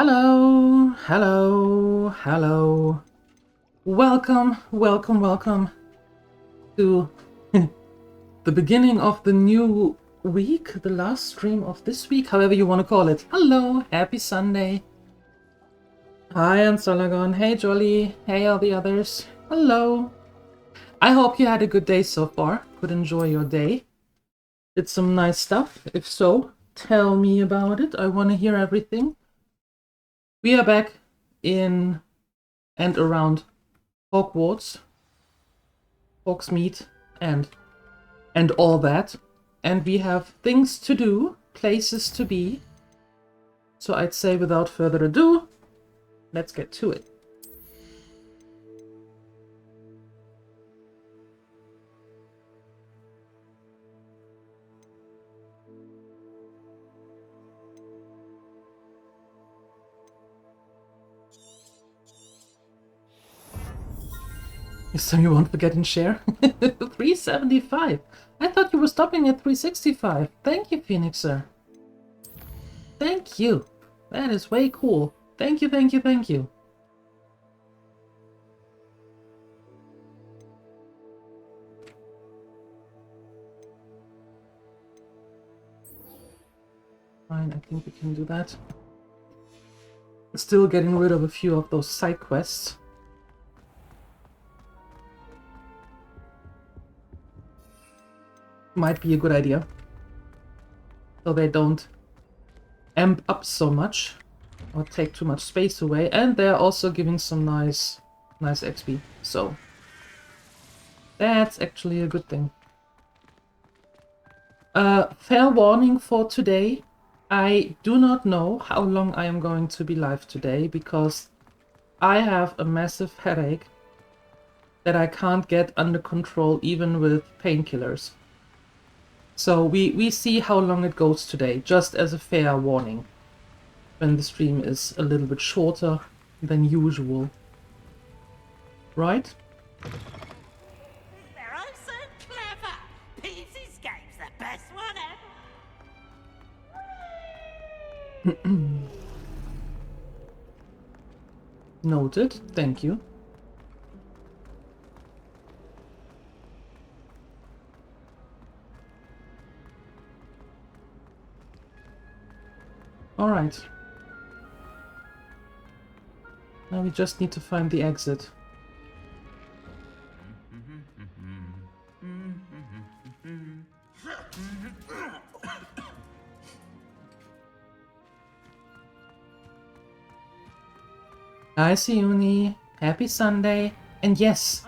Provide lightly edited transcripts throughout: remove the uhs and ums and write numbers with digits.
Hello, hello, hello. Welcome to the beginning of the new week, the last stream of this week, however you want to call it. Hello, happy Sunday. Hi, Ansalagon. Hey, Jolly. Hey, all the others. Hello. I hope you had a good day so far. Could enjoy your day. Did some nice stuff. If so, tell me about it. I want to hear everything. We are back in and around Hogwarts, Hogsmeade, and all that. And we have things to do, places to be. So I'd say without further ado, let's get to it. This time you won't forget and share. 375. I thought you were stopping at 365. Thank you, Phoenixer. Thank you. That is way cool. Thank you, thank you, thank you. Fine, I think we can do that. Still getting rid of a few of those side quests. Might be a good idea. So they don't amp up so much or take too much space away, and they're also giving some nice XP, so that's actually a good thing. Fair warning for today, I do not know how long I am going to be live today because I have a massive headache that I can't get under control even with painkillers. So we see how long it goes today, just as a fair warning, when the stream is a little bit shorter than usual. Right? They're all so clever. Pete's escape's the best one ever. Noted, thank you. Alright. Now we just need to find the exit. Hi, Siuni. Happy Sunday. And yes,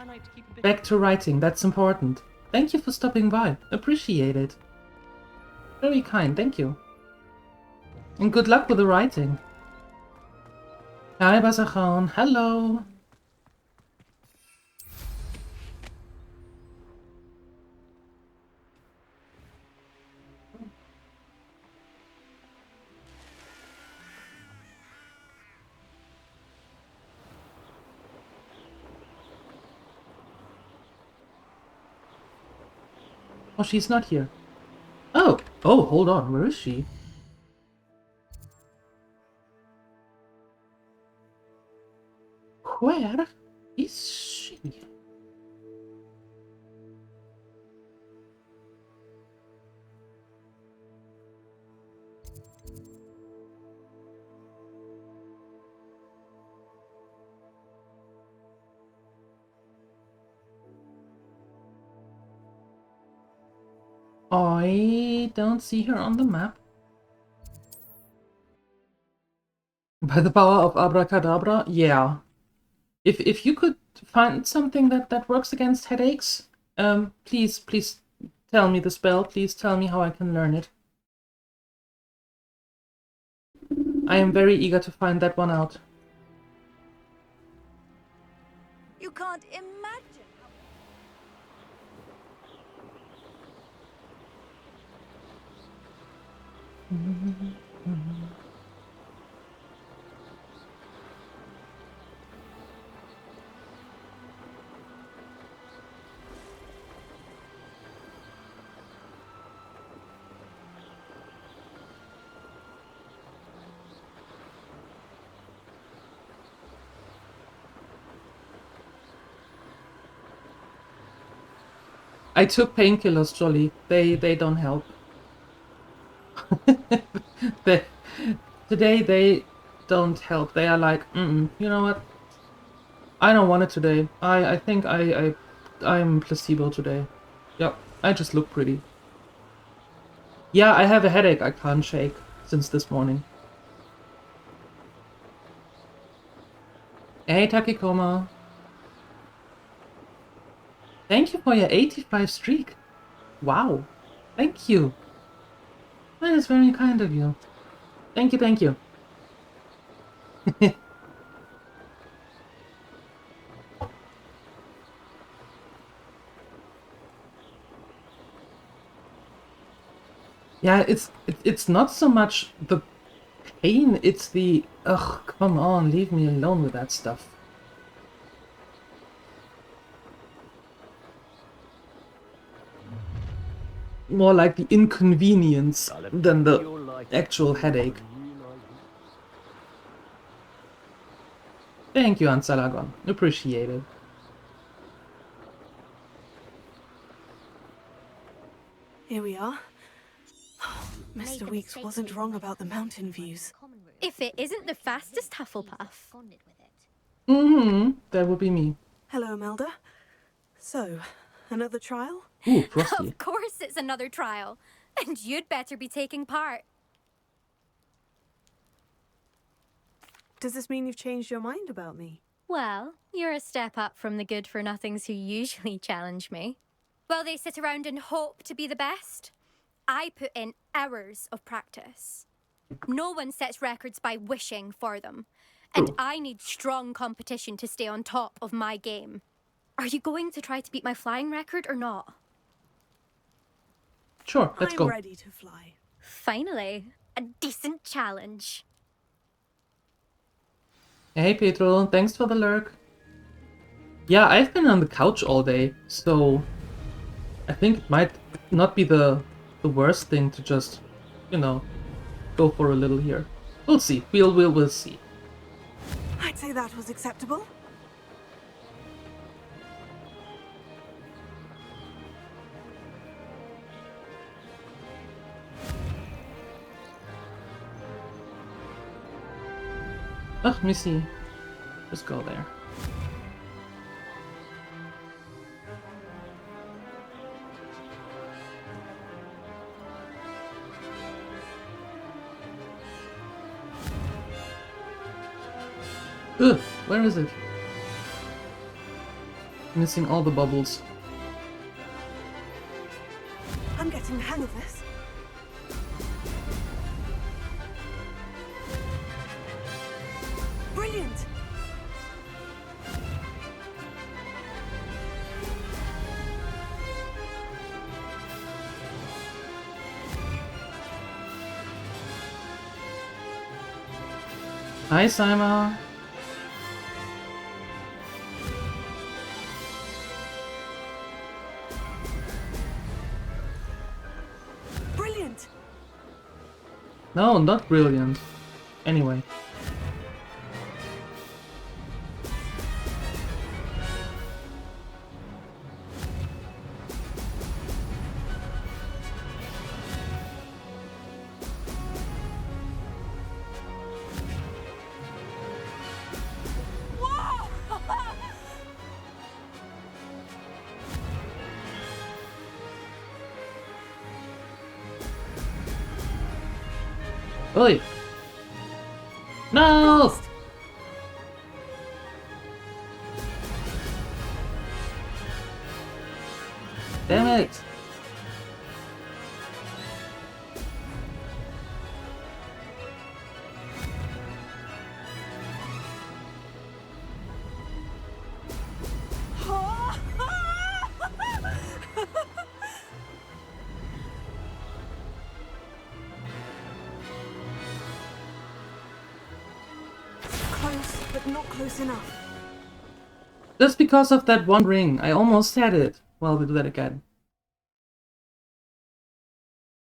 back to writing. That's important. Thank you for stopping by. Appreciate it. Very kind, thank you. And good luck with the writing. Hi, Basachan. Hello. Oh, she's not here. Oh, hold on. Where is she? Where is she? I don't see her on the map. By the power of abracadabra? Yeah. If you could find something that works against headaches, please tell me the spell. Please tell me how I can learn it. I am very eager to find that one out. You can't imagine how... I took painkillers, Jolly. They don't help. they, today they don't help. They are like, you know what? I don't want it today. I think I'm placebo today. Yep, I just look pretty. Yeah, I have a headache I can't shake since this morning. Hey, Takikoma. Thank you for your 85 streak. Wow. Thank you. That is very kind of you. Thank you, thank you. Yeah, it's not so much the pain, it's the ugh, come on, leave me alone with that stuff. More like the inconvenience than the actual headache. Thank you, Ansalagon. Appreciate it. Here we are. Mr. Weeks wasn't wrong about the mountain views. If it isn't the fastest Hufflepuff. That would be me. Hello, Imelda. So, another trial? Ooh, frosty. Of course it's another trial. And you'd better be taking part. Does this mean you've changed your mind about me? Well, you're a step up from the good-for-nothings who usually challenge me. While they sit around and hope to be the best, I put in hours of practice. No one sets records by wishing for them. And I need strong competition to stay on top of my game. Are you going to try to beat my flying record or not? Sure, let's go. I'm ready to fly. Finally, a decent challenge. Hey, Pedro, thanks for the lurk. Yeah, I've been on the couch all day, so I think it might not be the worst thing to just, you know, go for a little here. We'll see. We'll see. I'd say that was acceptable. Ugh, Missy. Just go there. Ugh, where is it? Missing all the bubbles. I'm getting the hang of this. Brilliant! Hi, Simon. Brilliant! No, not brilliant. Anyway. Oi! No! Damn it! Close, but not close enough. Just because of that one ring, I almost had it. Well, we'll do that again.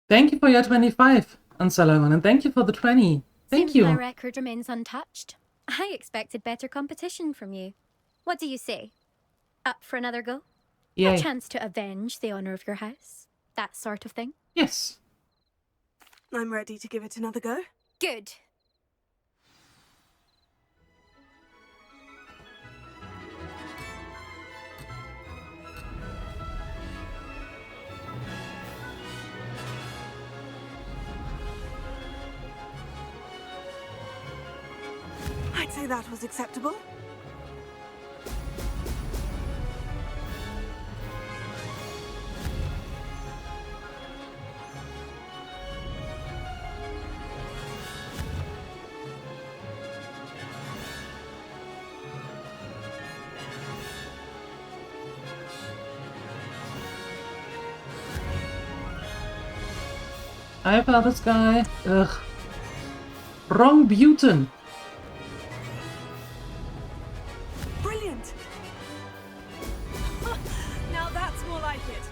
Thank you for your 25, Ansalagon, and thank you for the 20. Thank Seems you. my record remains untouched. I expected better competition from you. What do you say? Up for another go? A Yay. chance to avenge the honor of your house. That sort of thing. Yes. I'm ready to give it another go. Good. I'd say that was acceptable. I found this guy. Ugh. Wrong button. Brilliant! Now that's more like it.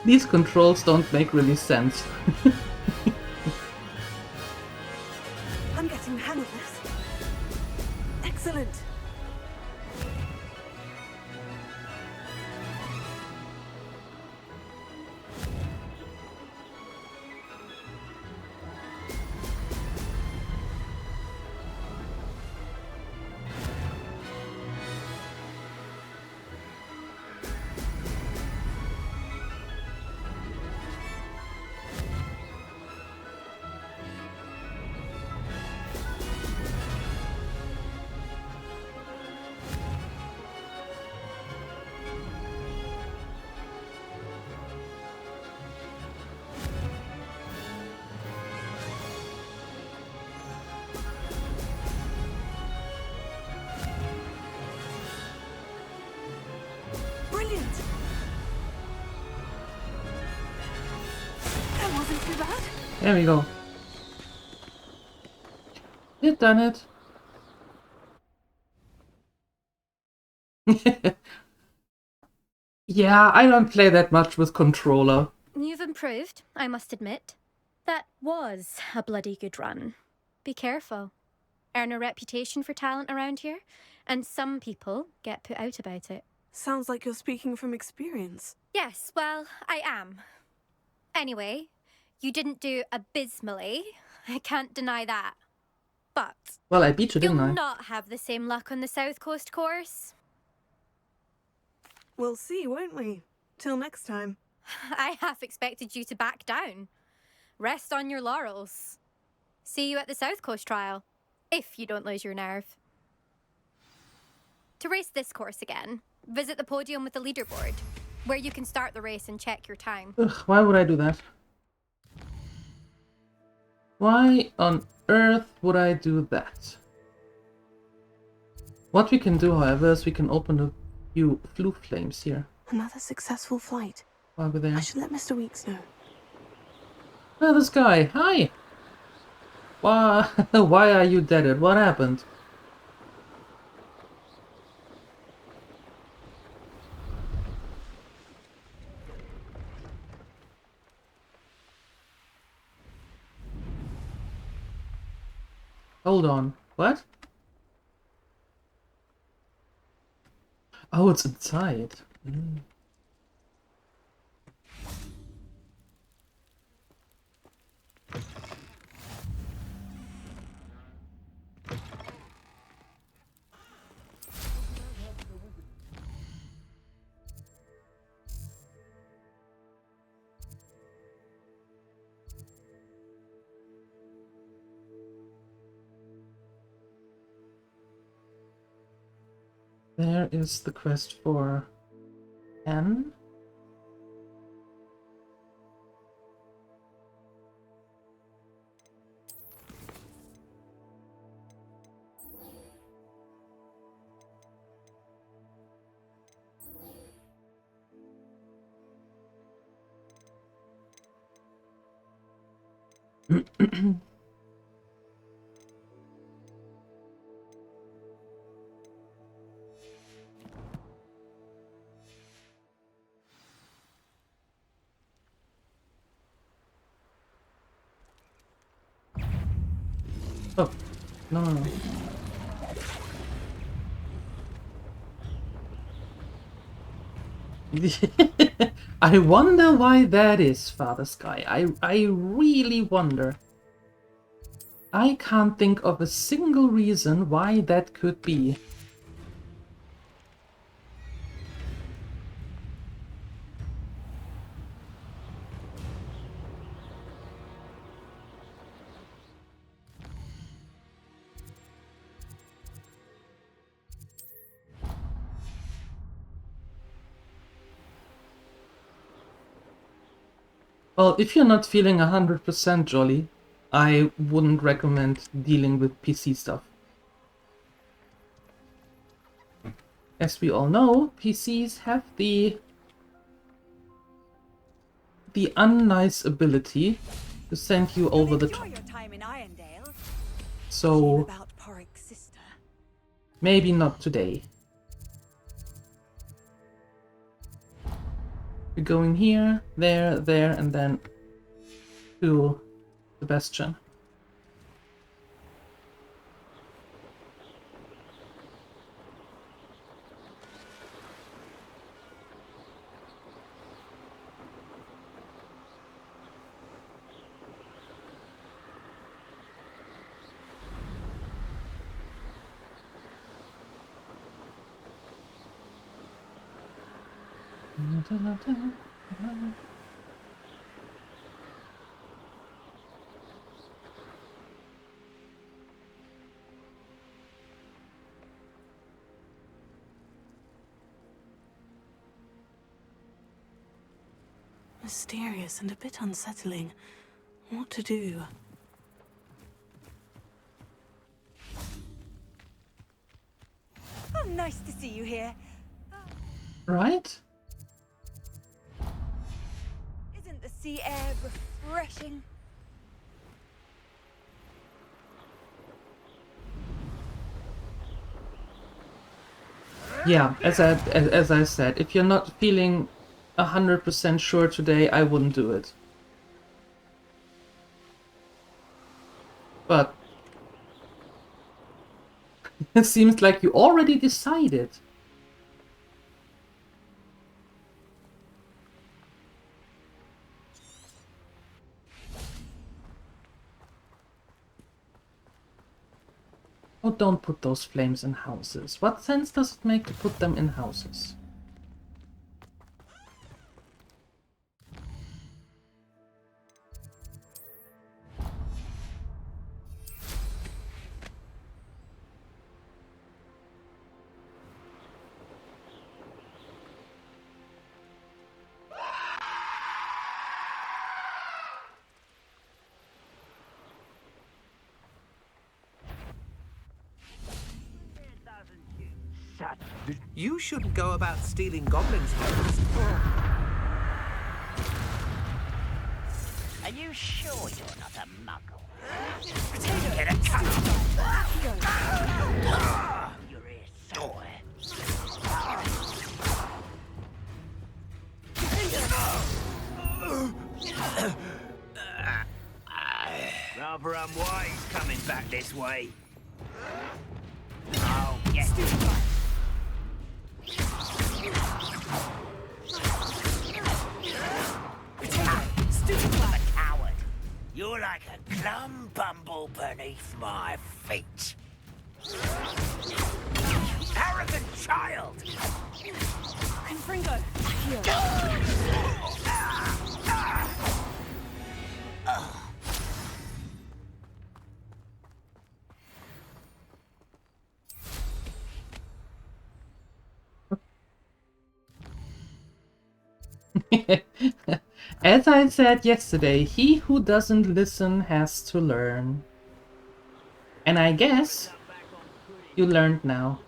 These controls don't make really sense. I'm getting the hang of this. Excellent. Brilliant. That wasn't too bad. There we go. You've done it. Yeah, I don't play that much with controller. You've improved, I must admit. That was a bloody good run. Be careful. Earn a reputation for talent around here, and some people get put out about it. Sounds like you're speaking from experience. Yes, well, I am. Anyway, you didn't do abysmally. I can't deny that. But Well, I beat you, you'll didn't I? not have the same luck on the South Coast course. We'll see, won't we? Till next time. I half expected you to back down. Rest on your laurels. See you at the South Coast trial, if you don't lose your nerve. To race this course again, visit the podium with the leaderboard, where you can start the race and check your time. Ugh, why would I do that? Why on earth would I do that? What we can do, however, is we can open a few flue flames here Another successful flight. while we're there. I should let Mr. Weeks know. Oh, this guy. Hi. Why? Why are you deaded? What happened? Hold on. What? Oh, it's inside. Mm. There is the quest for N. Oh, no, no, no. I wonder why that is, Father Sky. I really wonder. I can't think of a single reason why that could be. Well, if you're not feeling 100% jolly, I wouldn't recommend dealing with PC stuff. As we all know, PCs have the unnice ability to send you over the top. Your time in Irondale. So About Porrick's sister. maybe not today. We're going here, there, and then to the Bastion. Mysterious and a bit unsettling. What to do? Oh, nice to see you here. Right? Isn't the sea air refreshing? Yeah, as I said, if you're not feeling 100% sure today, I wouldn't do it. But it seems like you already decided. Oh, don't put those flames in houses. What sense does it make to put them in houses? You shouldn't go about stealing goblins' heads. Are you sure you're not a muggle? Get a cut! Your ears sore. Rather unwise coming back this way. Oh, yes. A coward. You're like a glum bumble beneath my feet. Arrogant child! Confringo, here. As I said yesterday, he who doesn't listen has to learn. And I guess you learned now.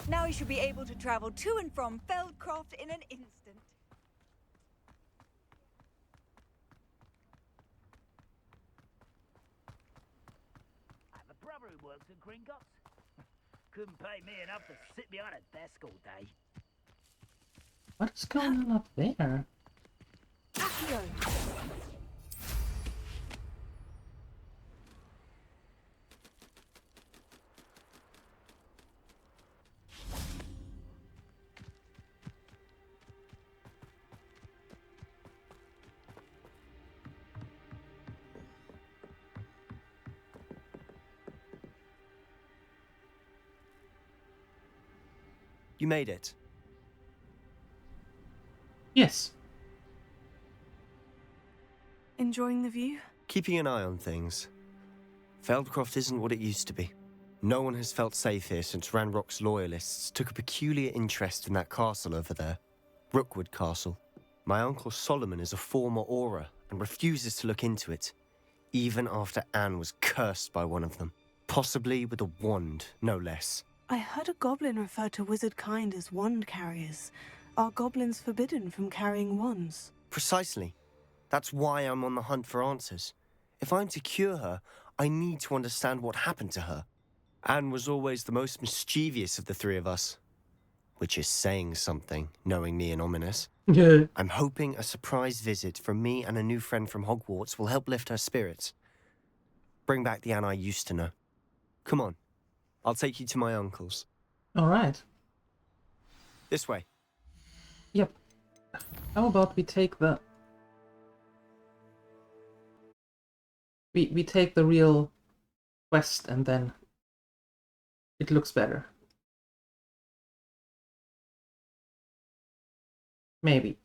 Now is should be able to travel to and from Feldcroft in an instant. I have a brother who works in Gringotts. Couldn't pay me enough to sit behind a desk all day. What's going on up there? Accio. You made it. Yes. Enjoying the view? Keeping an eye on things. Feldcroft isn't what it used to be. No one has felt safe here since Ranrock's loyalists took a peculiar interest in that castle over there. Rookwood Castle. My uncle Solomon is a former Auror and refuses to look into it, even after Anne was cursed by one of them. Possibly with a wand, no less. I heard a goblin refer to wizard kind as wand carriers. Are goblins forbidden from carrying wands? Precisely. That's why I'm on the hunt for answers. If I'm to cure her, I need to understand what happened to her. Anne was always the most mischievous of the three of us. Which is saying something, knowing me and ominous. Yeah. I'm hoping a surprise visit from me and a new friend from Hogwarts will help lift her spirits. Bring back the Anne I used to know. Come on. I'll take you to my uncle's. Alright. This way. Yep. How about we take the... We take the real quest and then it looks better. Maybe.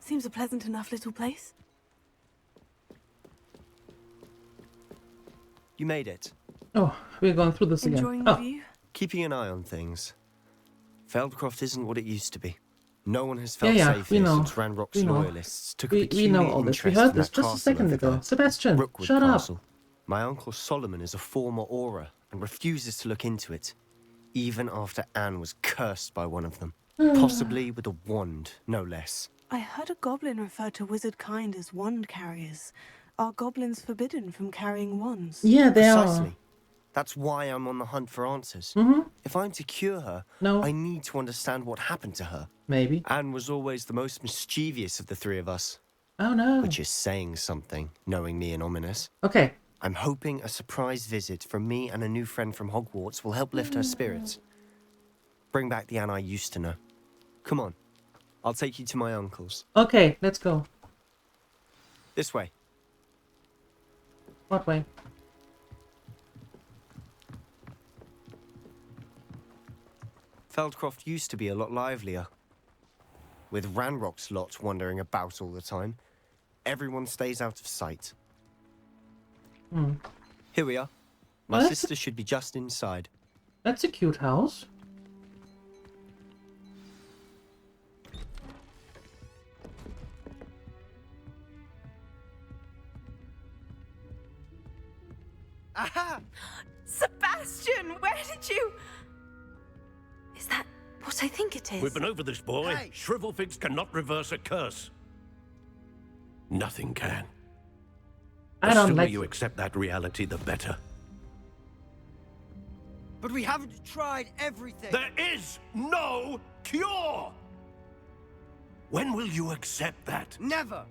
Seems a pleasant enough little place. You made it. Oh, we're going through this again. Enjoying the Oh, view? Keeping an eye on things. Feldcroft isn't what it used to be. No one has felt yeah, safe we here know. since Ranrock's We know. loyalists took a we peculiar know all this. We interest heard in this that just a castle second over ago. there. Sebastian, Rookwood shut Castle. up. My uncle Solomon is a former Auror and refuses to look into it, even after Anne was cursed by one of them. Possibly with a wand, no less. I heard a goblin refer to wizard kind as wand carriers. Are goblins forbidden from carrying wands? Yeah, they Precisely. That's why I'm on the hunt for answers. If I'm to cure her, No. I need to understand what happened to her. Maybe. Anne was always the most mischievous of the three of us. Oh no. Which is saying something, knowing me and ominous. Okay. I'm hoping a surprise visit from me and a new friend from Hogwarts will help lift her spirits. Bring back the Anne I used to know. Come on. I'll take you to my uncle's. Okay, let's go. This way. What way? Feldcroft used to be a lot livelier. With Ranrock's lot wandering about all the time, everyone stays out of sight. Here we are. My Well, that's sister should be just inside. That's a cute house. Aha! Sebastian, where did you... Is that what I think it is? We've been over this, boy. Hey. Shrivelfigs cannot reverse a curse. Nothing can. I The don't sooner like you accept that reality, the better. But we haven't tried everything. There is no cure! When will you accept that? Never.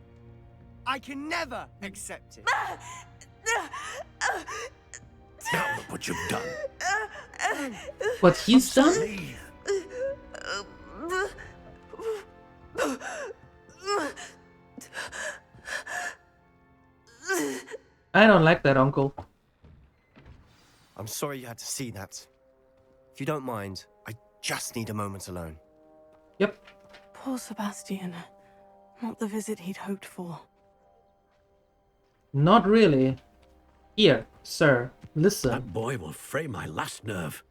I can never accept it. Now look what you've done. what he's done. Leave. I don't like that, Uncle. I'm sorry you had to see that. If you don't mind, I just need a moment alone. Yep. Poor Sebastian. Not the visit he'd hoped for. Not really. Here, sir. Listen. That boy will fray my last nerve.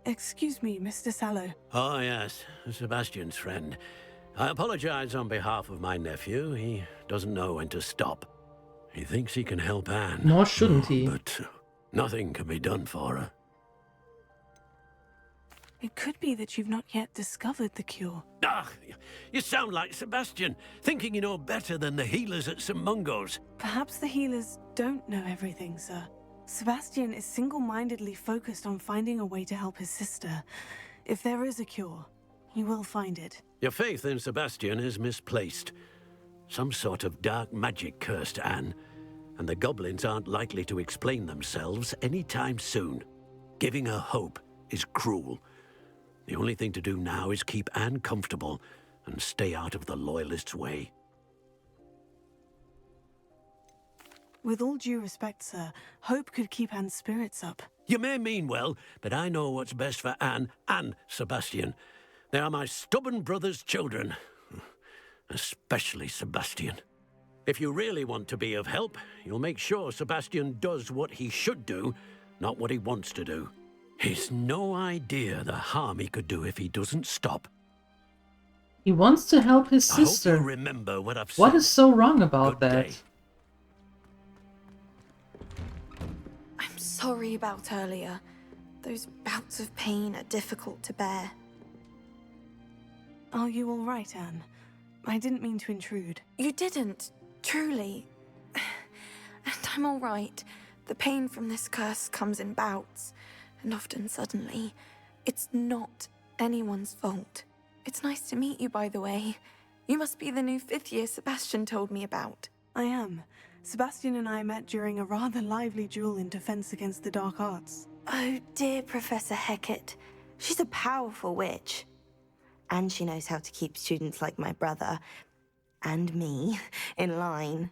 Excuse me, Mr. Sallow. Oh, yes, Sebastian's friend. I apologize on behalf of my nephew. He doesn't know when to stop. He thinks he can help Anne. Nor shouldn't he. But nothing can be done for her. It could be that you've not yet discovered the cure. Ah, you sound like Sebastian, thinking you know better than the healers at St. Mungo's. Perhaps the healers don't know everything, sir. Sebastian is single-mindedly focused on finding a way to help his sister. If there is a cure, he will find it. Your faith in Sebastian is misplaced. Some sort of dark magic cursed Anne, and the goblins aren't likely to explain themselves anytime soon. Giving her hope is cruel. The only thing to do now is keep Anne comfortable and stay out of the Loyalists' way. With all due respect, sir, hope could keep Anne's spirits up. You may mean well, but I know what's best for Anne and Sebastian. They are my stubborn brother's children. Especially Sebastian. If you really want to be of help, you'll make sure Sebastian does what he should do, not what he wants to do. He's no idea the harm he could do if he doesn't stop. He wants to help his I hope sister. you remember what I've said. What is so wrong about Good that? day. I'm sorry about earlier. Those bouts of pain are difficult to bear. Are you all right, Anne? I didn't mean to intrude. You didn't, truly. And I'm all right. The pain from this curse comes in bouts, and often suddenly. It's not anyone's fault. It's nice to meet you, by the way. You must be the new 5th year Sebastian told me about. I am. Sebastian and I met during a rather lively duel in defense against the dark arts. Oh, dear Professor Hecat. She's a powerful witch. And she knows how to keep students like my brother, and me, in line.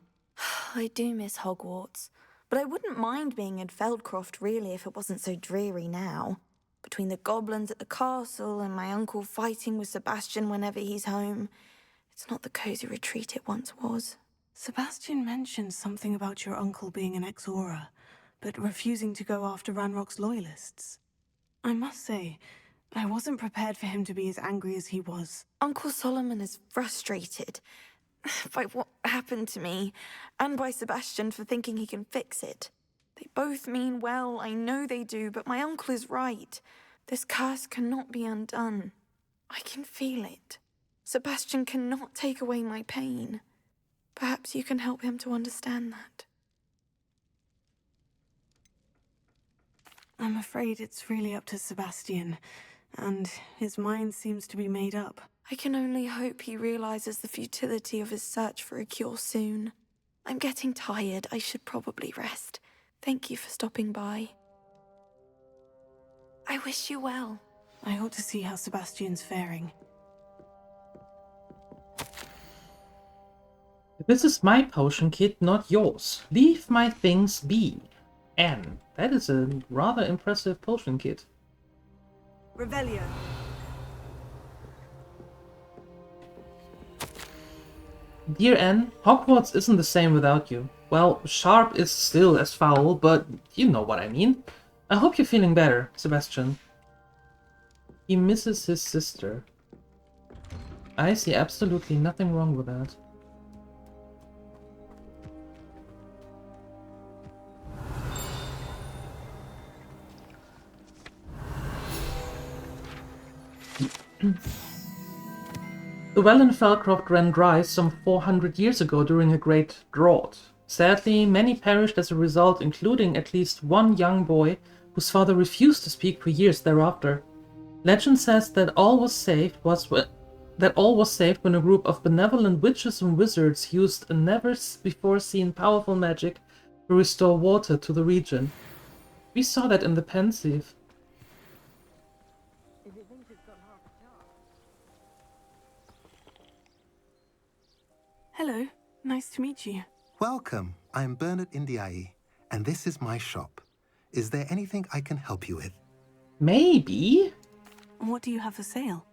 I do miss Hogwarts, but I wouldn't mind being in Feldcroft, really, if it wasn't so dreary now. Between the goblins at the castle and my uncle fighting with Sebastian whenever he's home, it's not the cozy retreat it once was. Sebastian mentioned something about your uncle being an ex-Auror, but refusing to go after Ranrock's loyalists. I must say, I wasn't prepared for him to be as angry as he was. Uncle Solomon is frustrated by what happened to me, and by Sebastian for thinking he can fix it. They both mean well, I know they do, but my uncle is right. This curse cannot be undone. I can feel it. Sebastian cannot take away my pain. Perhaps you can help him to understand that. I'm afraid it's really up to Sebastian, and his mind seems to be made up. I can only hope he realizes the futility of his search for a cure soon. I'm getting tired. I should probably rest. Thank you for stopping by. I wish you well. I ought to see how Sebastian's faring. This is my potion kit, not yours. Leave my things be. Anne, that is a rather impressive potion kit. Revelio. Dear Anne, Hogwarts isn't the same without you. Well, sharp is still as foul, but you know what I mean. I hope you're feeling better, Sebastian. He misses his sister. I see absolutely nothing wrong with that. The well in Felcroft ran dry some 400 years ago during a great drought. Sadly, many perished as a result, including at least one young boy whose father refused to speak for years thereafter. Legend says that all was saved when a group of benevolent witches and wizards used a never-before-seen powerful magic to restore water to the region. We saw that in the Pensieve. Hello, nice to meet you. Welcome. I'm Bernard Indiai, and this is my shop. Is there anything I can help you with? Maybe What do you have for sale?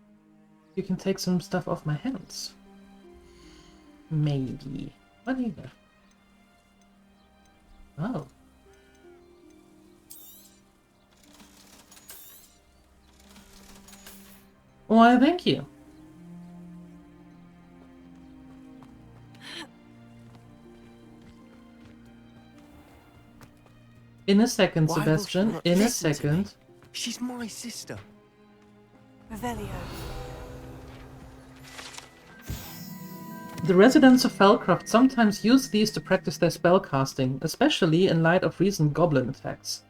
you can take some stuff off my hands. Maybe. What do you have? Oh. Why, thank you. In a second, Why will she Sebastian. not In a listen to me? second. She's my sister. Revelio. The residents of Falcroft sometimes use these to practice their spellcasting, especially in light of recent goblin attacks.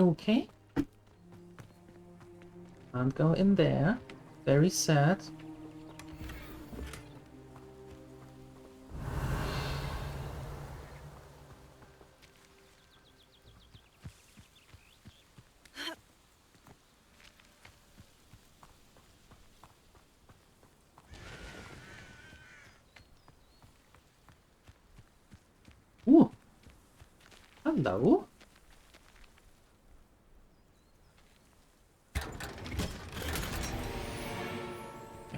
Okay. Can't go in there. Very sad. Ooh. Hello.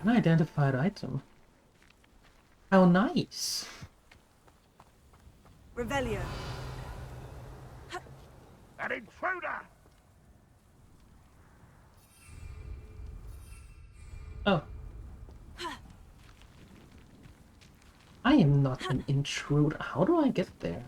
Unidentified item. How nice. Revelio. An intruder! Oh. I am not an intruder. How do I get there?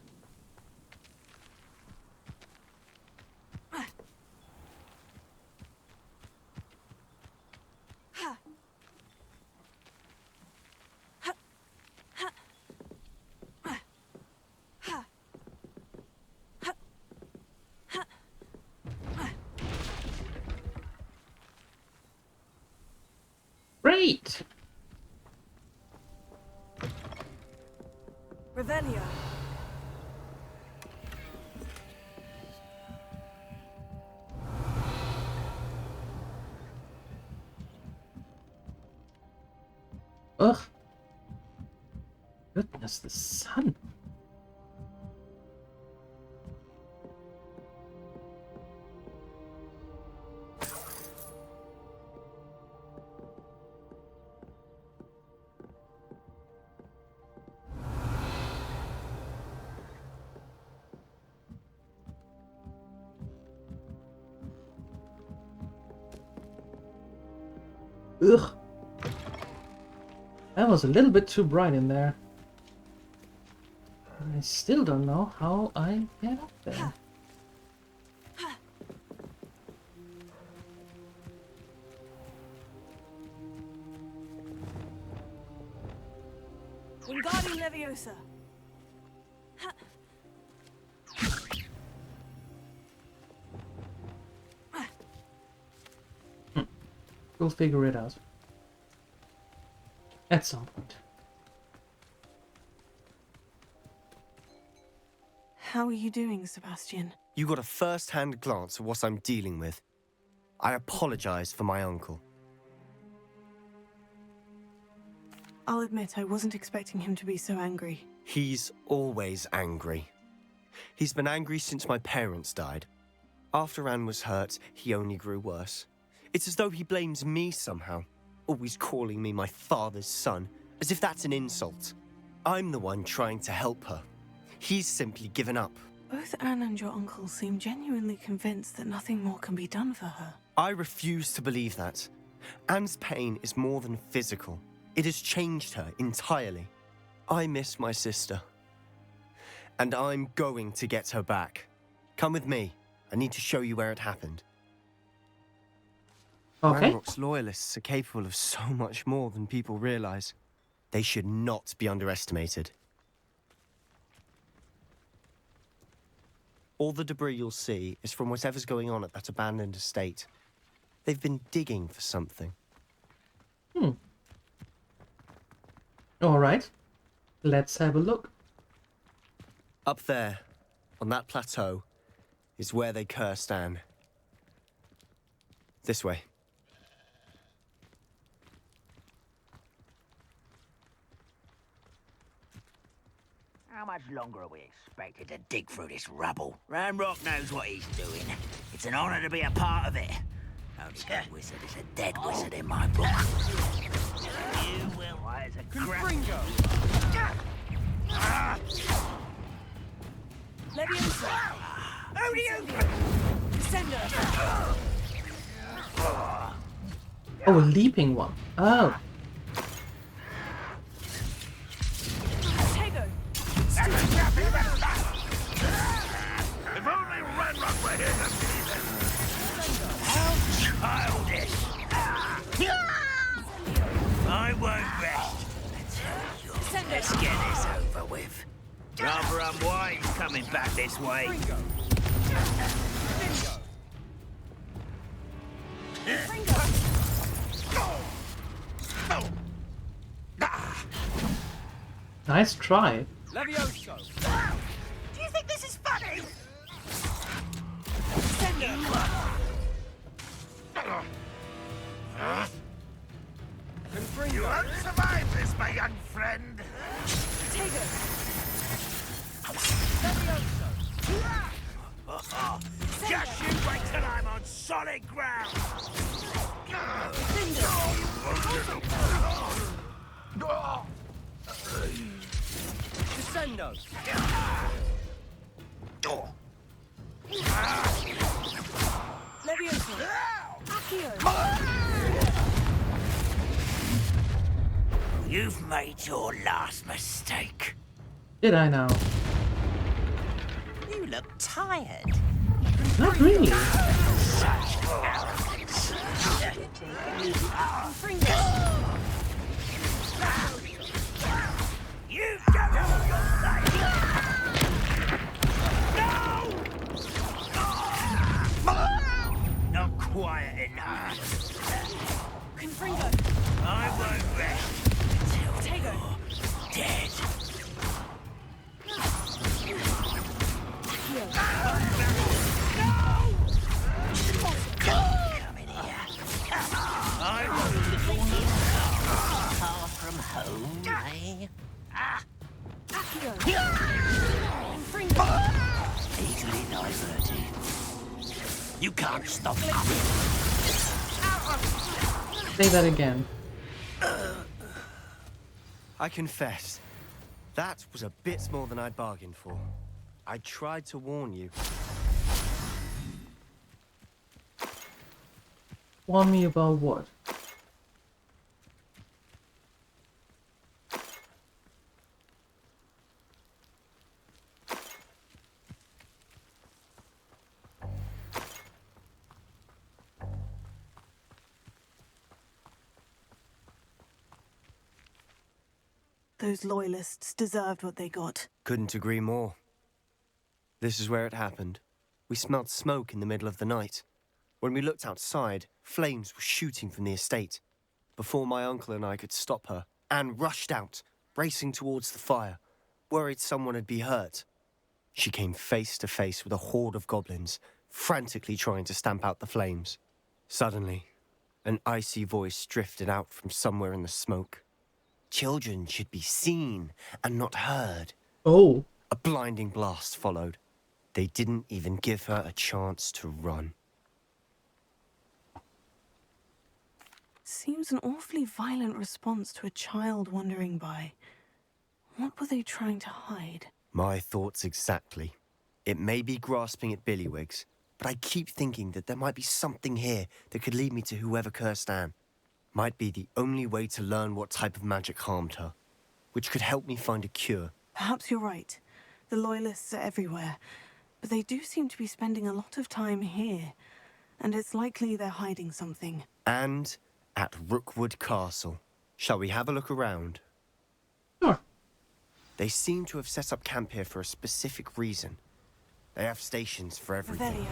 Great! Revelio. Ugh. Goodness, the sun. Ugh. That was a little bit too bright in there. I still don't know how I get up there. Wingardium Leviosa. We'll figure it out. At some point. How are you doing, Sebastian? You got a first-hand glance at what I'm dealing with. I apologize for my uncle. I'll admit I wasn't expecting him to be so angry. He's always angry. He's been angry since my parents died. After Anne was hurt, he only grew worse. It's as though he blames me somehow, always calling me my father's son, as if that's an insult. I'm the one trying to help her. He's simply given up. Both Anne and your uncle seem genuinely convinced that nothing more can be done for her. I refuse to believe that. Anne's pain is more than physical. It has changed her entirely. I miss my sister. And I'm going to get her back. Come with me. I need to show you where it happened. Okay. Ranrock's loyalists are capable of so much more than people realize. They should not be underestimated. All the debris you'll see is from whatever's going on at that abandoned estate. They've been digging for something. Alright. Let's have a look. Up there, on that plateau, is where they cursed Anne. This way. How much longer are we expected to dig through this rubble? Ranrock knows what he's doing. It's an honor to be a part of it. Only good wizard is a dead wizard in my book. You will as a Confringo! Leviosa! Who do you... Descender! Oh, a leaping one. Oh. Tego! If only Ranrock were here to see them. How childish! I won't rest until let's get this over with. Rather unwise coming back this way. Nice try. Levioso! Do you think this is funny? You won't survive this, my young friend. Tego! Just you wait till I'm on solid ground. Descendo! Leviosa! Accio! You've made your last mistake. Did I now? You look tired. Not really. Such arrogance. You don't know your life. No! Not quiet enough. Confringo! I won't rest until Tego! you're dead. Come in here. I won't far from home, eh? Accio! Easily diverted. You can't stop me. Say that again. I confess, that was a bit more than I'd bargained for. I tried to warn you. Warn me about what? Those loyalists deserved what they got. Couldn't agree more. This is where it happened. We smelled smoke in the middle of the night. When we looked outside, flames were shooting from the estate. Before my uncle and I could stop her, Anne rushed out, racing towards the fire, worried someone had been hurt. She came face to face with a horde of goblins, frantically trying to stamp out the flames. Suddenly, an icy voice drifted out from somewhere in the smoke. Children should be seen and not heard. Oh. A blinding blast followed. They didn't even give her a chance to run. Seems an awfully violent response to a child wandering by. What were they trying to hide? My thoughts exactly. It may be grasping at Billywigs, but I keep thinking that there might be something here that could lead me to whoever cursed Anne. Might be the only way to learn what type of magic harmed her, which could help me find a cure. Perhaps you're right. The Loyalists are everywhere, but they do seem to be spending a lot of time here, and it's likely they're hiding something. And at Rookwood Castle. Shall we have a look around? Sure. They seem to have set up camp here for a specific reason. They have stations for everything. Revelio.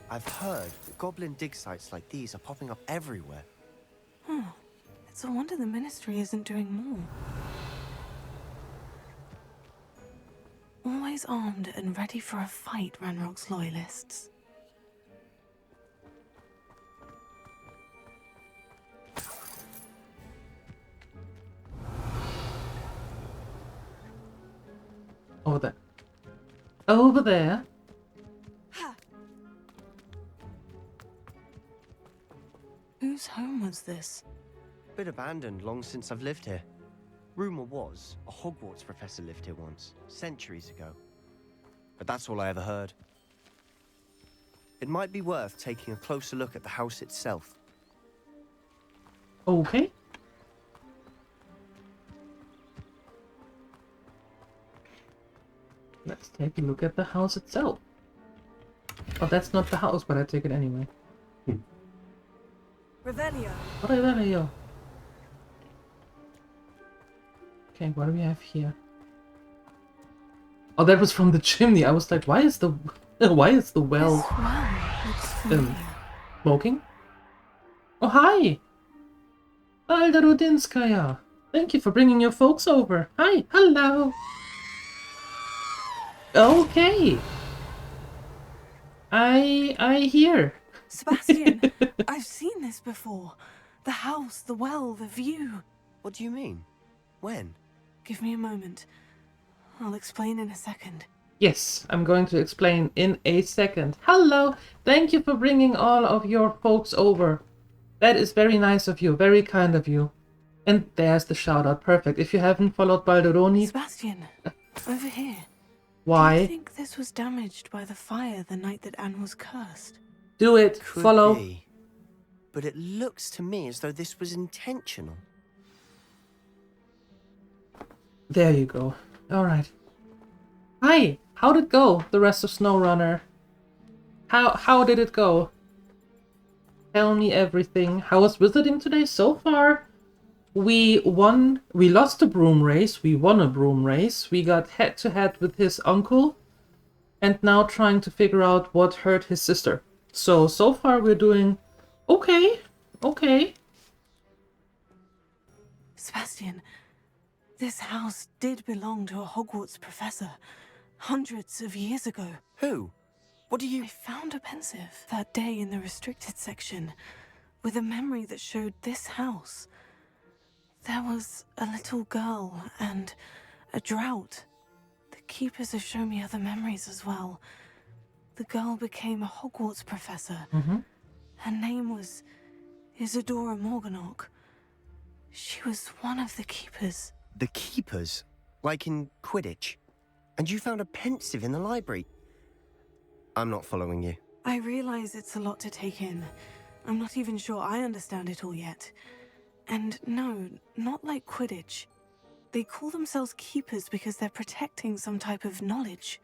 I've heard that goblin dig sites like these are popping up everywhere. It's a wonder the Ministry isn't doing more. Always armed and ready for a fight, Ranrock's Loyalists. Over there. Over there. Whose home was this? Been abandoned long since I've lived here. Rumour was, a Hogwarts professor lived here once, centuries ago. But that's all I ever heard. It might be worth taking a closer look at the house itself. Okay. Let's take a look at the house itself. Oh, that's not the house, but I take it anyway. Revelio. Revelio. Okay, what do we have here? Oh, that was from the chimney. I was like, why is the well smoking? Oh, hi! Alda Rudinskaya. Thank you for bringing your folks over. Hi, hello. Okay. I hear. Sebastian, I've seen this before. The house, the well, the view. What do you mean? When? Give me a moment. I'll explain in a second. Yes, I'm going to explain in a second. Hello! Thank you for bringing all of your folks over. That is very nice of you, very kind of you. And there's the shout out. Perfect. If you haven't followed Balderoni... Sebastian, over here. Why? Do you think this was damaged by the fire the night that Anne was cursed? Do it. Could Follow. be. But it looks to me as though this was intentional. There you go. Alright. Hi! How'd it go, the rest of SnowRunner? How did it go? Tell me everything. How was wizarding today? So far, we lost a broom race, we won a broom race, we got head-to-head with his uncle, and now trying to figure out what hurt his sister. So far we're doing okay. Okay. Sebastian, this house did belong to a Hogwarts professor, hundreds of years ago. Who? What do you... I found a pensive that day in the restricted section, with a memory that showed this house. There was a little girl and a drought. The keepers have shown me other memories as well. The girl became a Hogwarts professor. Her name was Isadora Morganach. She was one of the keepers. The keepers? Like in Quidditch? And you found a pensive in the library? I'm not following you. I realize it's a lot to take in. I'm not even sure I understand it all yet. And no, not like Quidditch. They call themselves keepers because they're protecting some type of knowledge.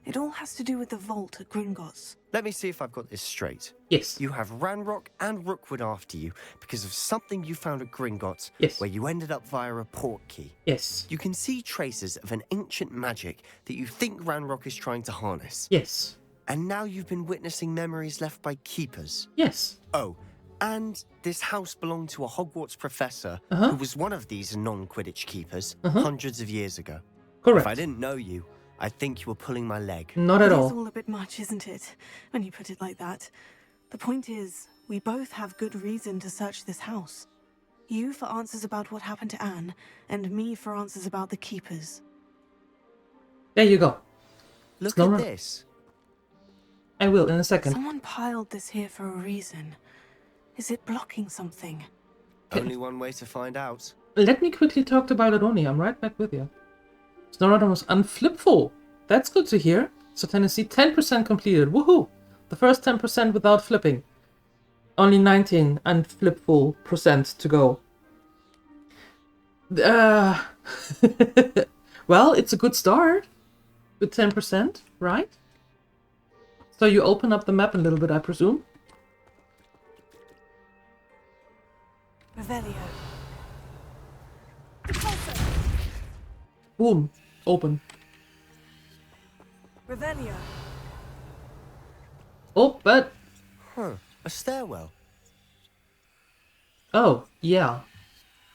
It all has to do with the vault at Gringotts. Let me see if I've got this straight. Yes. You have Ranrock and Rookwood after you because of something you found at Gringotts, yes, where you ended up via a port key. Yes. You can see traces of an ancient magic that you think Ranrock is trying to harness. Yes. And now you've been witnessing memories left by keepers. Yes. Oh, and this house belonged to a Hogwarts professor who was one of these non-Quidditch keepers hundreds of years ago. Correct. If I didn't know you, I think you were pulling my leg. Not at all. It's all a bit much, isn't it? When you put it like that. The point is, we both have good reason to search this house. You for answers about what happened to Anne, and me for answers about the keepers. There you go. Look at this. I will in a second. Someone piled this here for a reason. Is it blocking something? Only one way to find out. Let me quickly talk to Balderoni. I'm right back with you. SnowRunner was unflipful. That's good to hear. So Tennessee, 10% completed. Woohoo! The first 10% without flipping. Only 19 unflipful % to go. Well, it's a good start. With 10%, right? So you open up the map a little bit, I presume? Revelio. Boom. Open. Revelio. Oh, but... Huh. A stairwell. Oh, yeah.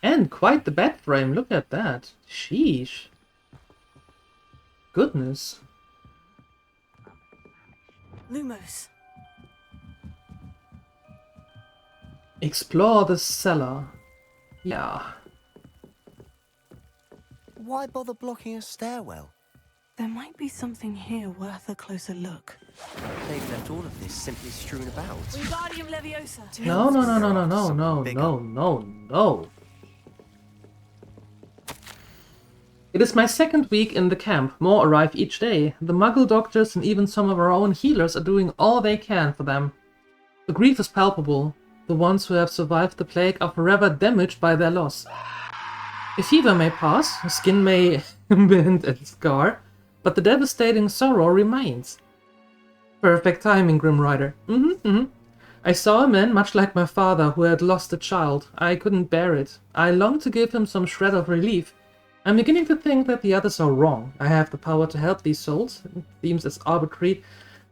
And quite the bed frame. Look at that. Sheesh. Goodness. Lumos. Explore the cellar. Yeah. Why bother blocking a stairwell? There might be something here worth a closer look. They've left all of this simply strewn about. Wingardium Leviosa. No. It is my second week in the camp. More arrive each day. The Muggle doctors and even some of our own healers are doing all they can for them. The grief is palpable. The ones who have survived the plague are forever damaged by their loss. A fever may pass, skin may bend and scar, but the devastating sorrow remains. Perfect timing, Grim Rider. I saw a man much like my father who had lost a child. I couldn't bear it. I longed to give him some shred of relief. I'm beginning to think that the others are wrong. I have the power to help these souls. It seems as arbitrary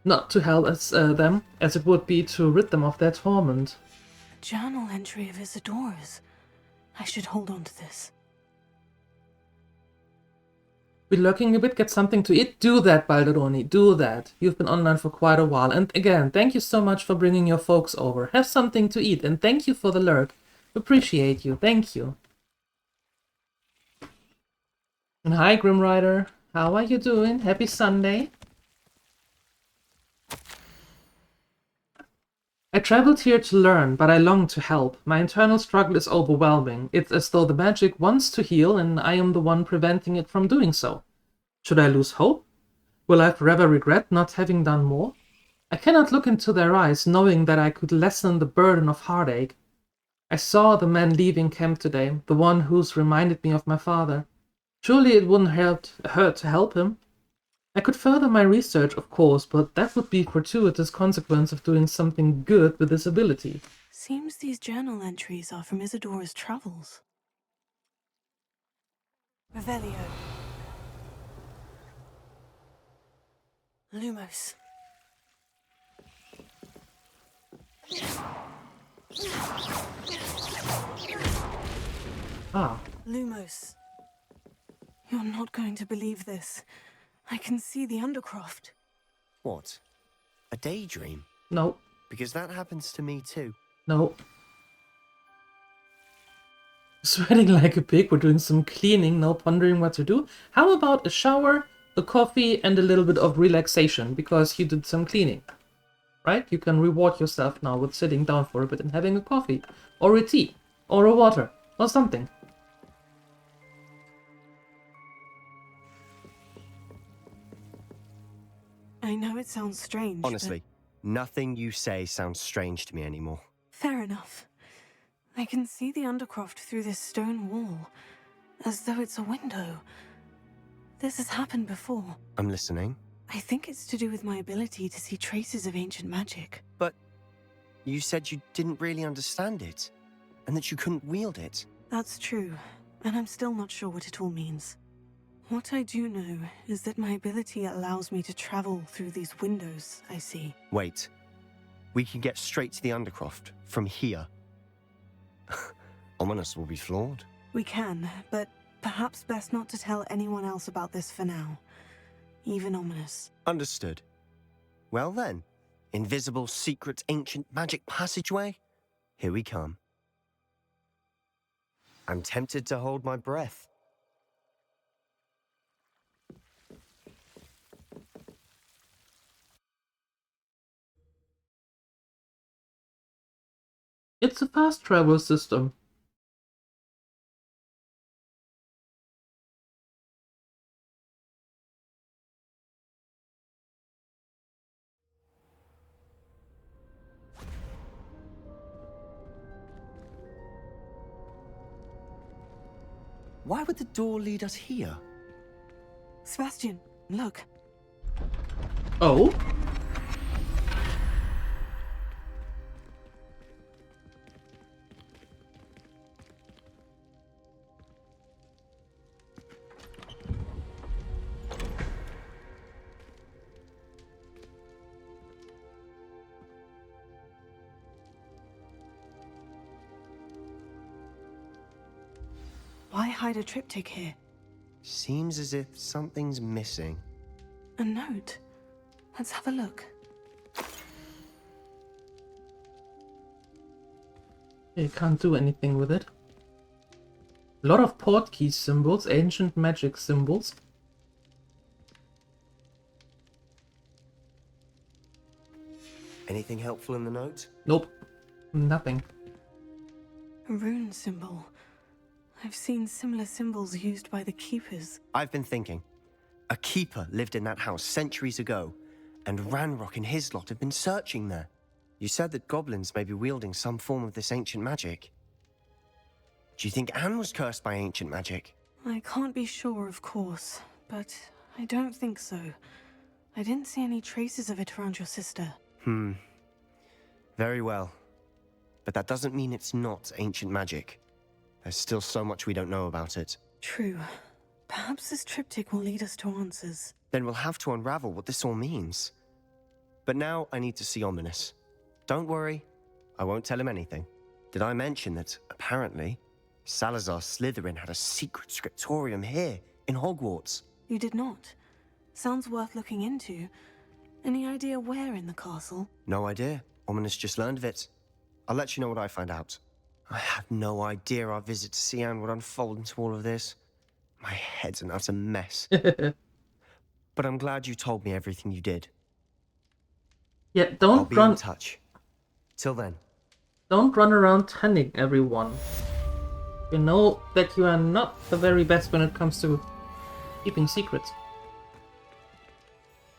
not to help them as it would be to rid them of their torment. A journal entry of Isadora's. I should hold on to this. Be lurking a bit, get something to eat? Do that, Balderoni, do that. You've been online for quite a while. And again, thank you so much for bringing your folks over. Have something to eat, and thank you for the lurk. Appreciate you, thank you. And hi, Grim Rider. How are you doing? Happy Sunday. I traveled here to learn, but I long to help. My internal struggle is overwhelming. It's as though the magic wants to heal, and I am the one preventing it from doing so. Should I lose hope? Will I forever regret not having done more? I cannot look into their eyes, knowing that I could lessen the burden of heartache. I saw the man leaving camp today, the one who's reminded me of my father. Surely it wouldn't hurt to help him. I could further my research, of course, but that would be fortuitous consequence of doing something good with this ability. Seems these journal entries are from Isadora's travels. Revelio. Lumos. Ah. Lumos. You're not going to believe this. I can see the Undercroft. What? A daydream? No. Because that happens to me too. No. Sweating like a pig, we're doing some cleaning, now pondering what to do. How about a shower, a coffee, and a little bit of relaxation, because you did some cleaning. Right? You can reward yourself now with sitting down for a bit and having a coffee, or a tea, or a water, or something. I know it sounds strange, Honestly, nothing you say sounds strange to me anymore. Fair enough. I can see the Undercroft through this stone wall, as though it's a window. This has happened before. I'm listening. I think it's to do with my ability to see traces of ancient magic. But you said you didn't really understand it, and that you couldn't wield it. That's true, and I'm still not sure what it all means. What I do know is that my ability allows me to travel through these windows I see. Wait. We can get straight to the Undercroft from here. Ominous will be flawed. We can, but perhaps best not to tell anyone else about this for now. Even Ominous. Understood. Well then, invisible, secret, ancient magic passageway? Here we come. I'm tempted to hold my breath. It's a fast travel system. Why would the door lead us here? Sebastian, look. Oh? Why hide a triptych here? Seems as if something's missing. A note. Let's have a look. You can't do anything with it. A lot of portkey symbols, ancient magic symbols. Anything helpful in the note? Nope. Nothing. A rune symbol. I've seen similar symbols used by the keepers. I've been thinking. A keeper lived in that house centuries ago, and Ranrock and his lot have been searching there. You said that goblins may be wielding some form of this ancient magic. Do you think Anne was cursed by ancient magic? I can't be sure, of course, but I don't think so. I didn't see any traces of it around your sister. Very well. But that doesn't mean it's not ancient magic. There's still so much we don't know about it. True. Perhaps this triptych will lead us to answers. Then we'll have to unravel what this all means. But now I need to see Ominous. Don't worry, I won't tell him anything. Did I mention that, apparently, Salazar Slytherin had a secret scriptorium here, in Hogwarts? You did not. Sounds worth looking into. Any idea where in the castle? No idea. Ominous just learned of it. I'll let you know what I find out. I had no idea our visit to Cian would unfold into all of this. My head's an utter mess. But I'm glad you told me everything you did. Yeah, I'll don't be run. in touch. Till then. Don't run around telling everyone. You know that you are not the very best when it comes to keeping secrets.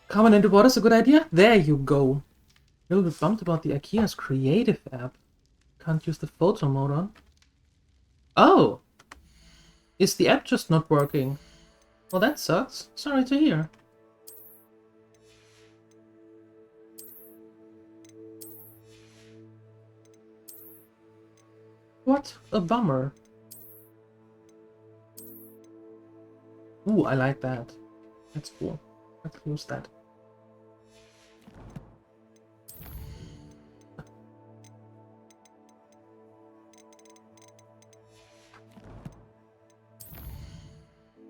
Coming into water's a good idea? There you go. A little bit bummed about the IKEA's creative app. Can't use the photo mode on. Oh! Is the app just not working? Well, that sucks. Sorry to hear. What a bummer. Ooh, I like that. That's cool. Let's use that.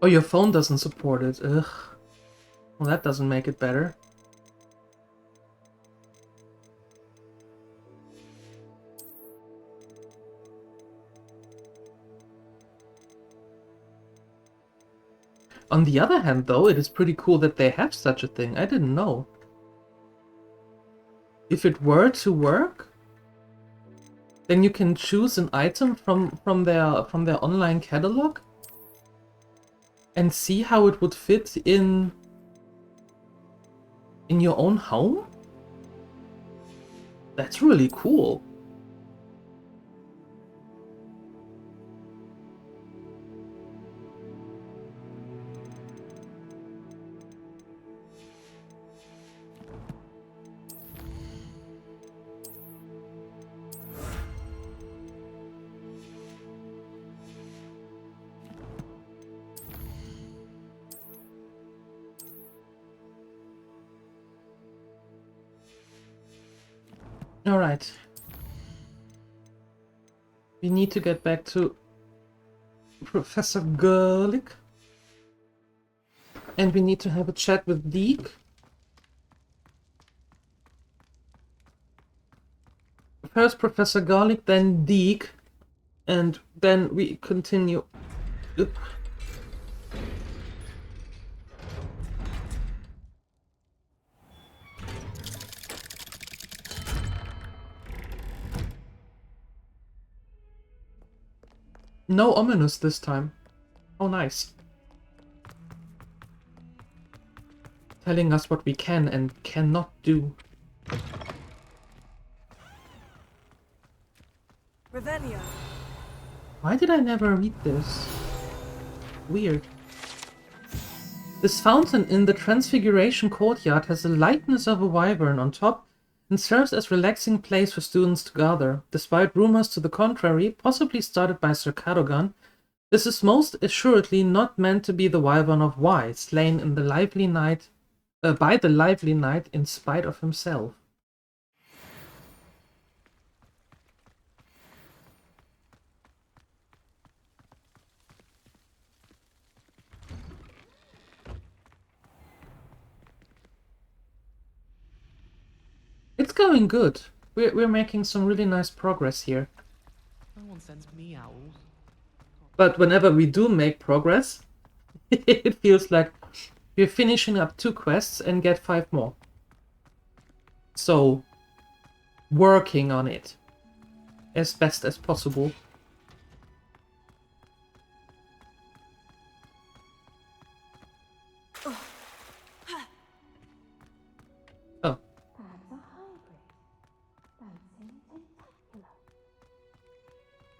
Oh, your phone doesn't support it. Ugh. Well, that doesn't make it better. On the other hand, though, it is pretty cool that they have such a thing. I didn't know. If it were to work, then you can choose an item from their online catalog and see how it would fit in your own home. That's really cool. Alright. We need to get back to Professor Gerlich. And we need to have a chat with Deke. First Professor Garlic, then Deke. And then we continue. Oop. No ominous this time. Oh, nice. Telling us what we can and cannot do. Revelio. Why did I never read this? Weird. This fountain in the Transfiguration Courtyard has the likeness of a wyvern on top and serves as a relaxing place for students to gather. Despite rumors to the contrary, possibly started by Sir Cadogan, this is most assuredly not meant to be the wyvern of Y, slain in the lively night, by the lively knight in spite of himself. It's going good. We're making some really nice progress here. No one sends me owls. But whenever we do make progress, it feels like we're finishing up 2 quests and get 5 more. So, working on it as best as possible.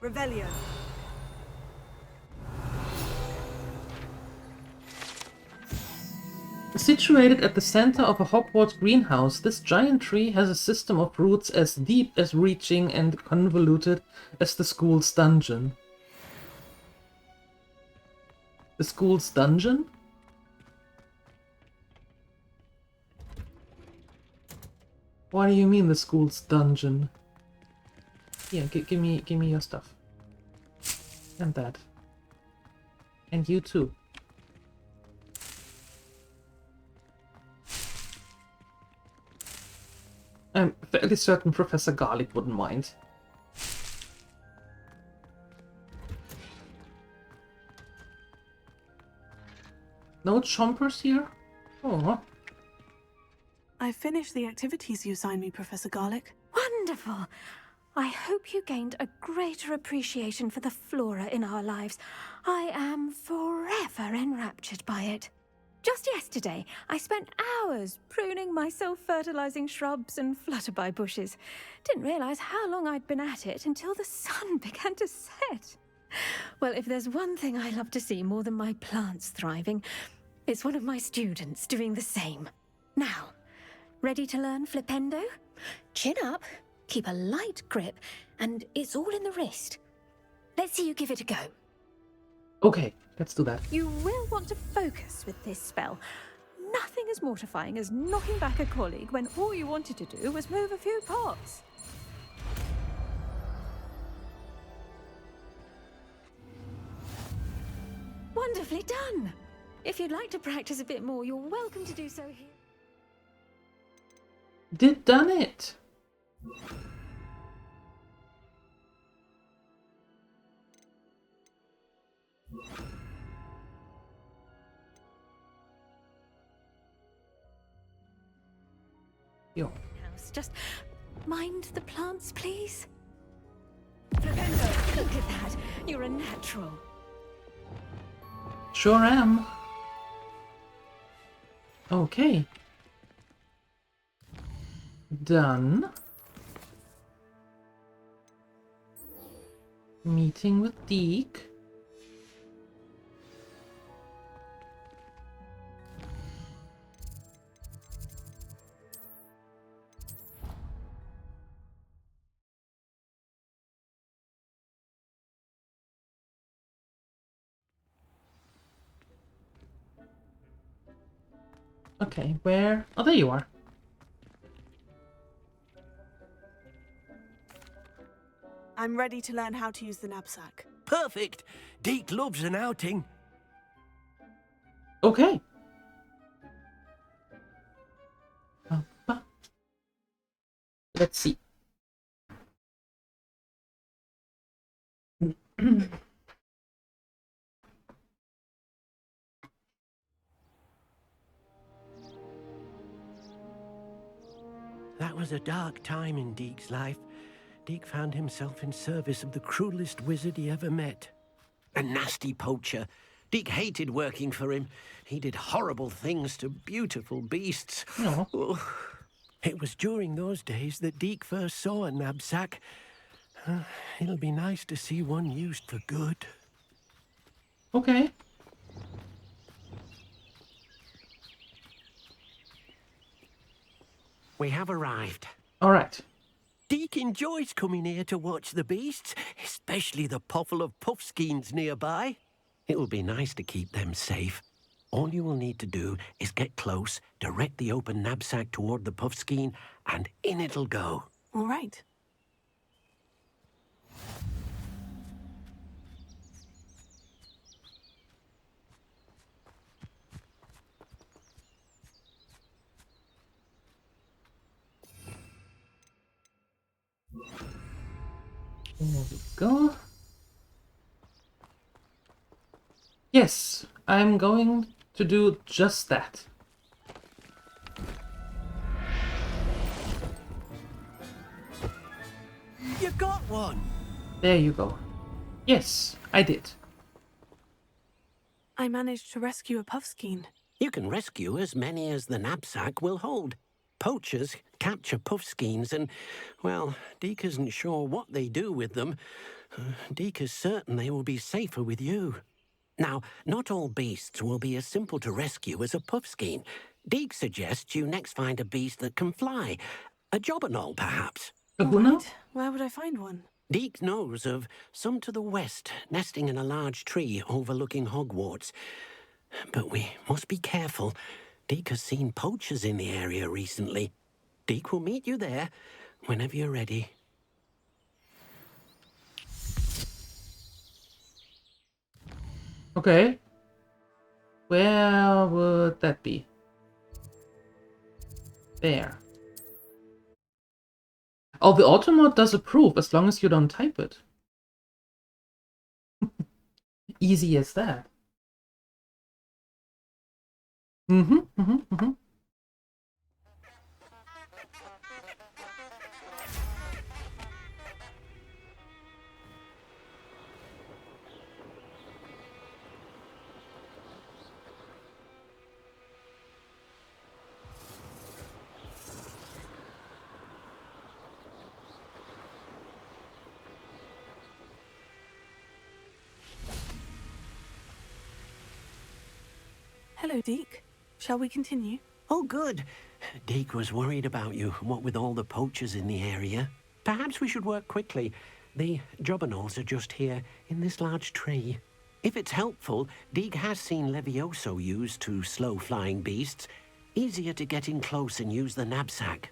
Revelio. Situated at the center of a Hogwarts greenhouse, this giant tree has a system of roots as deep, as reaching, and convoluted as the school's dungeon. The school's dungeon? What do you mean the school's dungeon? Here, give me your stuff. And that. And you too. I'm fairly certain Professor Garlic wouldn't mind. No chompers here? Oh. I finished the activities you assigned me, Professor Garlic. Wonderful! I hope you gained a greater appreciation for the flora in our lives. I am forever enraptured by it. Just yesterday, I spent hours pruning my self-fertilizing shrubs and flutterby bushes. Didn't realize how long I'd been at it until the sun began to set. Well, if there's one thing I love to see more than my plants thriving, it's one of my students doing the same. Now, ready to learn Flipendo? Chin up, keep a light grip, and it's all in the wrist. Let's see you give it a go. Okay, let's do that. You will want to focus with this spell. Nothing as mortifying as knocking back a colleague when all you wanted to do was move a few pots. Wonderfully done! If you'd like to practice a bit more, you're welcome to do so here. Done it! Yo. Just mind the plants, please. Flipendo, look at that. You're a natural. Sure am. Okay. Done. Meeting with Deke. Okay, where? Oh, there you are. I'm ready to learn how to use the knapsack. Perfect. Deke loves an outing. Okay. Let's see. That was a dark time in Deke's life. Deke found himself in service of the cruelest wizard he ever met. A nasty poacher. Deke hated working for him. He did horrible things to beautiful beasts. Oh. It was during those days that Deke first saw a knapsack. It'll be nice to see one used for good. Okay. We have arrived. All right. Deke enjoys coming here to watch the beasts, especially the puffle of puffskeins nearby. It will be nice to keep them safe. All you will need to do is get close, direct the open knapsack toward the puffskein, and in it'll go. All right. There we go. Yes, I'm going to do just that. You got one! There you go. Yes, I did. I managed to rescue a puffskein. You can rescue as many as the knapsack will hold. Poachers capture puffskeins and, well, Deek isn't sure what they do with them. Deek is certain they will be safer with you. Now, not all beasts will be as simple to rescue as a puffskein. Deek suggests you next find a beast that can fly. A jobberknoll, perhaps. A who now? Right. Where would I find one? Deek knows of some to the west, nesting in a large tree overlooking Hogwarts. But we must be careful. Deek has seen poachers in the area recently. Deek will meet you there whenever you're ready. Okay. Where would that be? There. Oh, the automod does approve as long as you don't type it. Easy as that. Mm-hmm. Hello, Deek. Shall we continue? Oh, good. Deek was worried about you, what with all the poachers in the area. Perhaps we should work quickly. The jobberknolls are just here, in this large tree. If it's helpful, Deek has seen Levioso used to slow flying beasts. Easier to get in close and use the knapsack.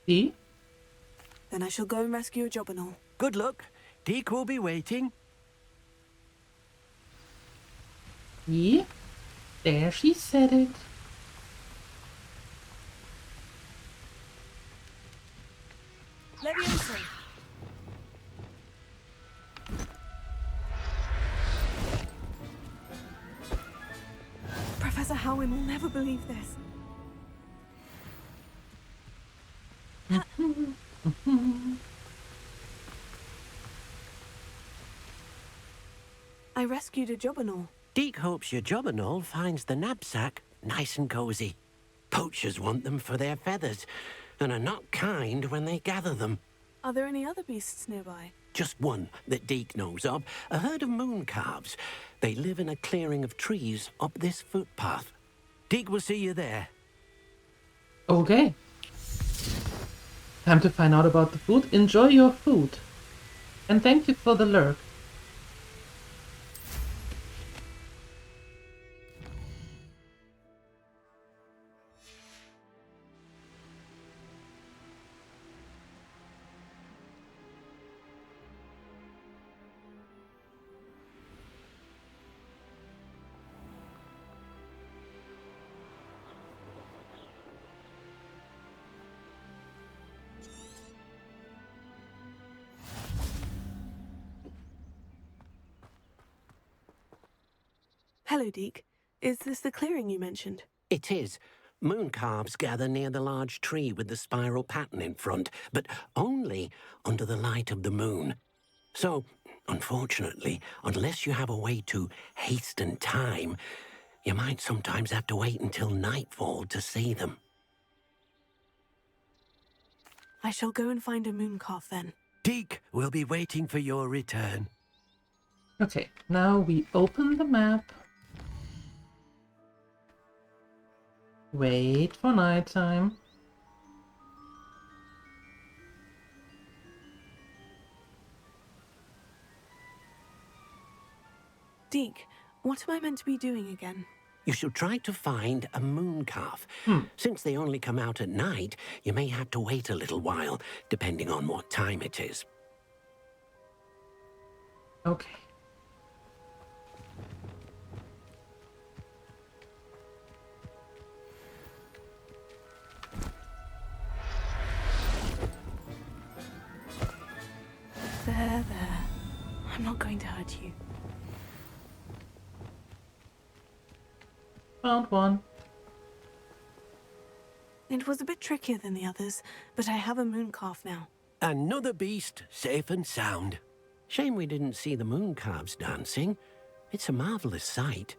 See? Then I shall go and rescue a jobberknoll. Good luck. Deek will be waiting. Yeah. There she said it. Levioso. Professor Howin will never believe this. I rescued a jobberknoll. Deek hopes your jobberknoll finds the knapsack nice and cozy. Poachers want them for their feathers, and are not kind when they gather them. Are there any other beasts nearby? Just one that Deek knows of, a herd of moon calves. They live in a clearing of trees up this footpath. Deek will see you there. Okay. Time to find out about the food. Enjoy your food. And thank you for the lurk. Hello, Deek. Is this the clearing you mentioned? It is. Moon calves gather near the large tree with the spiral pattern in front, but only under the light of the moon. So, unfortunately, unless you have a way to hasten time, you might sometimes have to wait until nightfall to see them. I shall go and find a moon calf then. Deek will be waiting for your return. Okay, now we open the map. Wait for nighttime. Deek, what am I meant to be doing again? You should try to find a moon calf. Since they only come out at night, you may have to wait a little while, depending on what time it is. Okay. There. I'm not going to hurt you. Found one. It was a bit trickier than the others, but I have a moon calf now. Another beast, safe and sound. Shame we didn't see the moon calves dancing. It's a marvelous sight.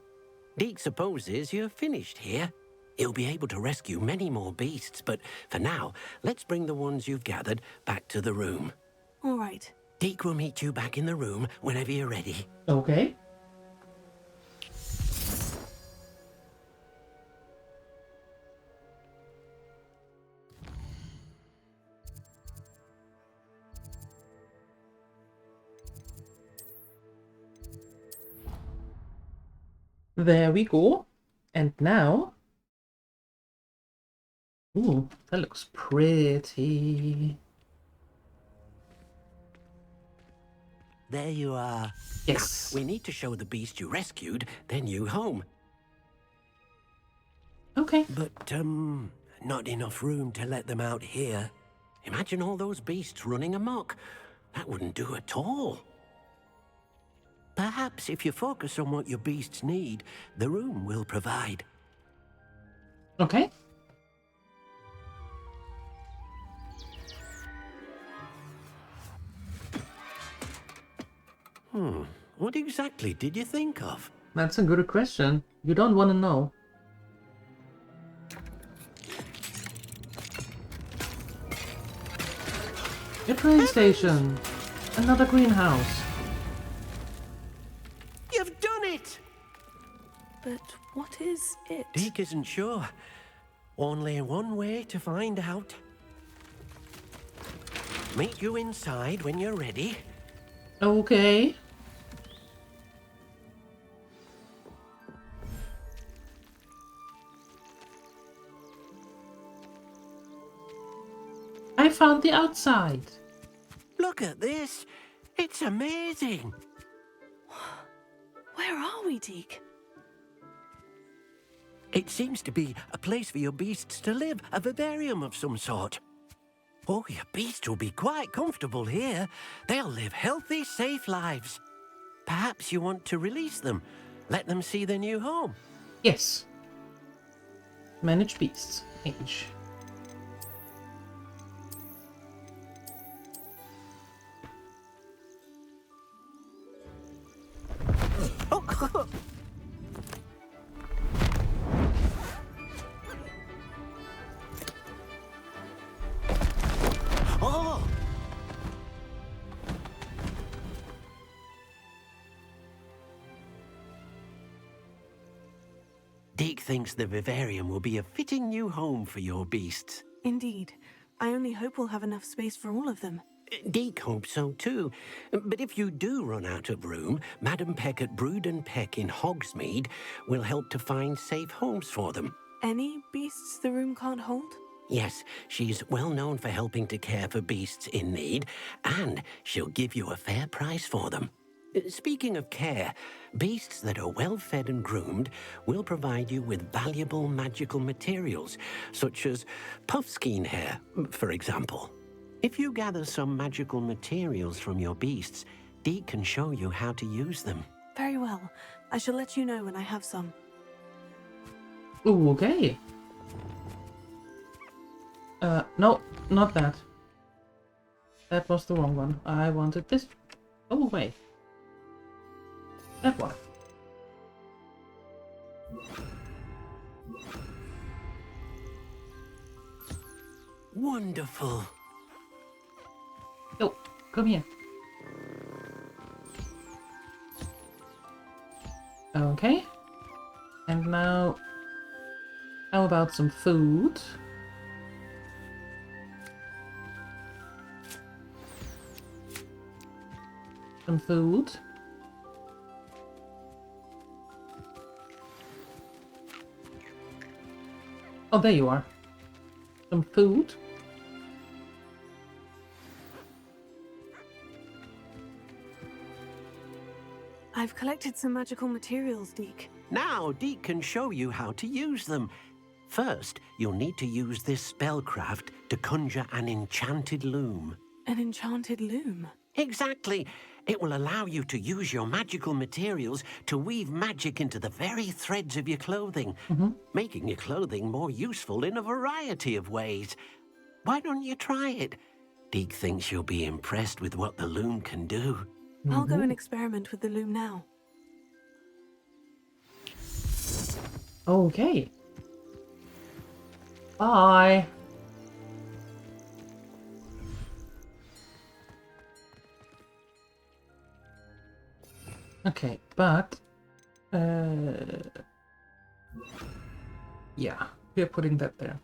Deek supposes you're finished here. He'll be able to rescue many more beasts, but for now, let's bring the ones you've gathered back to the room. All right. Deke will meet you back in the room whenever you're ready. Okay. There we go. And now... Ooh, that looks pretty. There you are. Yes. Now, we need to show the beast you rescued their new home. Okay. But, not enough room to let them out here. Imagine all those beasts running amok. That wouldn't do at all. Perhaps if you focus on what your beasts need, the room will provide. Okay. What exactly did you think of? That's a good question. You don't want to know. A train station. Another greenhouse. You've done it! But what is it? Deke isn't sure. Only one way to find out. Meet you inside when you're ready. Okay. I found the outside. Look at this. It's amazing. Where are we, Deke? It seems to be a place for your beasts to live, a vivarium of some sort. Oh, your beasts will be quite comfortable here. They'll live healthy, safe lives. Perhaps you want to release them, let them see their new home. Yes. Manage beasts. Age. Oh! Deke thinks the vivarium will be a fitting new home for your beasts. Indeed. I only hope we'll have enough space for all of them. Deke hopes so too. But if you do run out of room, Madam Peck at Brood and Peck in Hogsmeade will help to find safe homes for them. Any beasts the room can't hold? Yes, she's well known for helping to care for beasts in need, and she'll give you a fair price for them. Speaking of care, beasts that are well fed and groomed will provide you with valuable magical materials, such as puffskein hair, for example. If you gather some magical materials from your beasts, Deke can show you how to use them. Very well. I shall let you know when I have some. Ooh, okay. No, not that. That was the wrong one. I wanted this. Oh, wait. That one. Wonderful. Oh, come here. Okay. And now, how about some food? Some food. Oh, there you are. Some food. I've collected some magical materials, Deke. Now Deke can show you how to use them. First, you'll need to use this spellcraft to conjure an enchanted loom. An enchanted loom? Exactly. It will allow you to use your magical materials to weave magic into the very threads of your clothing, making your clothing more useful in a variety of ways. Why don't you try it? Deke thinks you'll be impressed with what the loom can do. I'll go and experiment with the loom now. Bye. Okay, but yeah, we're putting that there.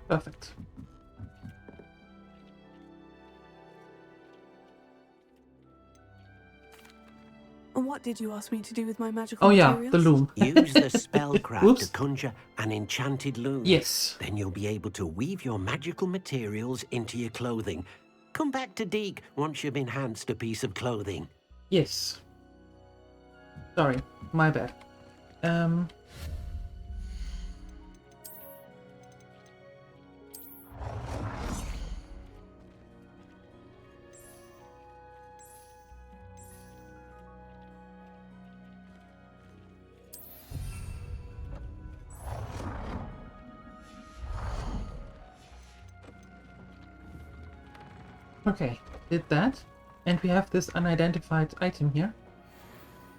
Perfect. And what did you ask me to do with my magical Oh yeah, materials? the loom. Use the spellcraft to Oops. conjure an enchanted loom. Yes. Then you'll be able to weave your magical materials into your clothing. Come back to Deke once you've enhanced a piece of clothing. Yes. Sorry, my bad. Okay, did that. And we have this unidentified item here.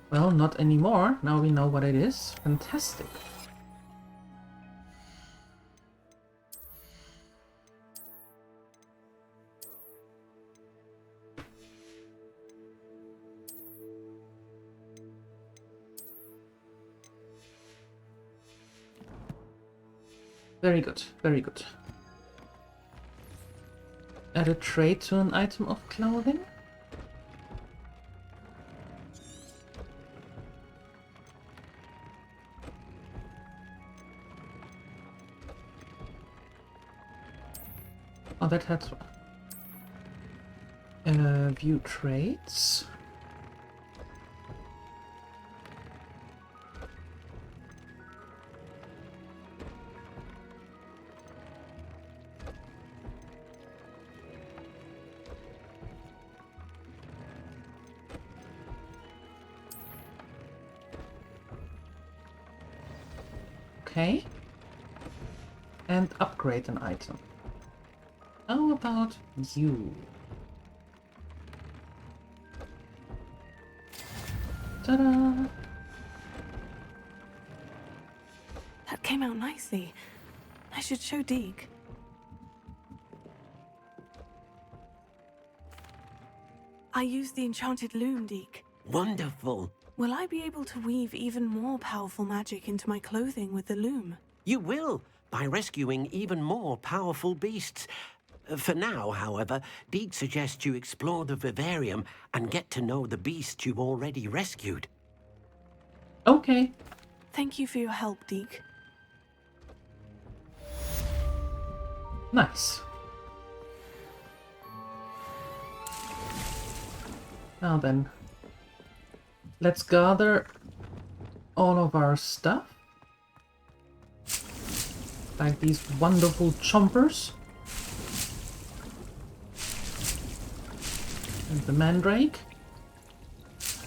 Well, not anymore. Now we know what it is. Fantastic. Very good, very good. Add a trait to an item of clothing. Oh, that had view traits. Okay. And upgrade an item. How about you? Ta-da! That came out nicely. I should show Deke. I used the enchanted loom, Deke. Wonderful. Will I be able to weave even more powerful magic into my clothing with the loom? You will, by rescuing even more powerful beasts. For now, however, Deke suggests you explore the vivarium and get to know the beasts you've already rescued. Okay. Thank you for your help, Deke. Nice. Now then, let's gather all of our stuff. Like these wonderful chompers. And the mandrake.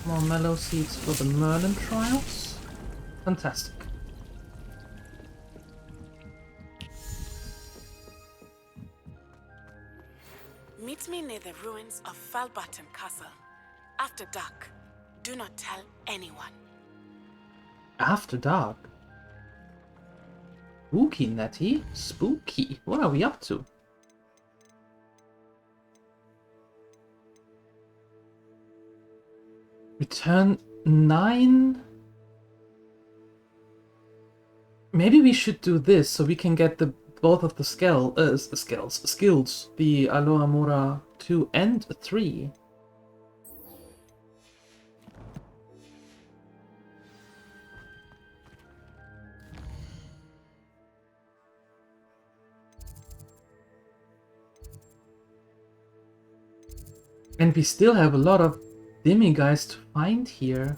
More mellow seeds for the Merlin trials. Fantastic. Meet me near the ruins of Falbatten Castle. After dark. Do not tell anyone. After dark? Spooky, Nettie. Spooky. What are we up to? Return 9. Maybe we should do this so we can get the both of the skills. The Aloha Mora 2 and 3. And we still have a lot of demi-guys to find here?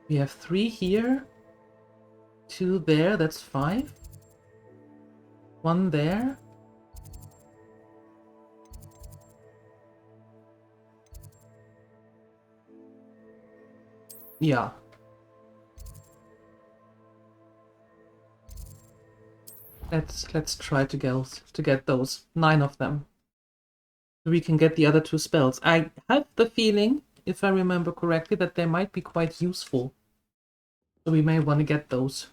We have 3 here, 2 there, that's 5. 1 there. Yeah. Let's try to get those 9 of them. We can get the other 2 spells. I have the feeling, if I remember correctly, that they might be quite useful. So we may want to get those.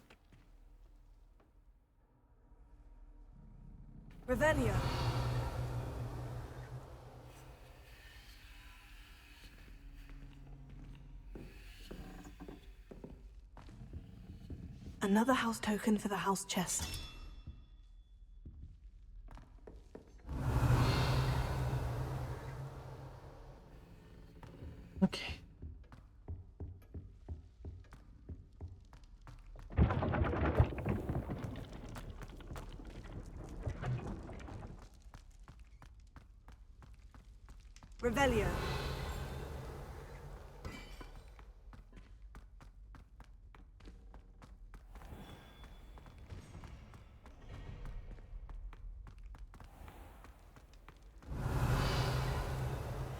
Revelio. Another house token for the house chest. Okay. Revelio.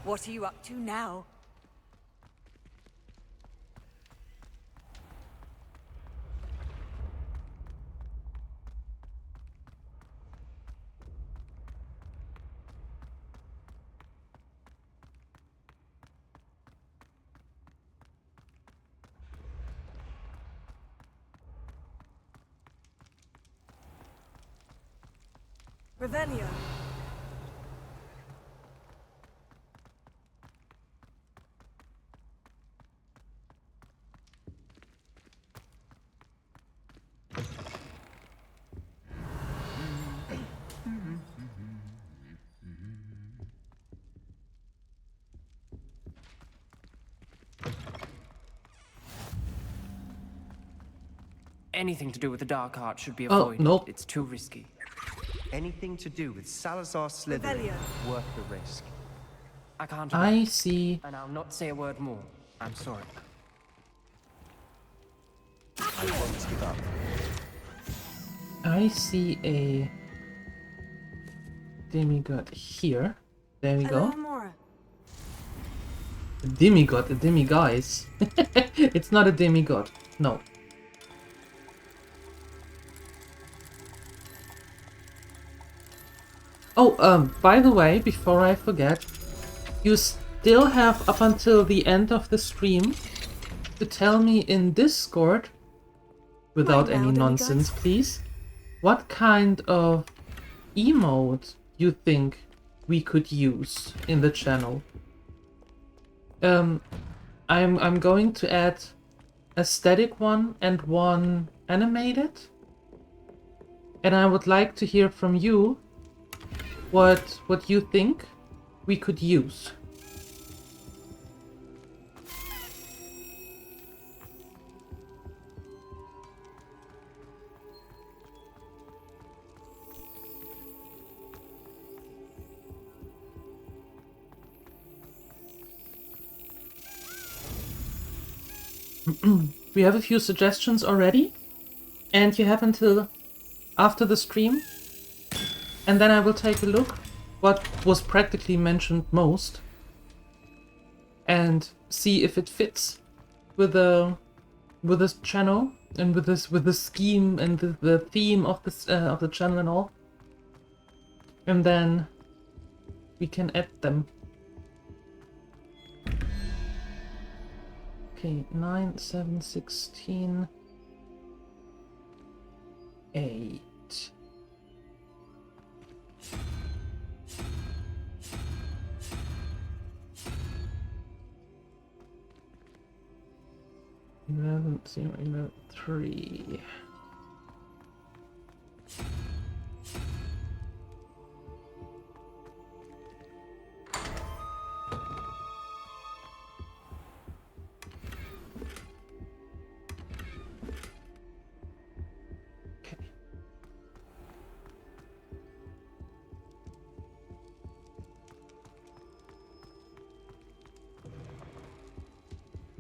What are you up to now? Revelio. Anything to do with the dark art should be Oh, avoided. nope. It's too risky. Anything to do with Salazar Slytherin, Revelio. worth the risk. I can't. I see. And I'll not say a word more. I'm sorry. I won't give up. I see a demigod here. There we go. Mora. A demigod, a demiguise. It's not a demigod. No. Oh, by the way, before I forget, you still have up until the end of the stream to tell me in Discord, without Right now, any nonsense, demiguise. please, what kind of emote you think we could use in the channel. I'm going to add a static one and one animated, and I would like to hear from you what you think we could use. We have a few suggestions already, and you have until after the stream, and then I will take a look what was practically mentioned most and see if it fits with this channel and with the scheme and the theme of the channel and all, and then we can add them. Okay, 9, 7, 16, 8. Eleven, 0, 11, 3.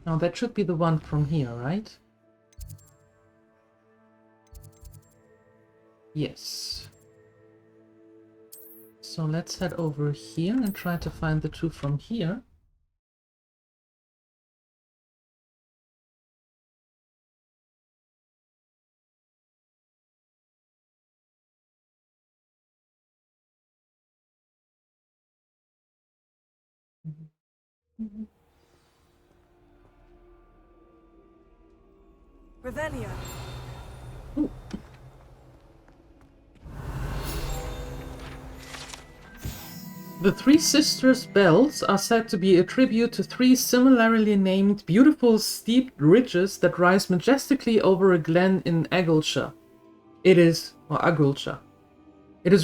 Now that should be the one from here, right? Yes. So let's head over here and try to find the two from here. Revelio. Ooh. The Three Sisters' bells are said to be a tribute to three similarly named beautiful steeped ridges that rise majestically over a glen in Agulshire. It is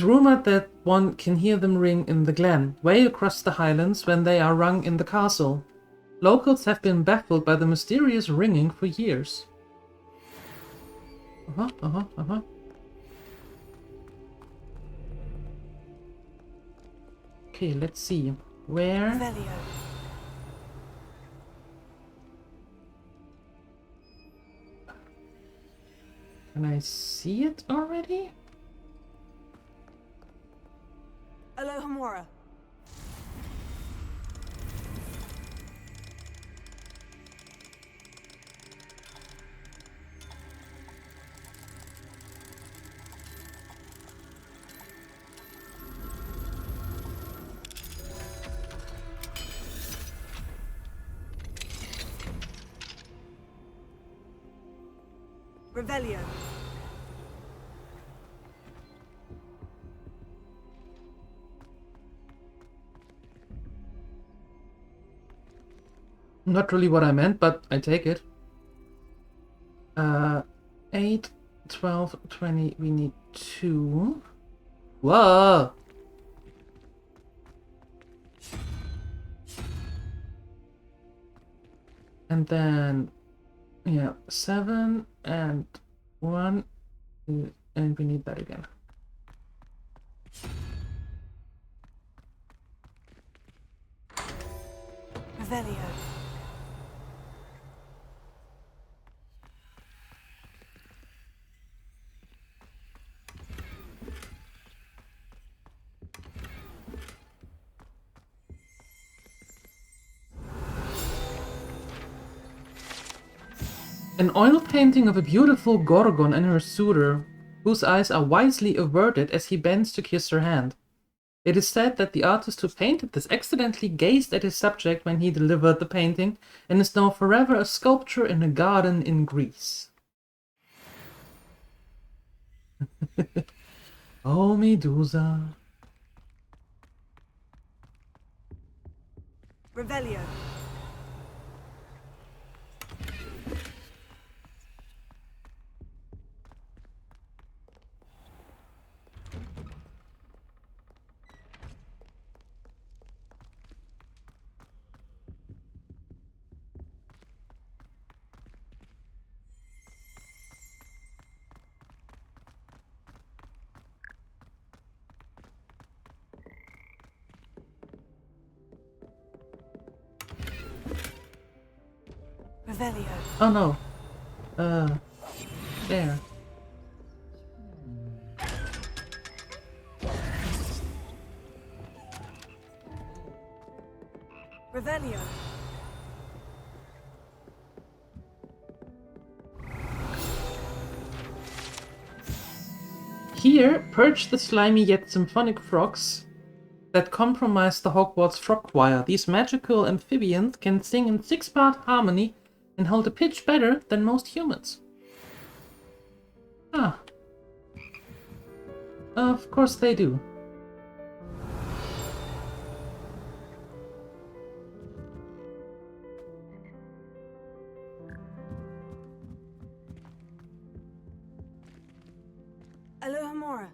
rumored that one can hear them ring in the glen, way across the highlands, when they are rung in the castle. Locals have been baffled by the mysterious ringing for years. Okay, let's see. Where? Revelio. Can I see it already? Alohomora. Revelio. Not really what I meant, but I take it. 8, 12, 20, we need 2. Whoa! And then, yeah, 7 and 1, and we need that again. Revelio. An oil painting of a beautiful Gorgon and her suitor, whose eyes are wisely averted as he bends to kiss her hand. It is said that the artist who painted this accidentally gazed at his subject when he delivered the painting, and is now forever a sculpture in a garden in Greece. Oh, Medusa. Revelio. Revelio. Oh no. There. Revelio. Here perch the slimy yet symphonic frogs that comprise the Hogwarts frog choir. These magical amphibians can sing in 6-part harmony and hold a pitch better than most humans. Ah. Of course they do. Alohomora.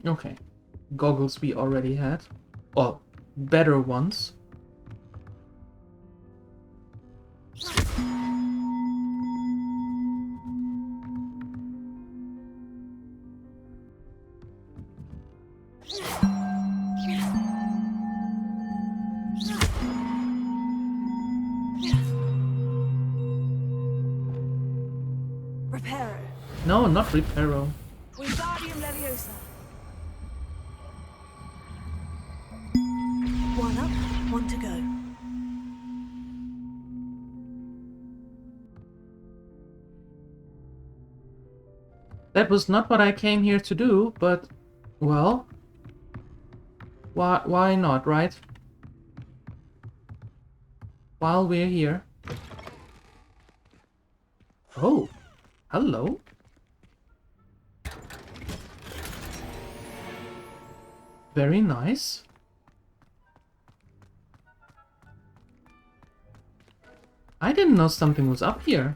Okay. Goggles we already had. Or better ones. Reparo. No, not Reparo. Wingardium Leviosa. One up, one to go. That was not what I came here to do, but, well, why not, right? While we're here. Oh, hello. Very nice. I didn't know something was up here.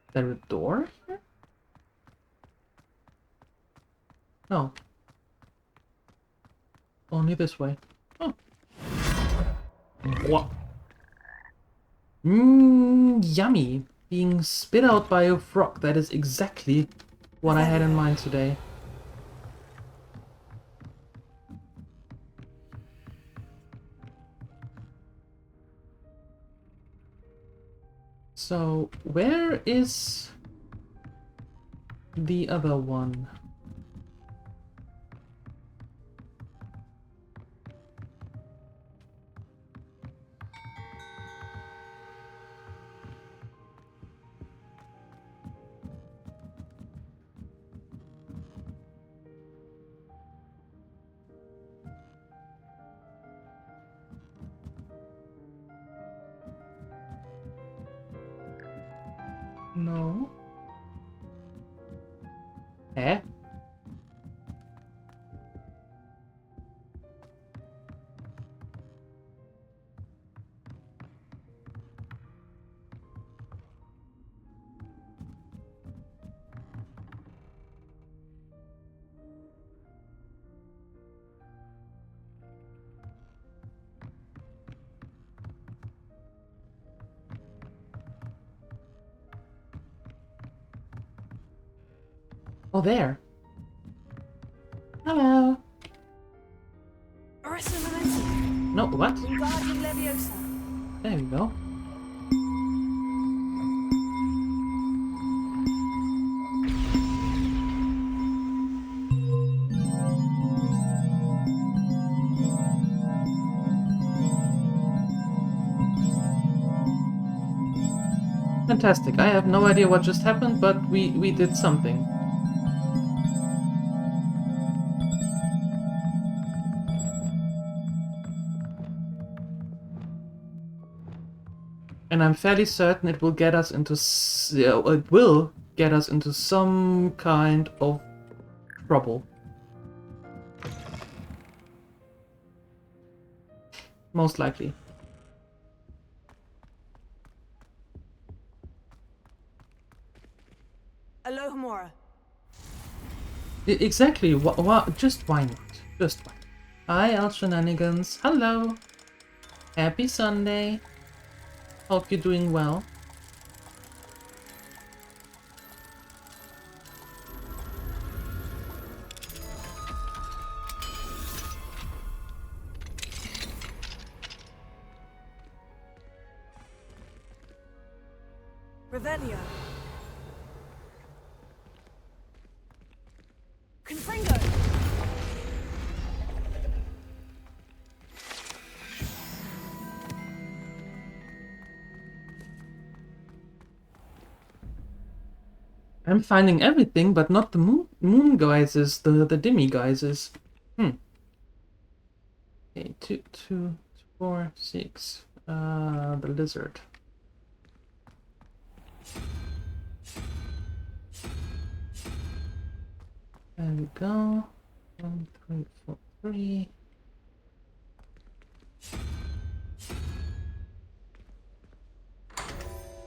Is there a door here? No. Only this way. Oh. What? Yummy. Being spit out by a frog. That is exactly what I had in mind today. So, where is the other one? No. Eh? Oh, there. Hello. No, what? Wingardium Leviosa. There we go. Fantastic. I have no idea what just happened, but we did something. And I'm fairly certain it will get us into it will get us into some kind of trouble. Most likely. Alohomora. Exactly. Just why not? Just why? Hi, Al Shenanigans. Hello. Happy Sunday. Hope you're doing well. Revelio. Confringo. I'm finding everything, but not the moon guises, the dimmy guises. Okay, 2, 4, 6. The lizard. There we go. 1, 3, 4, 3.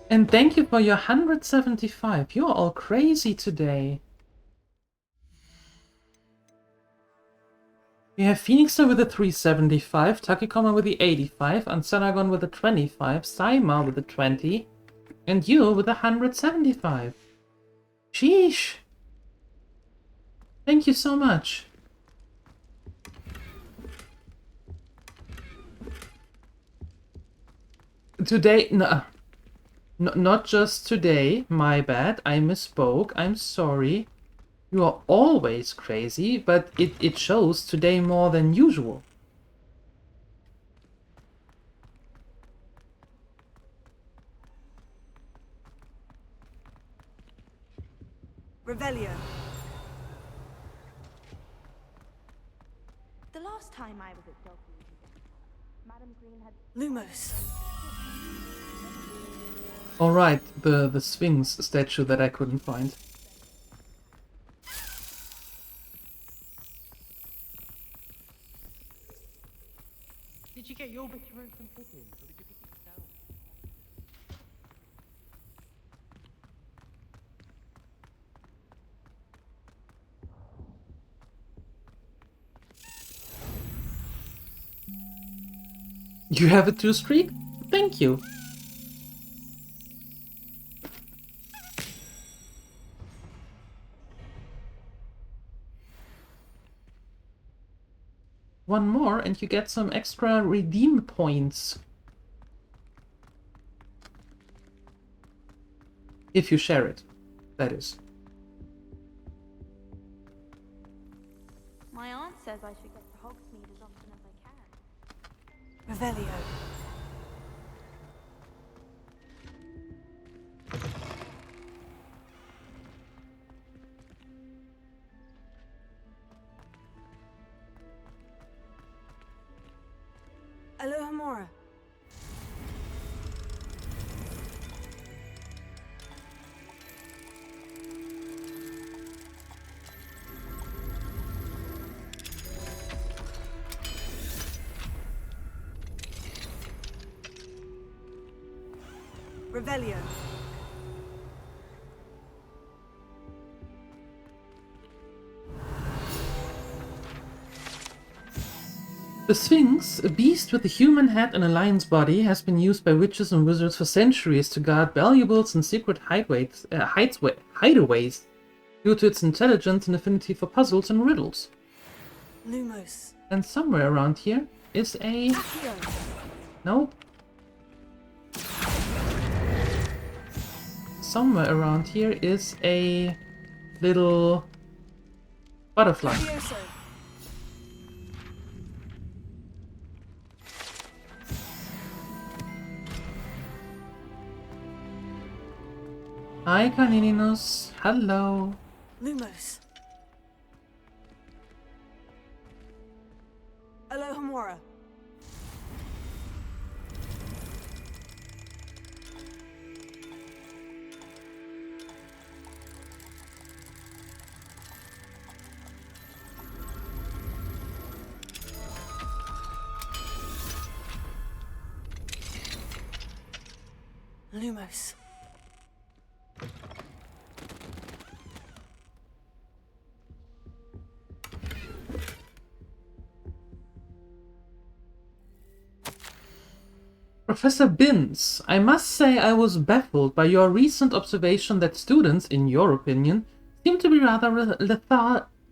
And thank you for your 175. You're all crazy today. We have Phoenixer with a 375, Takikoma with the 85, Ansanagon with a 25, Saima with a 20, and you with a 175. Sheesh! Thank you so much. Today, no, not just today, my bad, I misspoke, I'm sorry. You are always crazy, but it shows today more than usual. Revelio. The last time I was at Dogwood, Madam Green had... Lumos. Alright, the Sphinx statue that I couldn't find. Did you get your bit of room from Pippin, or did you pick it yourself? You have a 2 streak? Thank you. One more and you get some extra redeem points. If you share it, that is. My aunt says I should get to Hogsmeade as often as I can. Revelio. Alohomora. Revelio. The Sphinx, a beast with a human head and a lion's body, has been used by witches and wizards for centuries to guard valuables and secret hideaways due to its intelligence and affinity for puzzles and riddles. Lumos. And somewhere around here is a... No? Somewhere around here is a little butterfly. Hi, Canininus. Hello. Lumos. Alohomora. Lumos. Professor Binns, I must say I was baffled by your recent observation that students, in your opinion, seem to be rather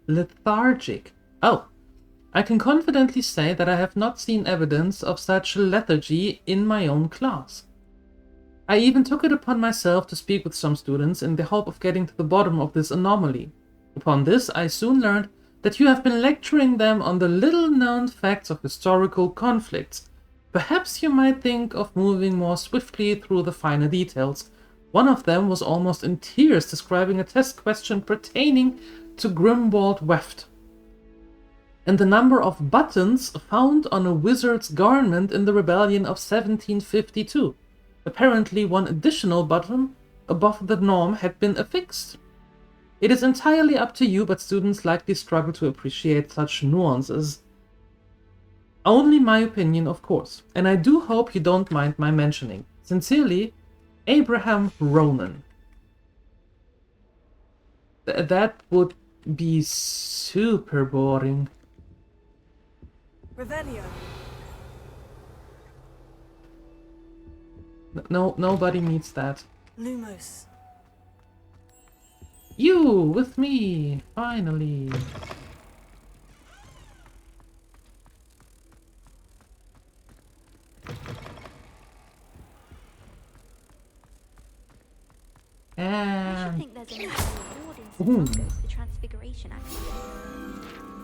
lethargic. Oh, I can confidently say that I have not seen evidence of such lethargy in my own class. I even took it upon myself to speak with some students in the hope of getting to the bottom of this anomaly. Upon this, I soon learned that you have been lecturing them on the little-known facts of historical conflicts. Perhaps you might think of moving more swiftly through the finer details. One of them was almost in tears describing a test question pertaining to Grimwald Weft and the number of buttons found on a wizard's garment in the rebellion of 1752. Apparently one additional button above the norm had been affixed. It is entirely up to you, but students likely struggle to appreciate such nuances. Only my opinion, of course, and I do hope you don't mind my mentioning. Sincerely, Abraham Ronan. That would be super boring. Revelio. No, nobody needs that. Lumos. You with me, finally. I should think there's an award in Hogwarts for Transfiguration, actually.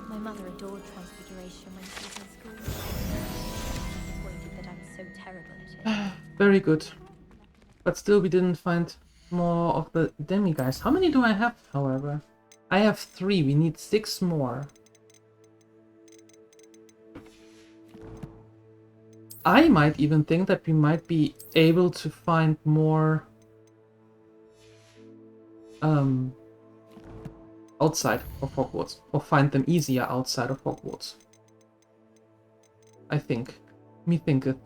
My mother adored Transfiguration when she was in school. Disappointed that I'm so terrible at it. Very good. But still, we didn't find more of the demiguys. How many do I have, however? I have 3. We need 6 more. I might even think that we might be able to find more outside of Hogwarts, or find them easier outside of Hogwarts. I think. Me thinketh.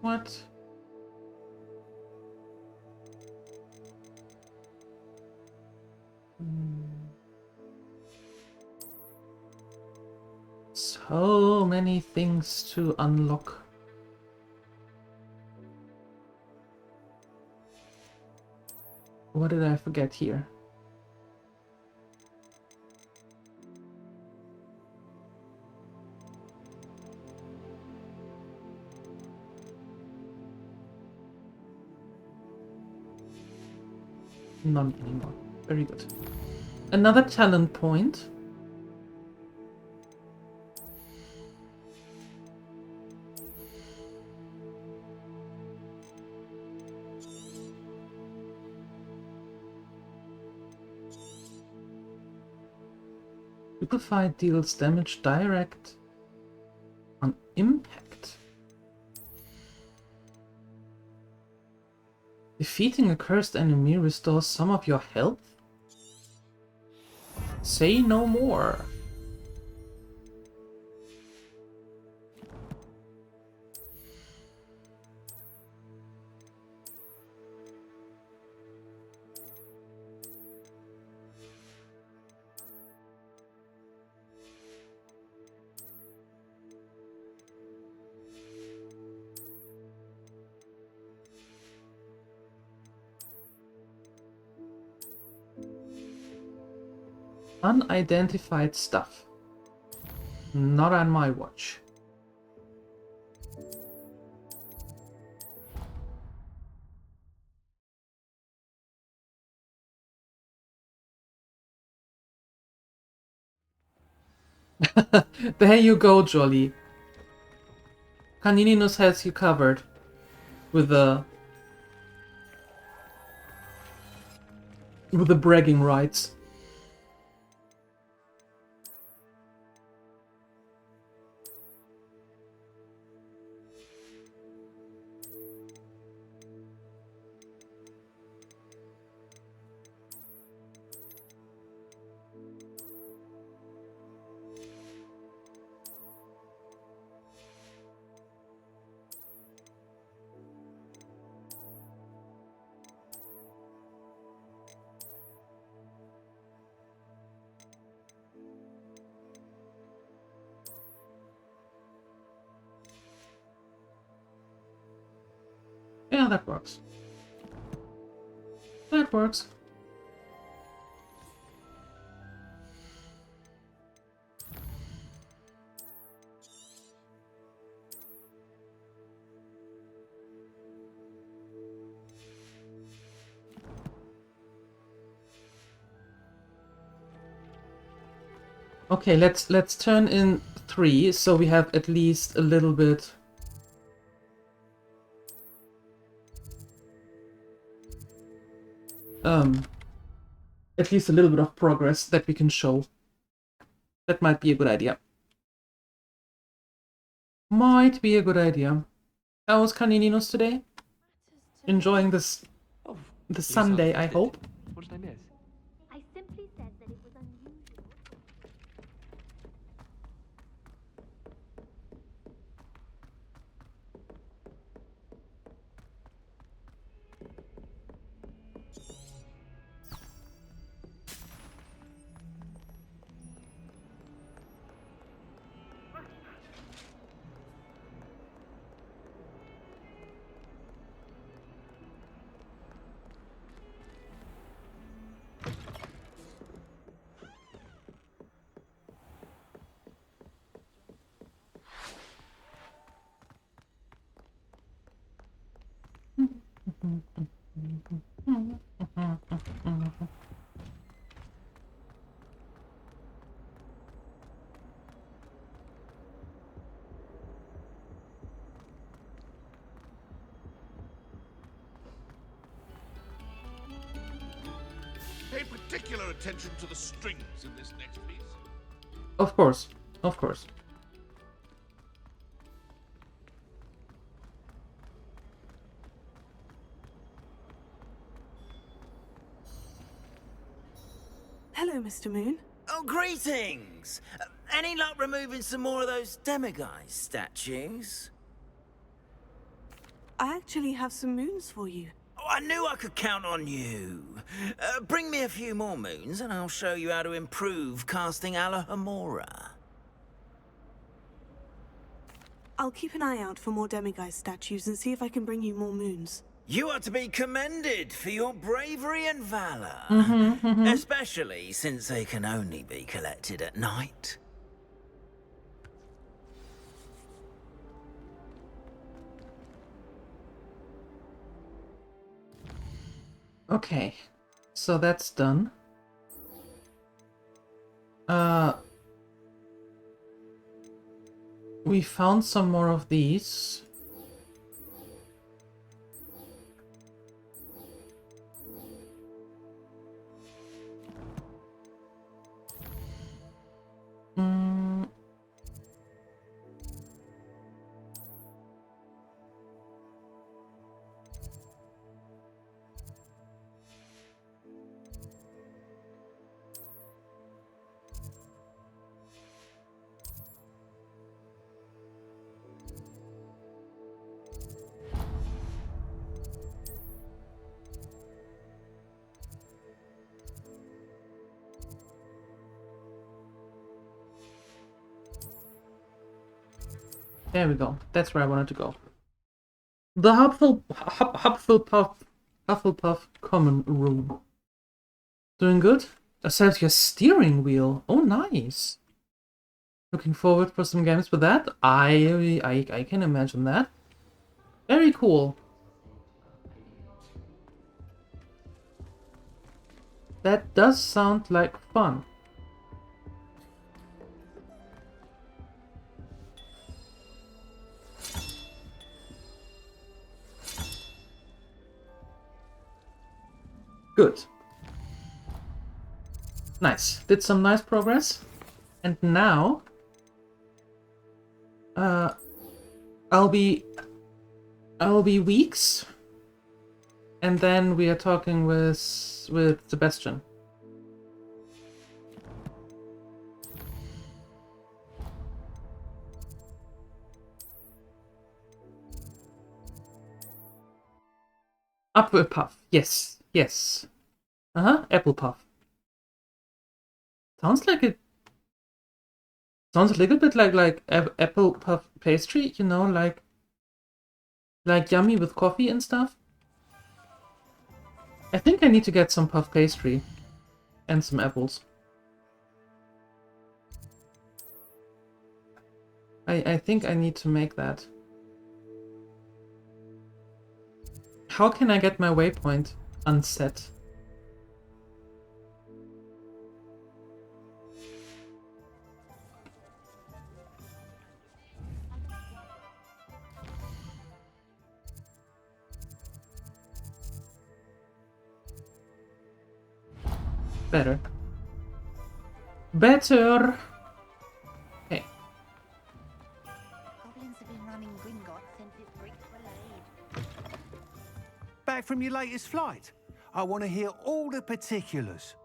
What? So many things to unlock. What did I forget here? None anymore. Very good. Another talent point. Supervised deals damage direct on impact. Defeating a cursed enemy restores some of your health? Say no more. Unidentified stuff. Not on my watch. There you go, Jolly. Canininus has you covered with the bragging rights. Yeah, that works. That works. Okay, let's turn in 3 so we have at least a little bit at least a little bit of progress that we can show. That might be a good idea. Might be a good idea. How was Canininos today? Enjoying this the Sunday, I hope. What did I miss? I simply said that it was unusual. Pay particular attention to the strings in this next piece. Of course, of course. Hello, Mr. Moon. Oh, greetings! Any luck removing some more of those demiguise statues? I actually have some moons for you. Oh, I knew I could count on you. Bring me a few more moons and I'll show you how to improve casting Alohomora. I'll keep an eye out for more demiguise statues and see if I can bring you more moons. You are to be commended for your bravery and valor. Especially since they can only be collected at night. Okay, so that's done. We found some more of these. There we go. That's where I wanted to go. The Hufflepuff common room. Doing good? Aside your steering wheel. Oh, nice. Looking forward for some games with that. I can imagine that. Very cool. That does sound like fun. Good. Nice. Did some nice progress. And now I'll be weeks, and then we are talking with Sebastian. Apple puff. Yes. Yes. Apple puff. Sounds like it. Sounds a little bit like apple puff pastry, you know, like yummy with coffee and stuff. I think I need to get some puff pastry and some apples. I think I need to make that. How can I get my waypoint unset? Better. Better! Hey. Goblins have been running Gringotts since its bricks were laid. Back from your latest flight? I want to hear all the particulars.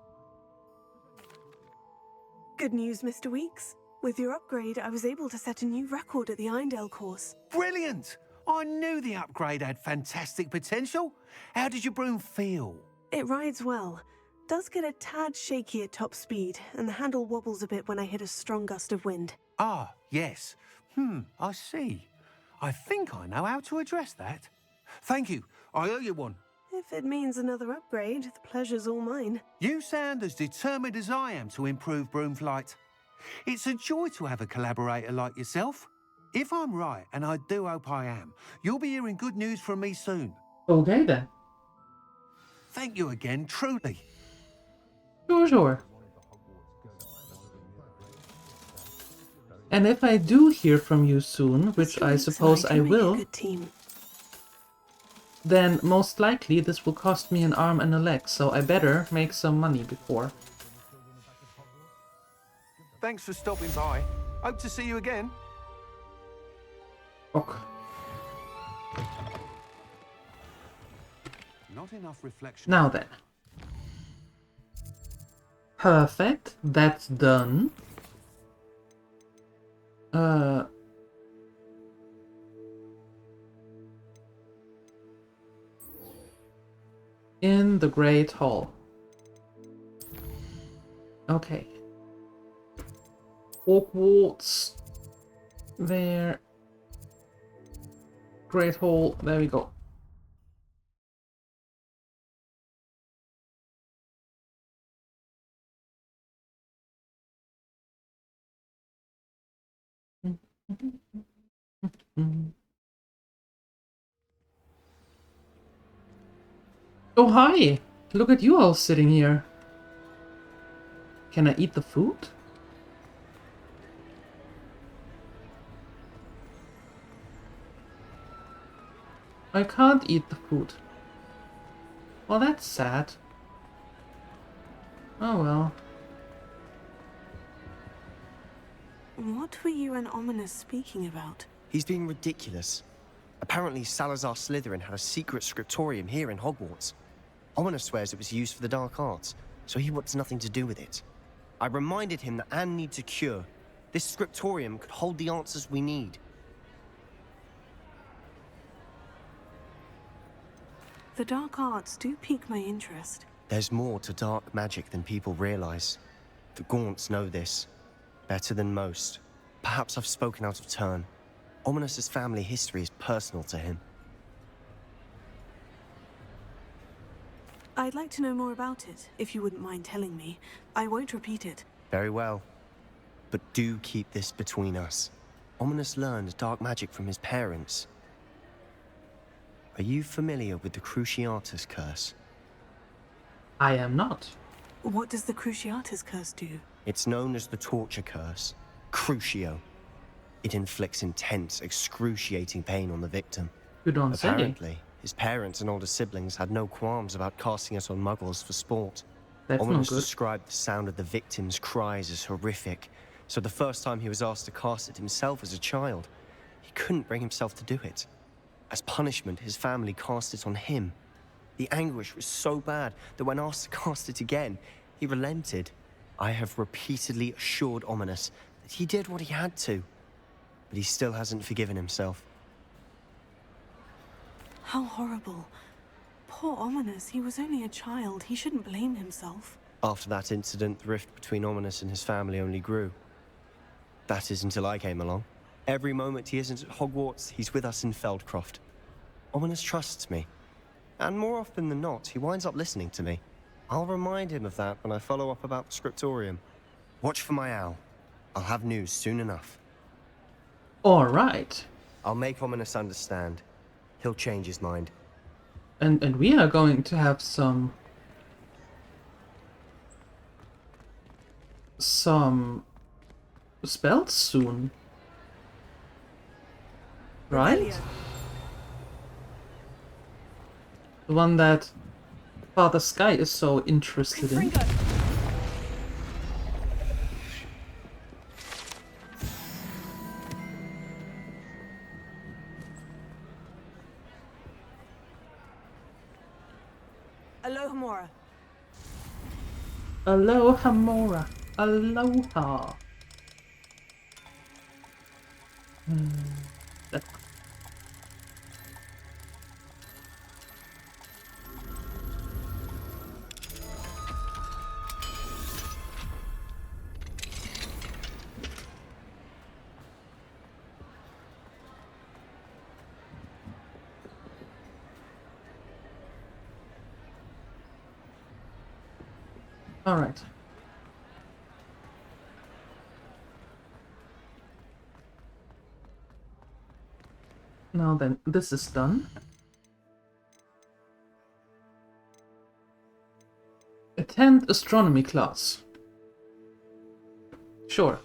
Good news, Mr. Weeks. With your upgrade, I was able to set a new record at the Irondale course. Brilliant! I knew the upgrade had fantastic potential. How did your broom feel? It rides well. Does get a tad shaky at top speed, and the handle wobbles a bit when I hit a strong gust of wind. Ah, yes. I see. I think I know how to address that. Thank you. I owe you one. If it means another upgrade, the pleasure's all mine. You sound as determined as I am to improve broom flight. It's a joy to have a collaborator like yourself. If I'm right, and I do hope I am, you'll be hearing good news from me soon. Okay then. Thank you again, truly. Sure. And if I do hear from you soon, which I suppose I will, then most likely this will cost me an arm and a leg, so I better make some money before. Thanks for stopping by. Hope to see you again. Okay. Not enough reflection. Now then. Perfect. That's done. In the Great Hall. Okay. Hogwarts. There. Great Hall. There we go. Oh, hi! Look at you all sitting here. Can I eat the food? I can't eat the food. Well, that's sad. Oh well. What were you and Ominous speaking about? He's being ridiculous. Apparently Salazar Slytherin had a secret scriptorium here in Hogwarts. Ominous swears it was used for the dark arts, so he wants nothing to do with it. I reminded him that Anne needs a cure. This scriptorium could hold the answers we need. The dark arts do pique my interest. There's more to dark magic than people realize. The Gaunts know this. Better than most. Perhaps I've spoken out of turn. Ominous's family history is personal to him. I'd like to know more about it, if you wouldn't mind telling me. I won't repeat it. Very well. But do keep this between us. Ominous learned dark magic from his parents. Are you familiar with the Cruciatus Curse? I am not. What does the Cruciatus Curse do? It's known as the Torture Curse. Crucio. It inflicts intense, excruciating pain on the victim. You don't say. Apparently, his parents and older siblings had no qualms about casting it on muggles for sport. That's Ominous not good. described the sound of the victim's cries as horrific, so the first time he was asked to cast it himself as a child, he couldn't bring himself to do it. As punishment, his family cast it on him. The anguish was so bad that when asked to cast it again, he relented. I have repeatedly assured Ominous that he did what he had to, but he still hasn't forgiven himself. How horrible. Poor Ominous, he was only a child. He shouldn't blame himself. After that incident, the rift between Ominous and his family only grew. That is until I came along. Every moment he isn't at Hogwarts, he's with us in Feldcroft. Ominous trusts me. And more often than not, he winds up listening to me. I'll remind him of that when I follow up about the scriptorium. Watch for my owl. I'll have news soon enough. All right. I'll make Ominous understand. He'll change his mind. And we are going to have some spells soon. Right? The one that Father Sky is so interested in. Aloha. Aloha Mora. Aloha. That one. All right. Now then, this is done. Attend astronomy class. Sure.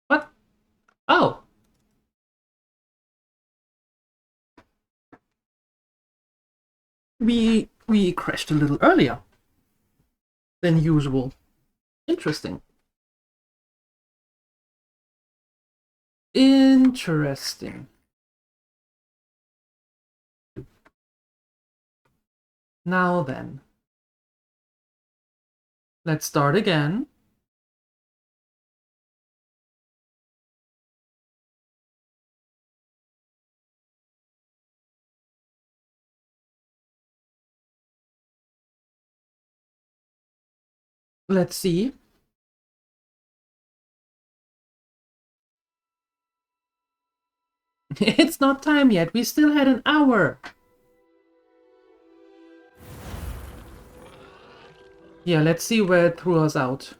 What? Oh. We crashed a little earlier than usual. Interesting. Interesting. Now then. Let's start again. Let's see. It's not time yet. We still had an hour. Yeah, let's see where it threw us out.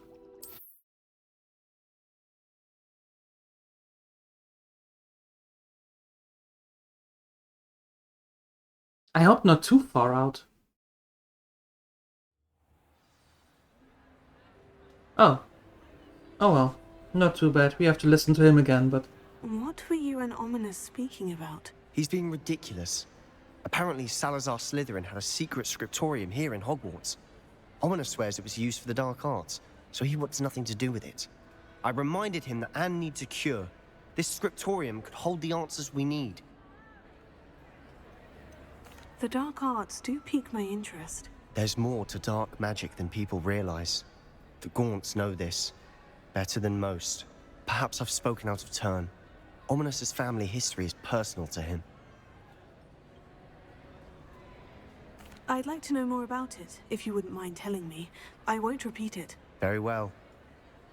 I hope not too far out. Oh. Oh well. Not too bad. We have to listen to him again, but... What were you and Ominous speaking about? He's being ridiculous. Apparently Salazar Slytherin had a secret scriptorium here in Hogwarts. Ominous swears it was used for the dark arts, so he wants nothing to do with it. I reminded him that Anne needs a cure. This scriptorium could hold the answers we need. The dark arts do pique my interest. There's more to dark magic than people realize. The Gaunts know this better than most. Perhaps I've spoken out of turn. Ominous's family history is personal to him. I'd like to know more about it, if you wouldn't mind telling me. I won't repeat it. Very well.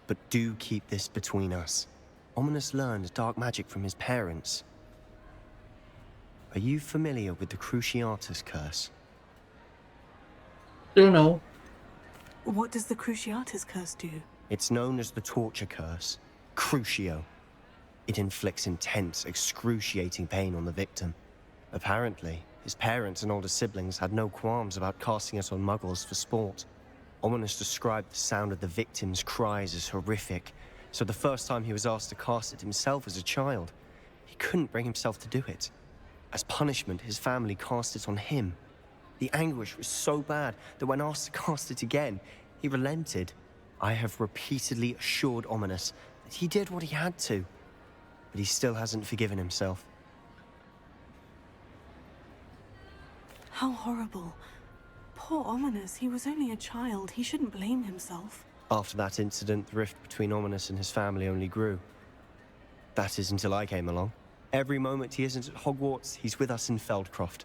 But do keep this between us. Ominous learned dark magic from his parents. Are you familiar with the Cruciatus Curse? Don't know. What does the Cruciatus Curse do? It's known as the Torture Curse. Crucio. It inflicts intense, excruciating pain on the victim. Apparently, his parents and older siblings had no qualms about casting it on muggles for sport. Ominous described the sound of the victim's cries as horrific, so the first time he was asked to cast it himself as a child, he couldn't bring himself to do it. As punishment, his family cast it on him. The anguish was so bad that when asked to cast it again, he relented. I have repeatedly assured Ominous that he did what he had to, but he still hasn't forgiven himself. How horrible. Poor Ominous, he was only a child. He shouldn't blame himself. After that incident, the rift between Ominous and his family only grew. That is until I came along. Every moment he isn't at Hogwarts, he's with us in Feldcroft.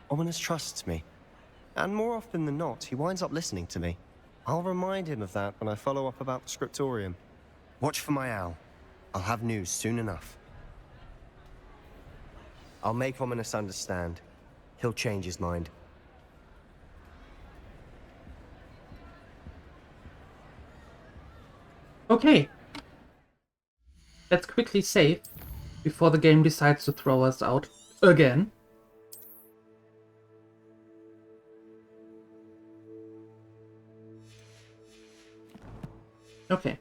Ominous trusts me. And more often than not, he winds up listening to me. I'll remind him of that when I follow up about the scriptorium. Watch for my owl. I'll have news soon enough. I'll make Ominous understand. He'll change his mind. Okay. Let's quickly save before the game decides to throw us out again. Okay.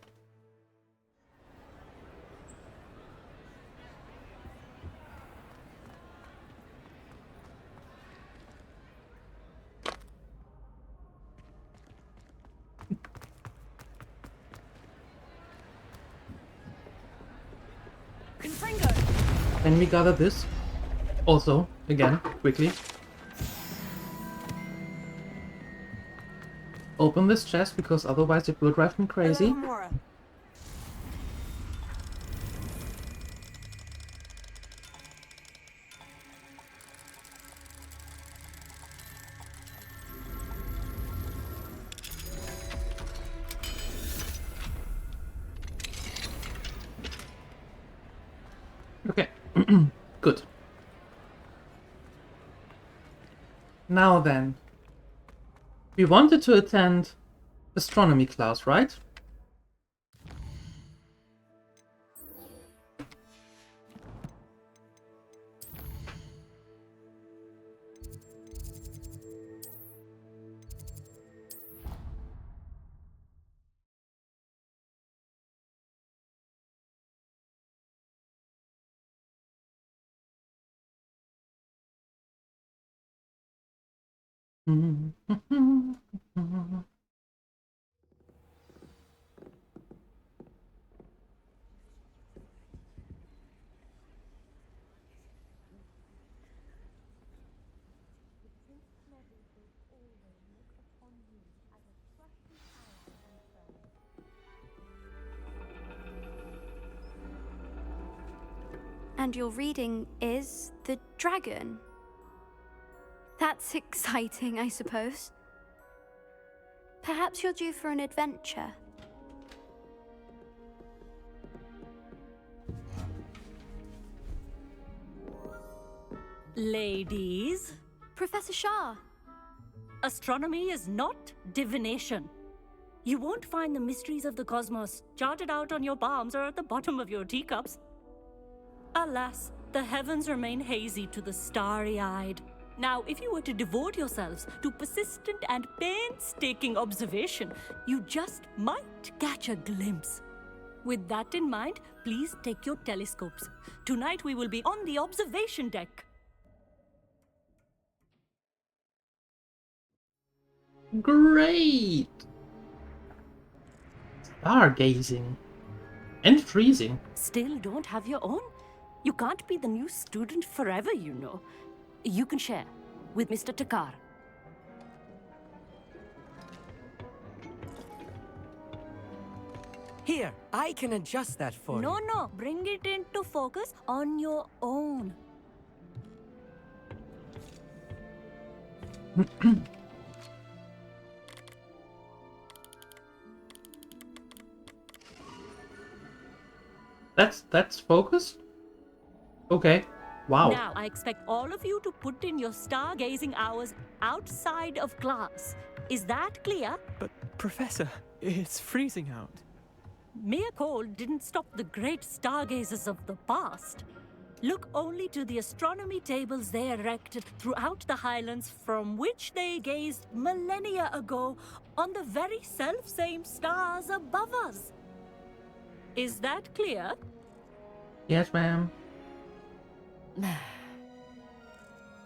Can we gather this? Also, again, quickly. Open this chest, because otherwise it will drive me crazy. Okay, good. Now then, we wanted to attend astronomy class, right? And your reading is the dragon. That's exciting, I suppose. Perhaps you're due for an adventure. Ladies, Professor Shah. astronomy is not divination. You won't find the mysteries of the cosmos charted out on your palms or at the bottom of your teacups. Alas, the heavens remain hazy to the starry-eyed. Now, if you were to devote yourselves to persistent and painstaking observation, you just might catch a glimpse. With that in mind, please take your telescopes. Tonight we will be on the observation deck. Great! Stargazing. And freezing. Still don't have your own? You can't be the new student forever, you know. You can share with Mr. Takar. Here, I can adjust that for you. No, bring it into focus on your own. That's focused? Okay. Wow. Now, I expect all of you to put in your stargazing hours outside of class. Is that clear? But, Professor, it's freezing out. Mere cold didn't stop the great stargazers of the past. Look only to the astronomy tables they erected throughout the highlands from which they gazed millennia ago on the very self-same stars above us. Is that clear? Yes, ma'am.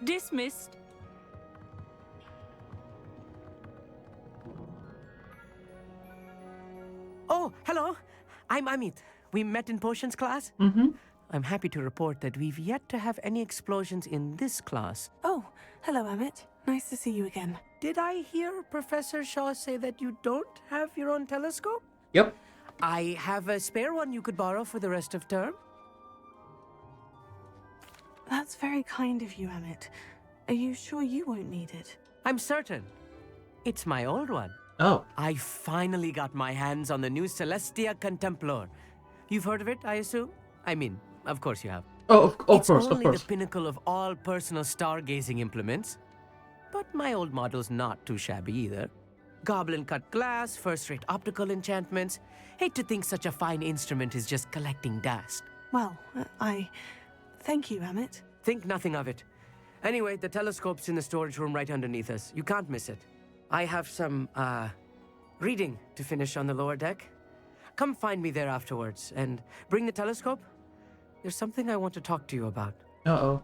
Dismissed. Oh, hello. I'm Amit. We met in potions class. Mm-hmm. I'm happy to report that we've yet to have any explosions in this class. Oh, hello, Amit. Nice to see you again. Did I hear Professor Shaw say that you don't have your own telescope? Yep. I have a spare one you could borrow for the rest of term. That's very kind of you, Amit. Are you sure you won't need it? I'm certain. It's my old one. Oh. I finally got my hands on the new Celestia Contemplor. You've heard of it, I assume? I mean, of course you have. Oh, of course, It's only the pinnacle of all personal stargazing implements. But my old model's not too shabby either. Goblin-cut glass, first-rate optical enchantments. Hate to think such a fine instrument is just collecting dust. Well, thank you, Emmett. Think nothing of it. Anyway, the telescope's in the storage room right underneath us. You can't miss it. I have some, reading to finish on the lower deck. Come find me there afterwards, and bring the telescope. There's something I want to talk to you about. Uh-oh.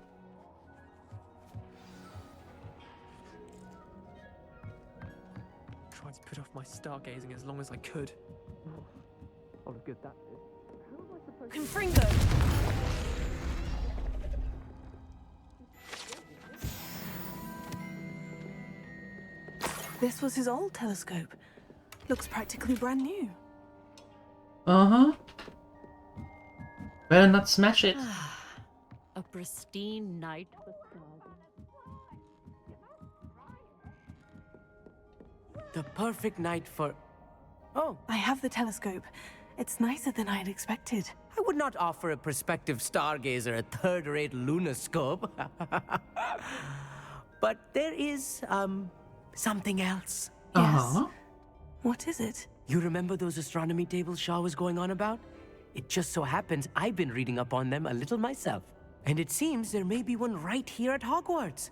Tried to put off my stargazing as long as I could. Oh, good that. Confringo! This was his old telescope. Looks practically brand new. Uh-huh. Better not smash it. A pristine night for stars. The perfect night for... Oh, I have the telescope. It's nicer than I had expected. I would not offer a prospective stargazer a third-rate lunoscope. But there is, something else. Uh-huh. What is it? You remember those astronomy tables Shaw was going on about? It just so happens I've been reading up on them a little myself. And it seems there may be one right here at Hogwarts.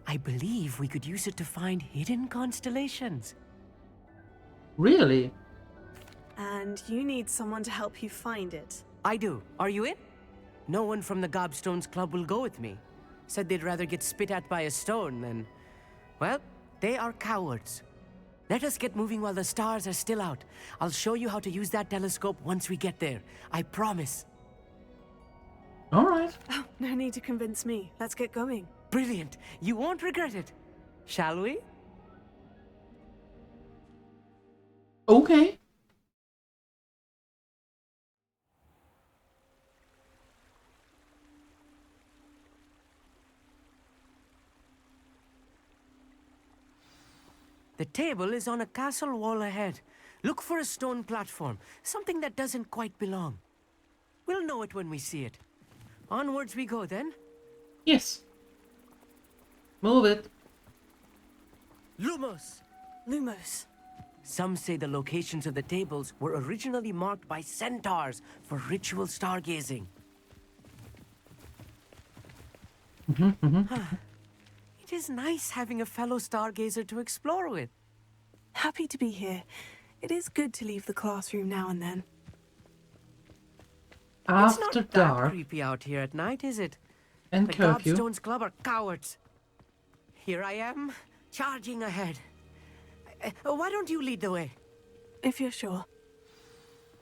I believe we could use it to find hidden constellations. Really? And you need someone to help you find it. I do. Are you in? No one from the Gobstones Club will go with me. Said they'd rather get spit at by a stone than... Well, they are cowards. Let us get moving while the stars are still out. I'll show you how to use that telescope once we get there. I promise. All right. Oh, no need to convince me. Let's get going. Brilliant. You won't regret it. Shall we? Okay. The table is on a castle wall ahead. Look for a stone platform, something that doesn't quite belong. We'll know it when we see it. Onwards we go then. Yes. Move it. Lumos! Lumos. Some say the locations of the tables were originally marked by centaurs for ritual stargazing. It is nice having a fellow stargazer to explore with. Happy to be here. It is good to leave the classroom now and then. After it's not dark. that creepy out here at night, is it? And the curfew. Gobstones Club are cowards. Here I am, charging ahead. Why don't you lead the way? If you're sure.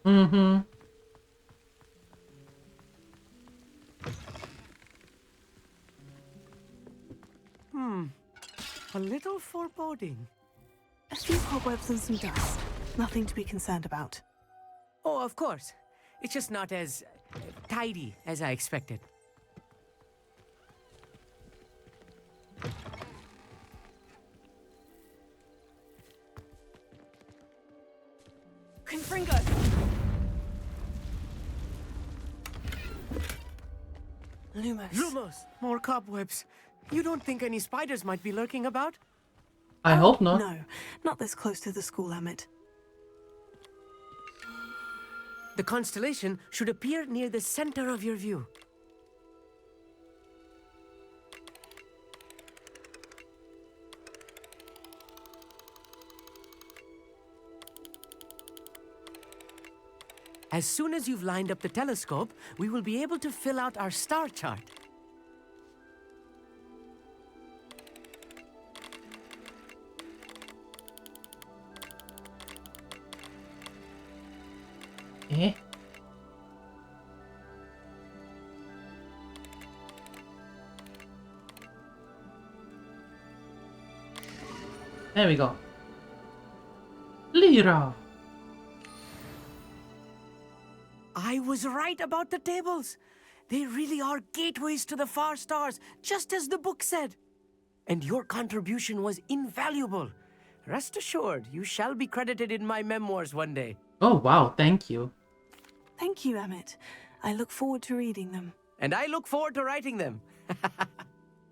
Mm-hmm. A little foreboding. A few cobwebs and some dust. Nothing to be concerned about. Oh, of course. It's just not as tidy as I expected. Confringo! Lumos. Lumos! More cobwebs. You don't think any spiders might be lurking about? I hope not. No, not this close to the school, Emmett. The constellation should appear near the center of your view. As soon as you've lined up the telescope, we will be able to fill out our star chart. Eh? There we go. Lyra! I was right about the tables. They really are gateways to the far stars, just as the book said. And your contribution was invaluable. Rest assured, you shall be credited in my memoirs one day. Oh wow, thank you. Thank you, Emmett. I look forward to reading them. And I look forward to writing them.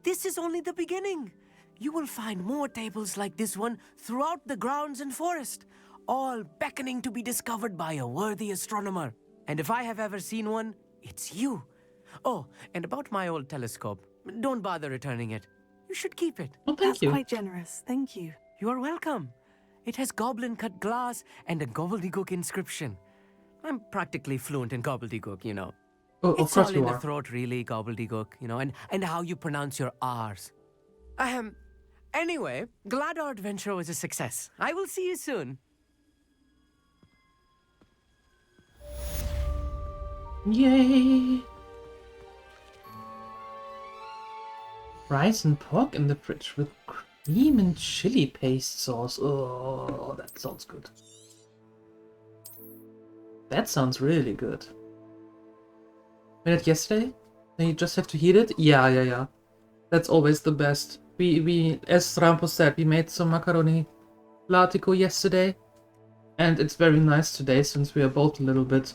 This is only the beginning. you will find more tables like this one throughout the grounds and forest, all beckoning to be discovered by a worthy astronomer. And if I have ever seen one, it's you. Oh, and about my old telescope, don't bother returning it. You should keep it. Oh, thank That's you. quite generous. Thank you. You are welcome. It has goblin-cut glass and a gobbledygook inscription. I'm practically fluent in gobbledygook, you know. Oh, of It's course all you in the are. throat, really, gobbledygook, you know, and how you pronounce your R's. Anyway, glad our adventure was a success. I will see you soon. Yay! Rice and pork in the fridge with cream and chili paste sauce. Oh, that sounds good. That sounds really good. Made it yesterday? Then you just have to heat it? Yeah. That's always the best. We as Rampo said, we made some macaroni latico yesterday. And it's very nice today since we are both a little bit...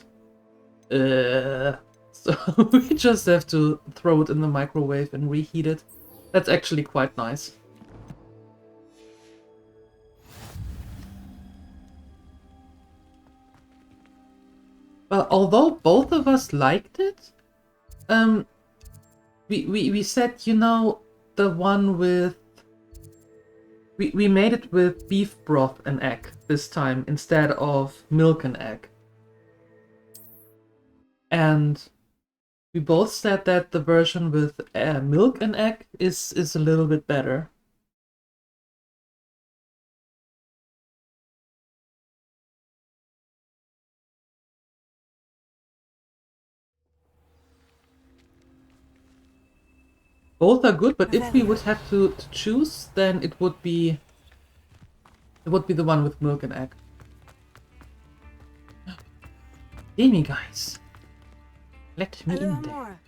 So we just have to throw it in the microwave and reheat it. That's actually quite nice. But although both of us liked it, we said, you know, the one with... We made it with beef broth and egg this time instead of milk and egg. And we both said that the version with milk and egg is a little bit better. Both are good, but if we would have to choose, then it would be the one with milk and egg. Amy, guys, let me in there.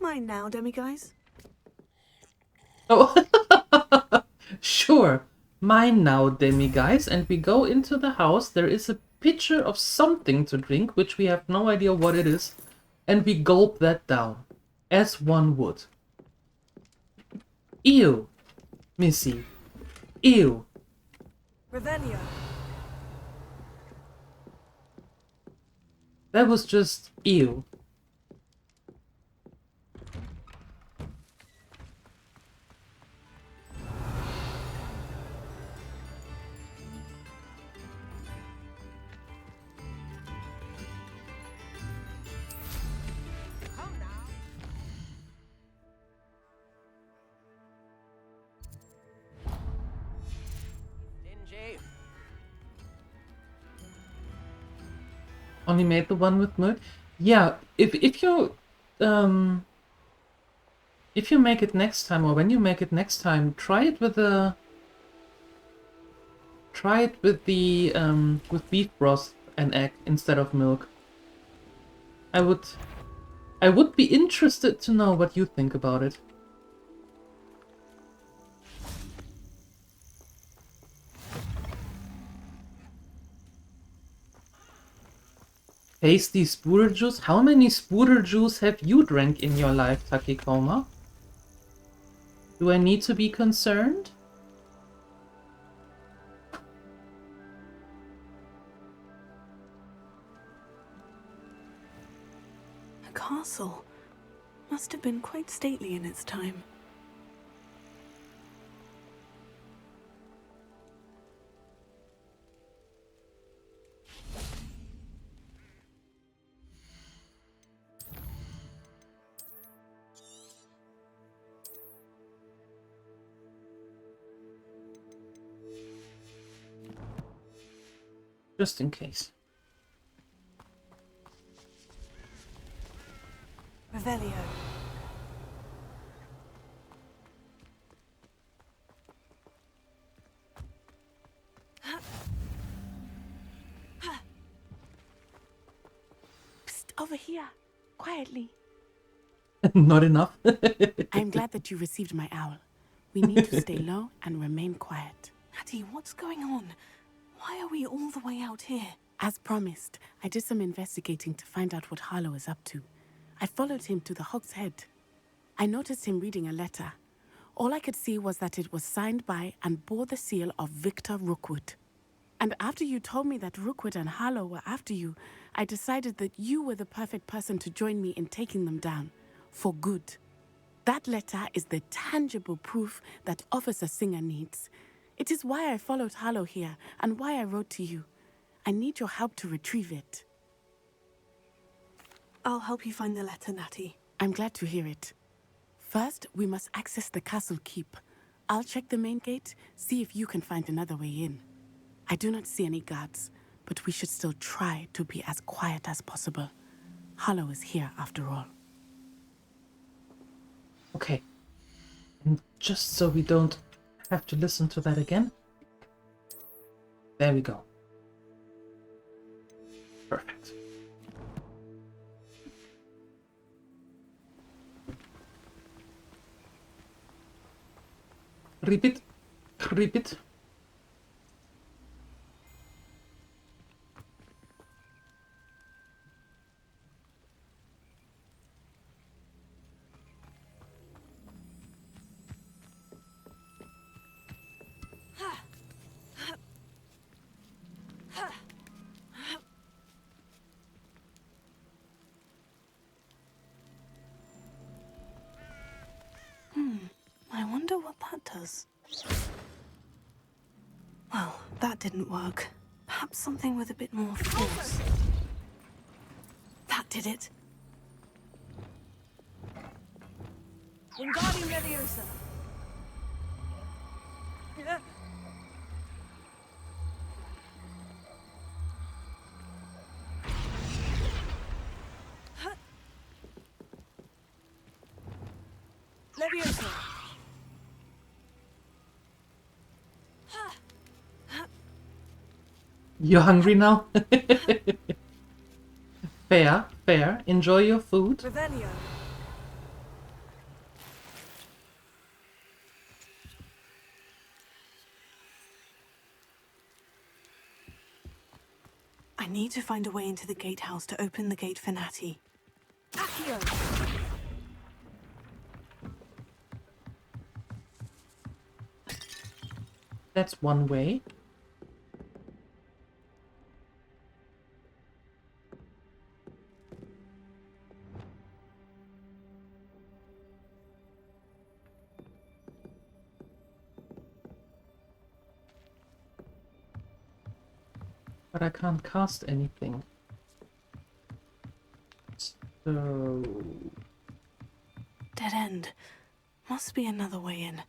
Mine now, demiguise. Oh, sure. Mine now, demiguise. And we go into the house. There is a pitcher of something to drink, which we have no idea what it is. And we gulp that down, as one would. Ew, Missy. Ew. Revelio. That was just ew. Only made the one with milk? Yeah, if you make it next time, or when you make it next time, try it with the with beef broth and egg instead of milk. I would be interested to know what you think about it. Tasty Spooder Juice? How many Spooder Juice have you drank in your life, Takikoma? Do I need to be concerned? A castle. Must have been quite stately in its time. Just in case. Revelio. Psst, over here. Quietly. Not enough. I'm glad that you received my owl. We need to stay low and remain quiet. Natty, what's going on? Why are we all the way out here? As promised, I did some investigating to find out what Harlow is up to. I followed him to the Hog's Head. I noticed him reading a letter. All I could see was that it was signed by and bore the seal of Victor Rookwood. And after you told me that Rookwood and Harlow were after you, I decided that you were the perfect person to join me in taking them down. For good. That letter is the tangible proof that Officer Singer needs. It is why I followed Harlow here and why I wrote to you. I need your help to retrieve it. I'll help you find the letter, Natty. I'm glad to hear it. First, we must access the castle keep. I'll check the main gate, see if you can find another way in. I do not see any guards, but we should still try to be as quiet as possible. Harlow is here after all. Okay. And just so we don't have to listen to that again. There we go. Perfect. Repeat. Repeat. I wonder what that does. Well, that didn't work. Perhaps something with a bit more force. That did it. Wingardium Leviosa. Leviosa. You're hungry now? Fair, fair. Enjoy your food. Revelio. I need to find a way into the gatehouse to open the gate for Natty. Accio. That's one way. But I can't cast anything. So... Dead end. Must be another way in.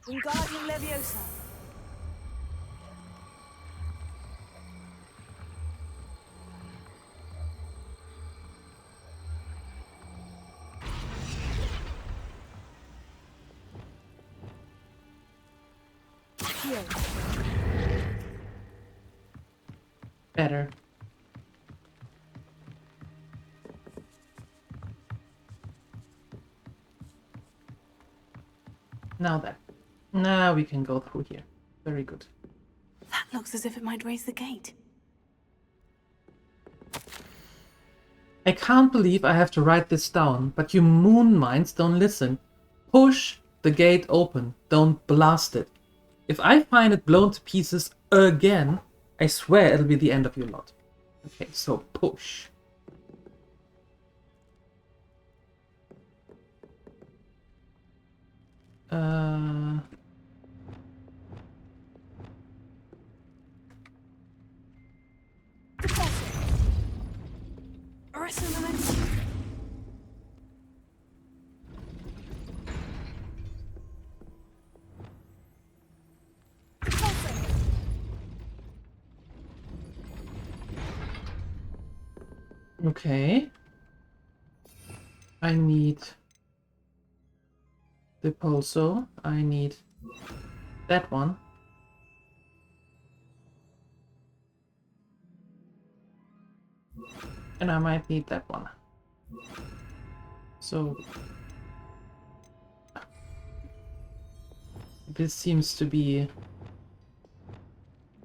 Wingardium Leviosa. Accio. Better. Now then. Now we can go through here. Very good. That looks as if it might raise the gate. I can't believe I have to write this down, but you moon minds don't listen. Push the gate open. Don't blast it. If I find it blown to pieces again, I swear it'll be the end of your lot. Okay, so push. Okay. I need the pulso. I need that one. And I might need that one. So... this seems to be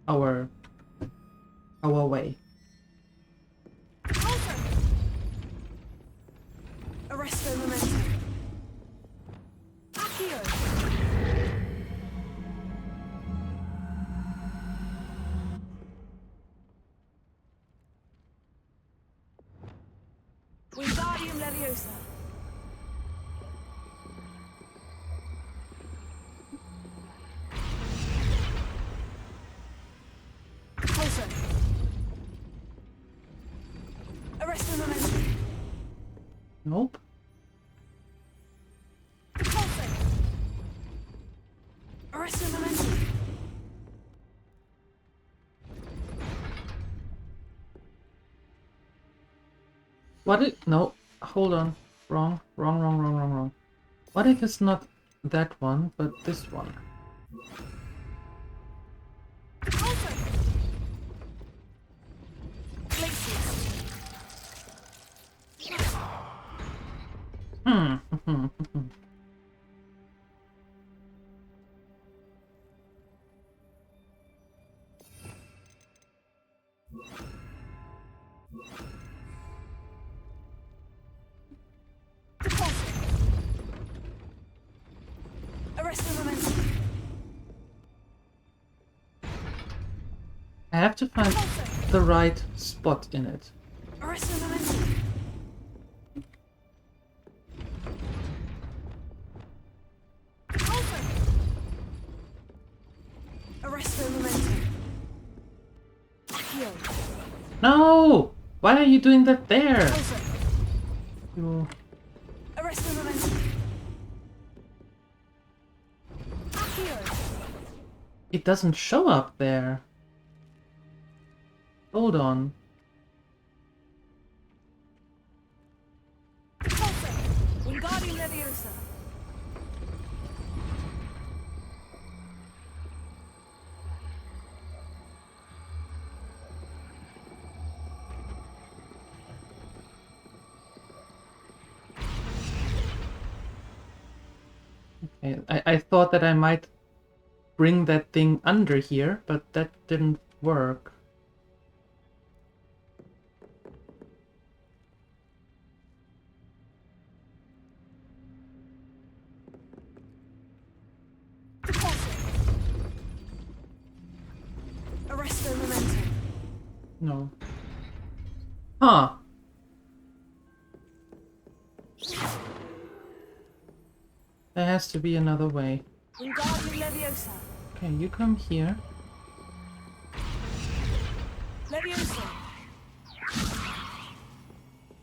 our way. Arresto momentum. Accio. Wingardium Leviosa. Pulso. Arresto momentum. Nope. Pulso. Arresto momentum. What if... no, hold on. Wrong. What if it's not that one, but this one? Arresto momentum. I have to find the right spot in it. Arresto momentum. Arresto momentum. Accio. No! Why are you doing that there? You... Arresto momentum. Accio. it doesn't show up there. Hold on. Wingardium Leviosa. Okay, I thought that I might bring that thing under here, but that didn't work. Arresto momentum. No. Huh. There has to be another way. Wingardium Leviosa. Okay, you come here. Leviosa.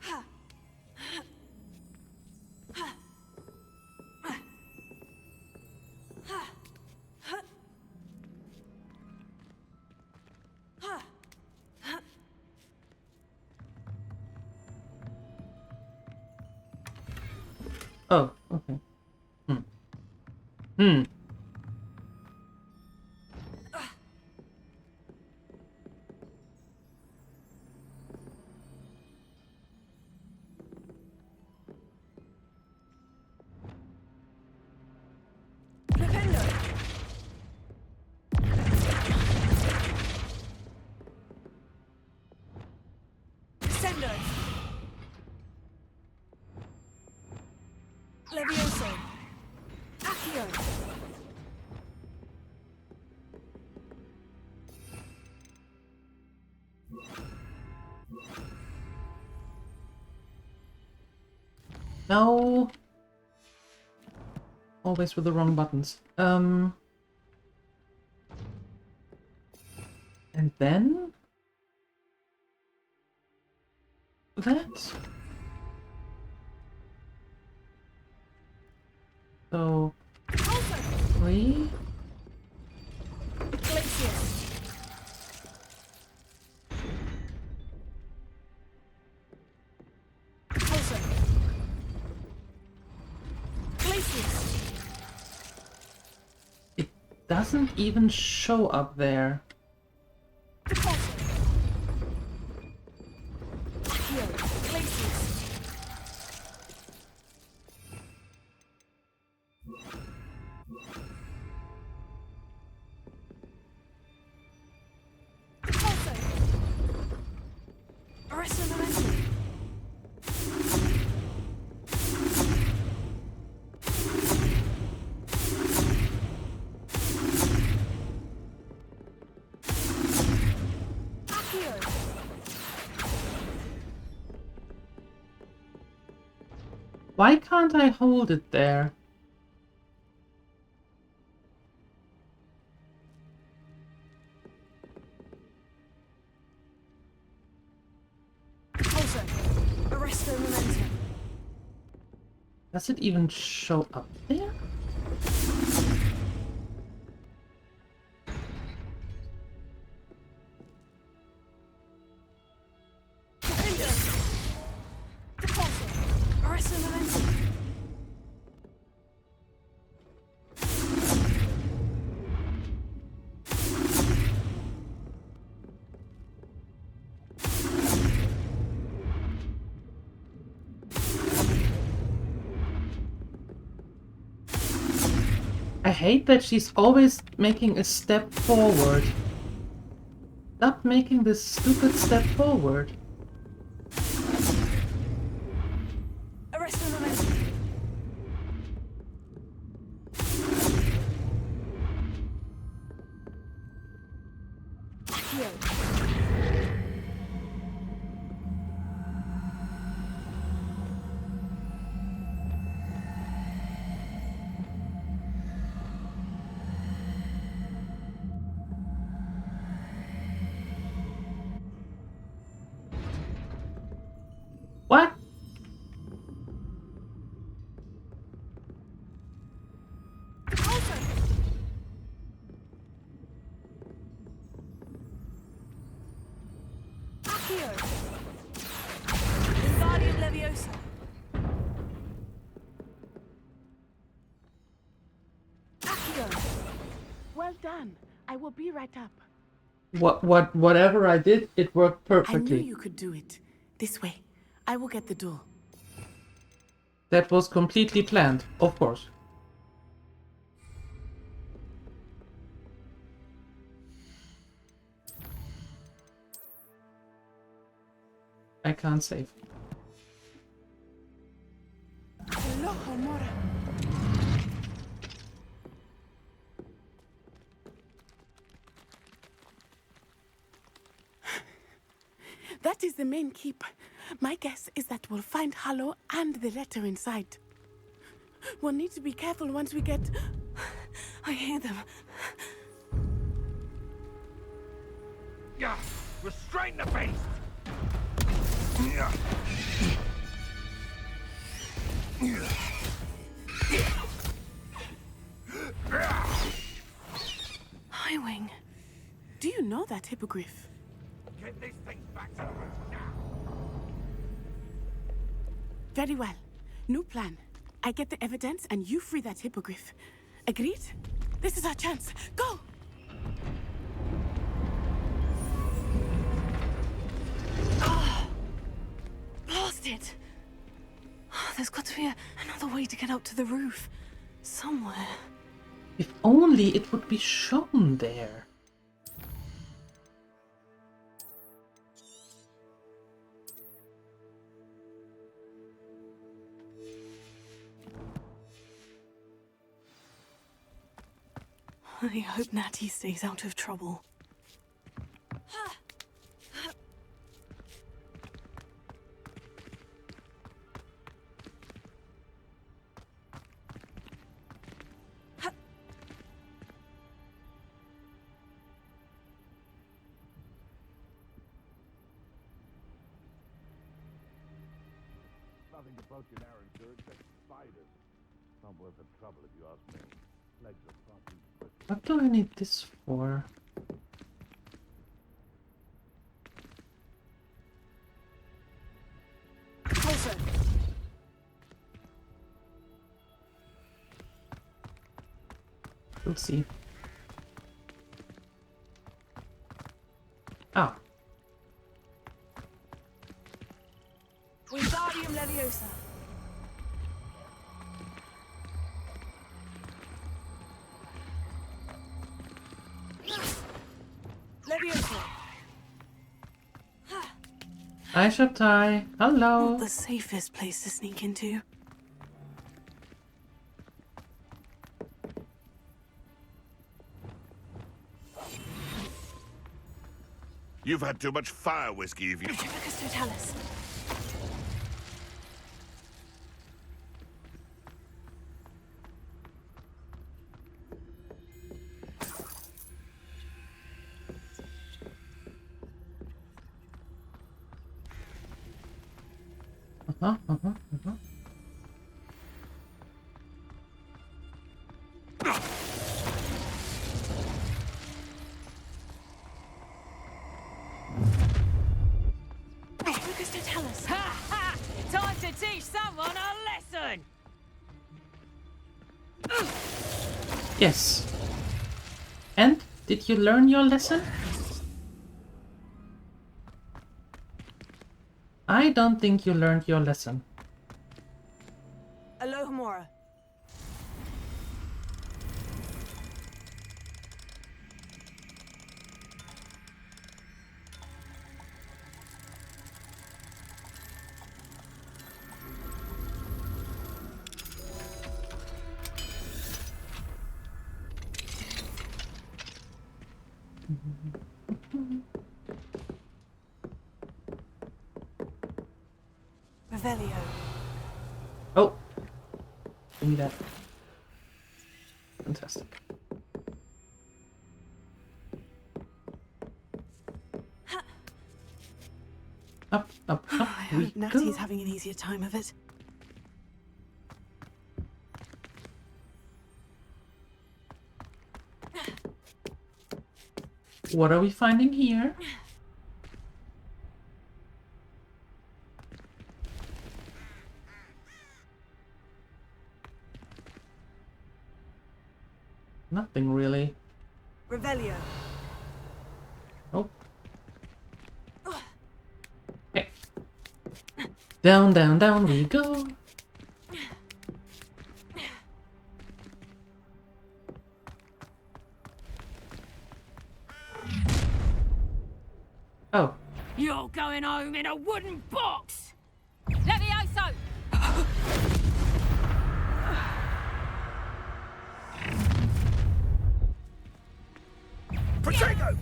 Ha. Ha. Ha. Ha. Ha. Ha. Ha. Oh, okay. Hmm. Flipendo. Descendo. Levioso. Accio. No. Always with the wrong buttons. And then that. So 3. Glacius. Pulso. Glacius. It doesn't even show up there. Accio. Arrest the momentum. Why can't I hold it there? Also, arrest the momentum. Does it even show up there? Arrest the momentum. I hate that she's always making a step forward. Stop making this stupid step forward. Arrest the momentum. Accio. What? Accio. Wingardium Leviosa. Accio. Well done. I will be right up. Whatever I did, it worked I knew perfectly. you could do it. This way. I will get the door. That was completely planned, of course. I can't save. That is the main keep. My guess is that we'll find Hallow and the letter inside. We'll need to be careful once we get... I hear them. Yeah, restrain the beast! Yeah. Highwing. Do you know that hippogriff? Get this thing back to the room now. Very well. New plan. I get the evidence and you free that hippogriff. Agreed? This is our chance. Go! Blasted! There's got to be another way to get up to the roof. Somewhere. If only it would be shown there. I hope Natty stays out of trouble. Nothing to poke an arrow to except spiders. Not worth the trouble if you ask me. Legs are far too quick. What do I need this for? Closer. We'll see. Ah. Wingardium Leviosa. Hi, Shabtai. Hello. Not the safest place to sneak into. You've had too much fire whiskey, have you? Totalis. Time to teach someone a lesson! Yes. And did you learn your lesson? I don't think you learned your lesson. Alohomora. Revelio. Oh. Give me that. Fantastic. Up, up, up. I hope Natty's having an easier time of it. What are we finding here? Nothing really. Revelio. Oh. Okay. Down, down, down we go. Oh. You're going home in a wooden box! Levioso! Protego!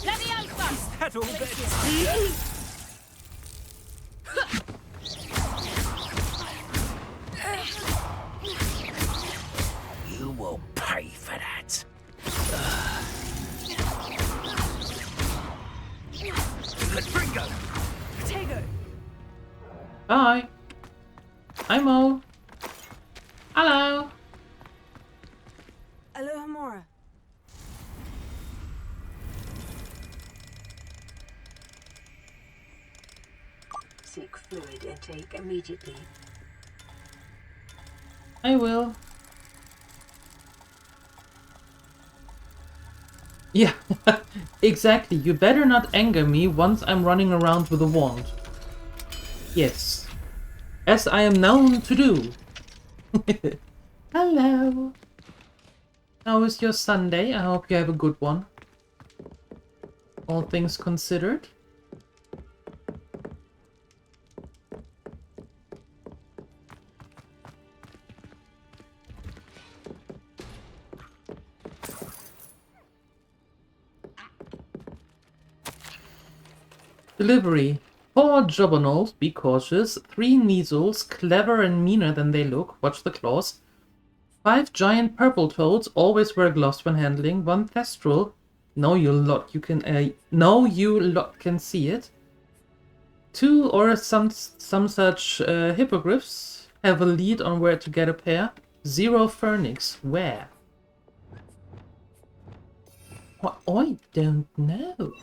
Levioso! Is that all there is? You will pay for that. Ringo! Protego! Bye. Hi, Mo. Hello. Alohomora. Seek fluid intake immediately. I will. Yeah, exactly. You better not anger me once I'm running around with a wand. Yes. As I am known to do. Hello. How is your Sunday? I hope you have a good one. All things considered. Delivery. 4 jobberknolls, be cautious. 3 measles, clever and meaner than they look, watch the claws. 5 giant purple toads, always wear gloves when handling. 1 thestral, no you lot can see it. 2 or some such hippogriffs have a lead on where to get a pair. 0 phoenix, where? Well, I don't know.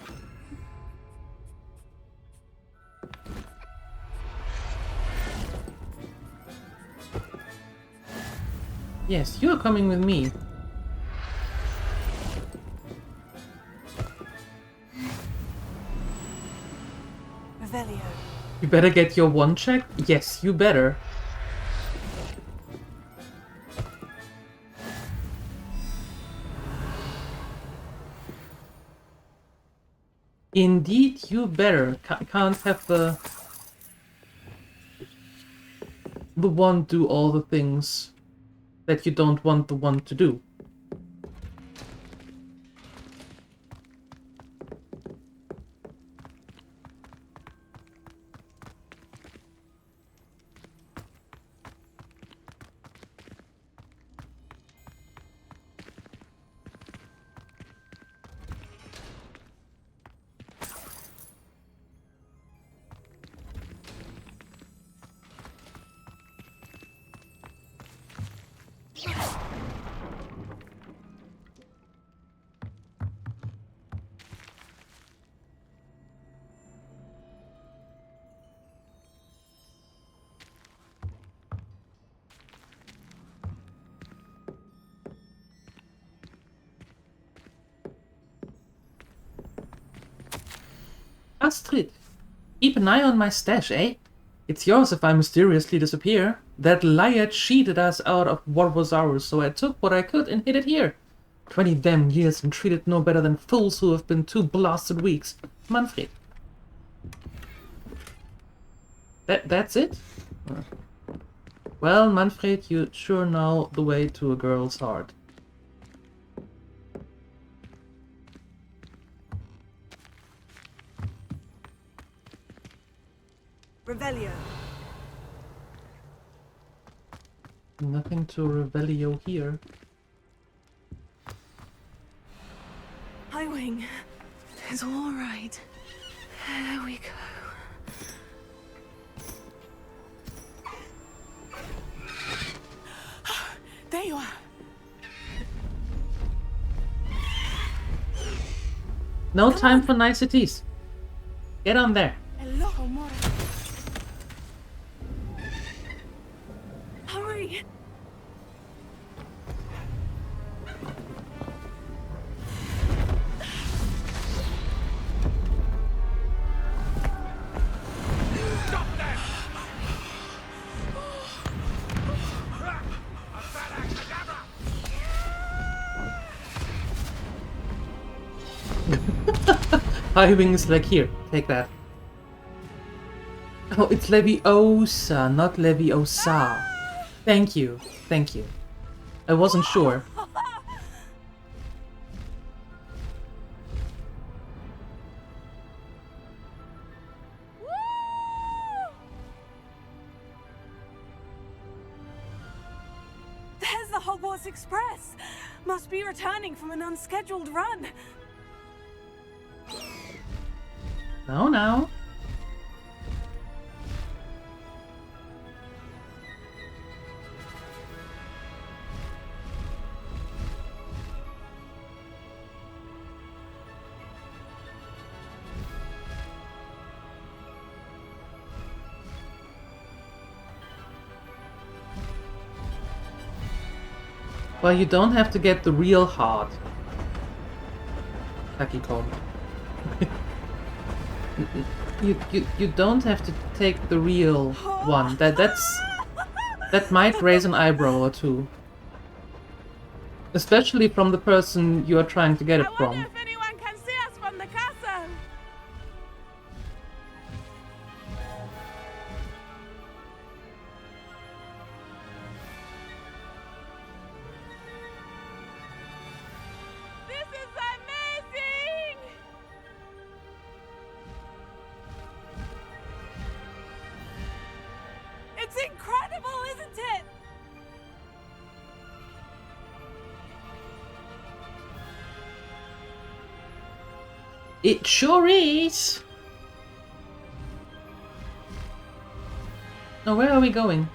Yes, you're coming with me. Revelio. You better get your one check? Yes, you better. Indeed, you better. Can't have the one do all the things that you don't want the one to do. Astrid, keep an eye on my stash, eh? It's yours if I mysteriously disappear. That liar cheated us out of what was ours, so I took what I could and hid it here. 20 damn years and treated no better than fools who have been 2 blasted weeks. Manfred. That's it? Well, Manfred, you sure know the way to a girl's heart. Revelio. Nothing to Revelio here. Hi, Wing. It's all right. There we go. There you are. No time for niceties. Get on there. Hello, Mora. Hurry. High wings like here. Take that. Oh, it's Leviosa, not Leviosa. Thank you. Thank you. I wasn't sure. There's the Hogwarts Express. Must be returning from an unscheduled run. No. Well, you don't have to get the real heart. Takicom. You don't have to take the real one. That might raise an eyebrow or two. Especially from the person you are trying to get it from. If anyone can see us from the castle. This is amazing! It's incredible, isn't it? It sure is! Now where are we going?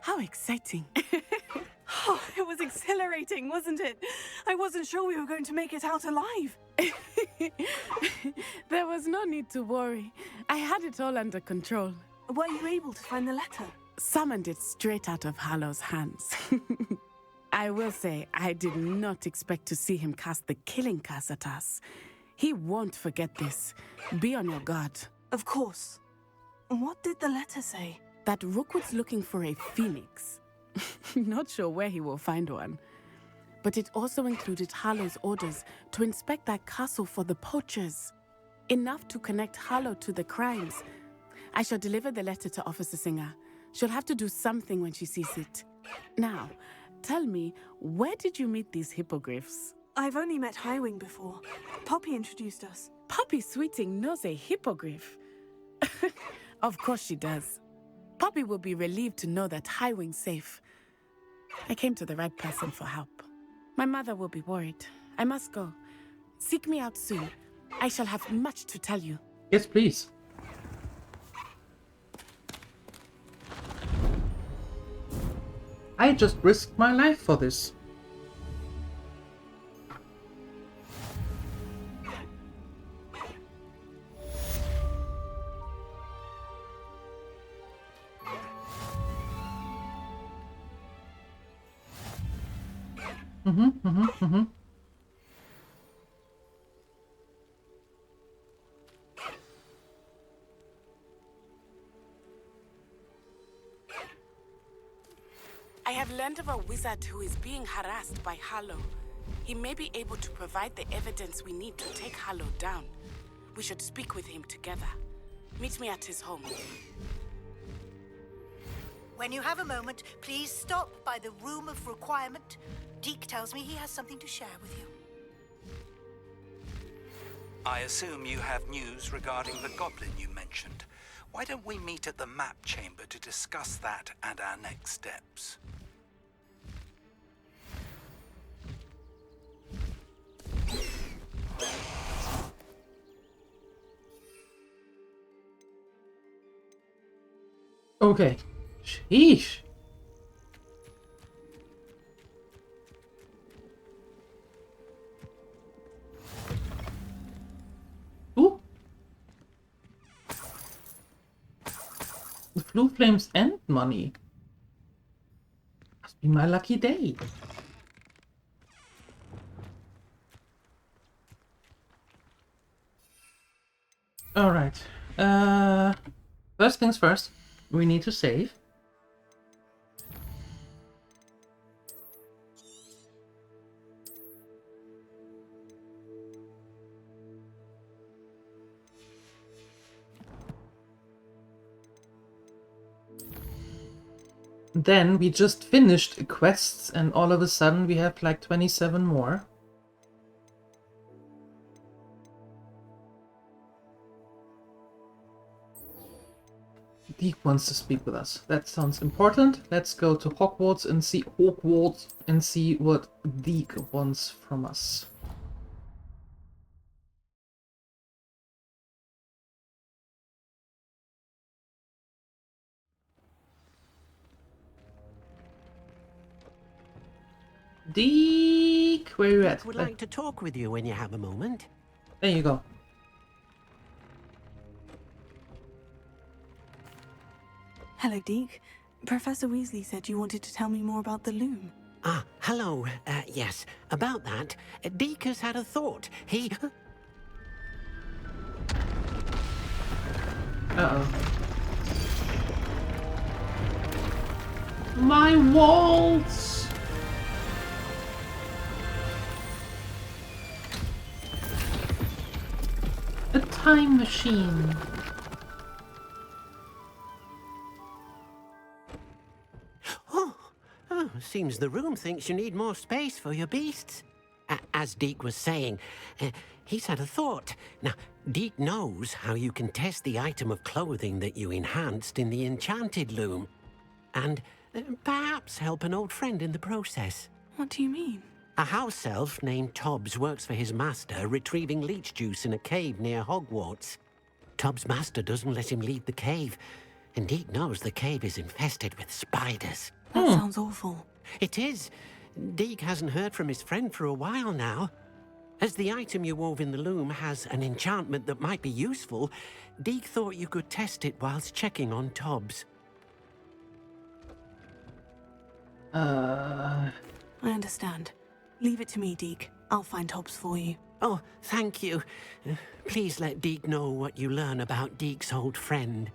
How exciting. Oh, it was exhilarating, wasn't it? I wasn't sure we were going to make it out alive. There was no need to worry. I had it all under control. Were you able to find the letter? Summoned it straight out of Harlow's hands. I will say, I did not expect to see him cast the killing curse at us. He won't forget this. Be on your guard. Of course. What did the letter say? That Rookwood's looking for a phoenix. Not sure where he will find one. But it also included Harlow's orders to inspect that castle for the poachers. Enough to connect Harlow to the crimes. I shall deliver the letter to Officer Singer. She'll have to do something when she sees it. Now, tell me, where did you meet these hippogriffs? I've only met Highwing before. Poppy introduced us. Poppy Sweeting knows a hippogriff. Of course she does. Poppy will be relieved to know that Highwing's safe. I came to the right person for help. My mother will be worried. I must go. Seek me out soon. I shall have much to tell you. Yes, please. I just risked my life for this. I have learned of a wizard who is being harassed by Harlow. He may be able to provide the evidence we need to take Harlow down. We should speak with him together. Meet me at his home. When you have a moment, please stop by the Room of Requirement. Deke tells me he has something to share with you. I assume you have news regarding the goblin you mentioned. Why don't we meet at the map chamber to discuss that and our next steps? Okay. Sheesh. Ooh. The Blue Flames and money. Must be my lucky day. Alright. First things first. We need to save. Then we just finished quests and all of a sudden we have like 27 more. Deke wants to speak with us. That sounds important. Let's go to Hogwarts and see what Deke wants from us. Deke, where are you at? Would like to talk with you when you have a moment. There you go. Hello, Deke. Professor Weasley said you wanted to tell me more about the loom. Ah, hello. Yes, about that. Deke has had a thought. He... Uh-oh. My waltz! A time machine. Oh, seems the room thinks you need more space for your beasts. As Deke was saying, he's had a thought. Now, Deke knows how you can test the item of clothing that you enhanced in the enchanted loom. And perhaps help an old friend in the process. What do you mean? A house elf named Tobbs works for his master, retrieving leech juice in a cave near Hogwarts. Tobbs' master doesn't let him leave the cave, and Deke knows the cave is infested with spiders. That sounds awful. It is. Deke hasn't heard from his friend for a while now. As the item you wove in the loom has an enchantment that might be useful, Deke thought you could test it whilst checking on Tobbs. I understand. Leave it to me, Deke. I'll find Tobbs for you. Oh, thank you. Please let Deke know what you learn about Deke's old friend.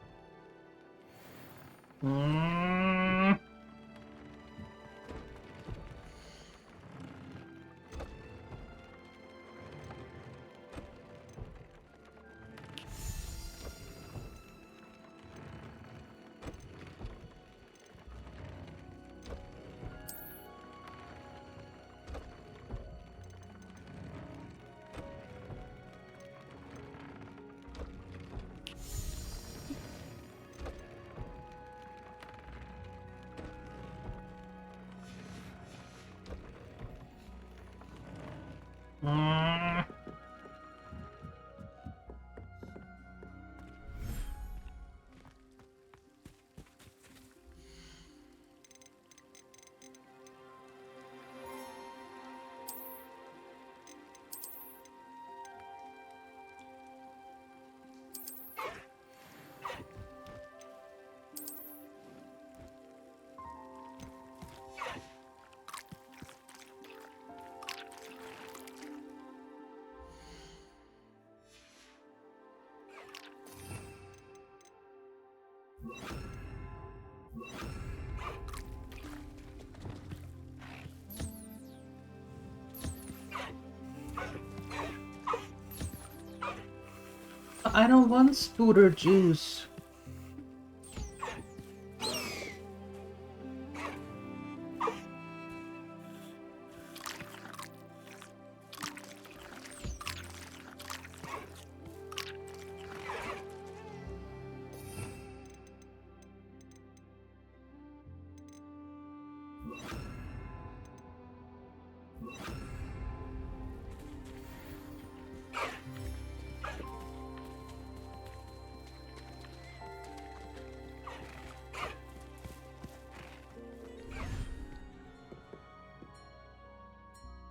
I don't want scooter juice.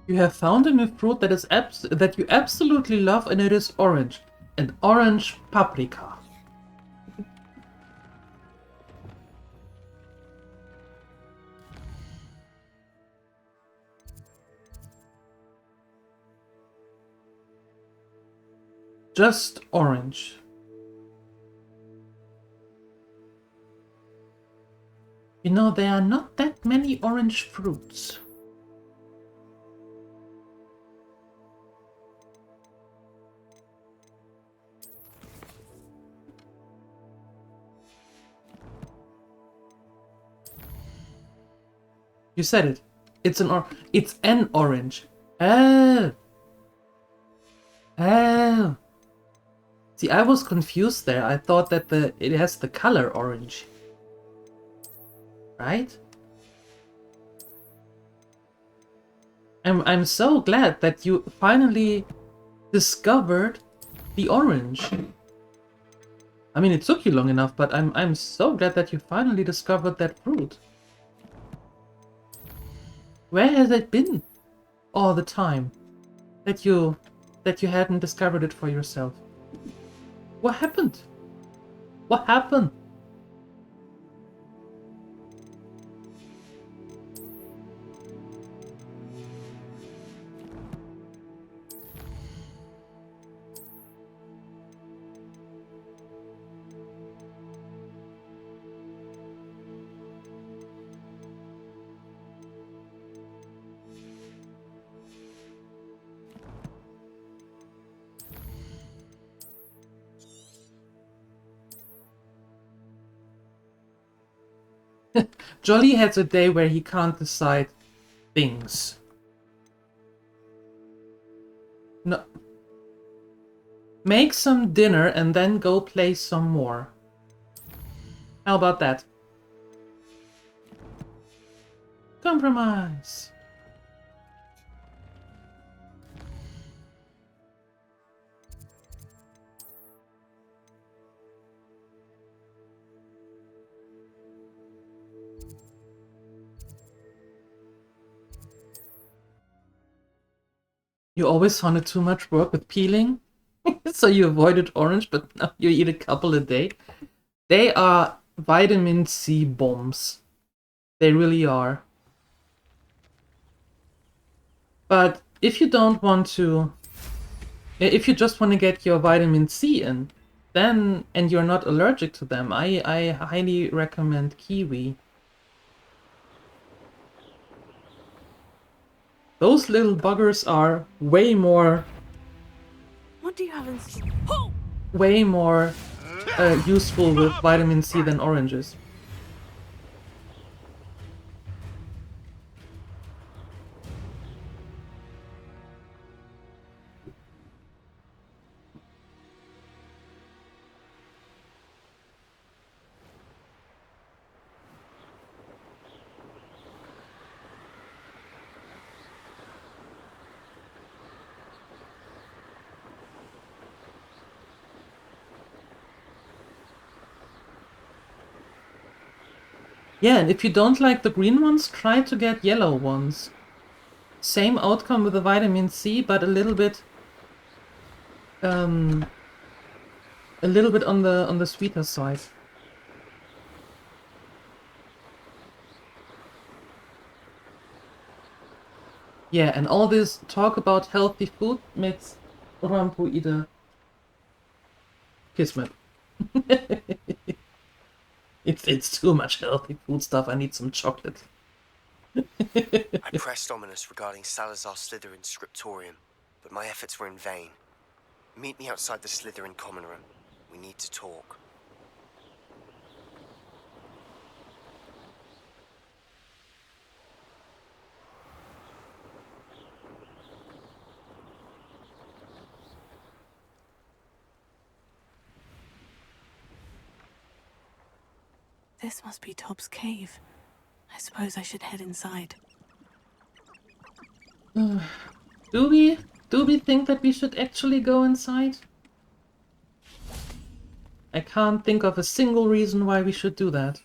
You have found a new fruit that is that you absolutely love, and it is orange. An orange paprika. Just orange. You know, there are not that many orange fruits. You said it. It's an orange. Oh. Oh. See, I was confused there. I thought that it has the color orange. Right? I'm so glad that you finally discovered the orange. I mean, it took you long enough, but I'm so glad that you finally discovered that fruit. Where has it been all the time that you hadn't discovered it for yourself? What happened? What happened? Jolly has a day where he can't decide things. No. Make some dinner and then go play some more. How about that? Compromise. You always found it too much work with peeling, so you avoided orange, but now you eat a couple a day. They are vitamin C bombs. They really are. But if you don't want to... If you just want to get your vitamin C in, then, and you're not allergic to them, I highly recommend kiwi. Those little buggers are way more... What do you have in store? way more useful with vitamin C than oranges. Yeah, and if you don't like the green ones, try to get yellow ones. Same outcome with the vitamin C, but a little bit on the sweeter side. Yeah, and all this talk about healthy food makes Rampo eat a kismet. It's too much healthy food stuff. I need some chocolate. I pressed ominous regarding Salazar Slytherin's scriptorium, but my efforts were in vain. Meet me outside the Slytherin common room. We need to talk. This must be Tob's cave. I suppose I should head inside. Do we think that we should actually go inside? I can't think of a single reason why we should do that.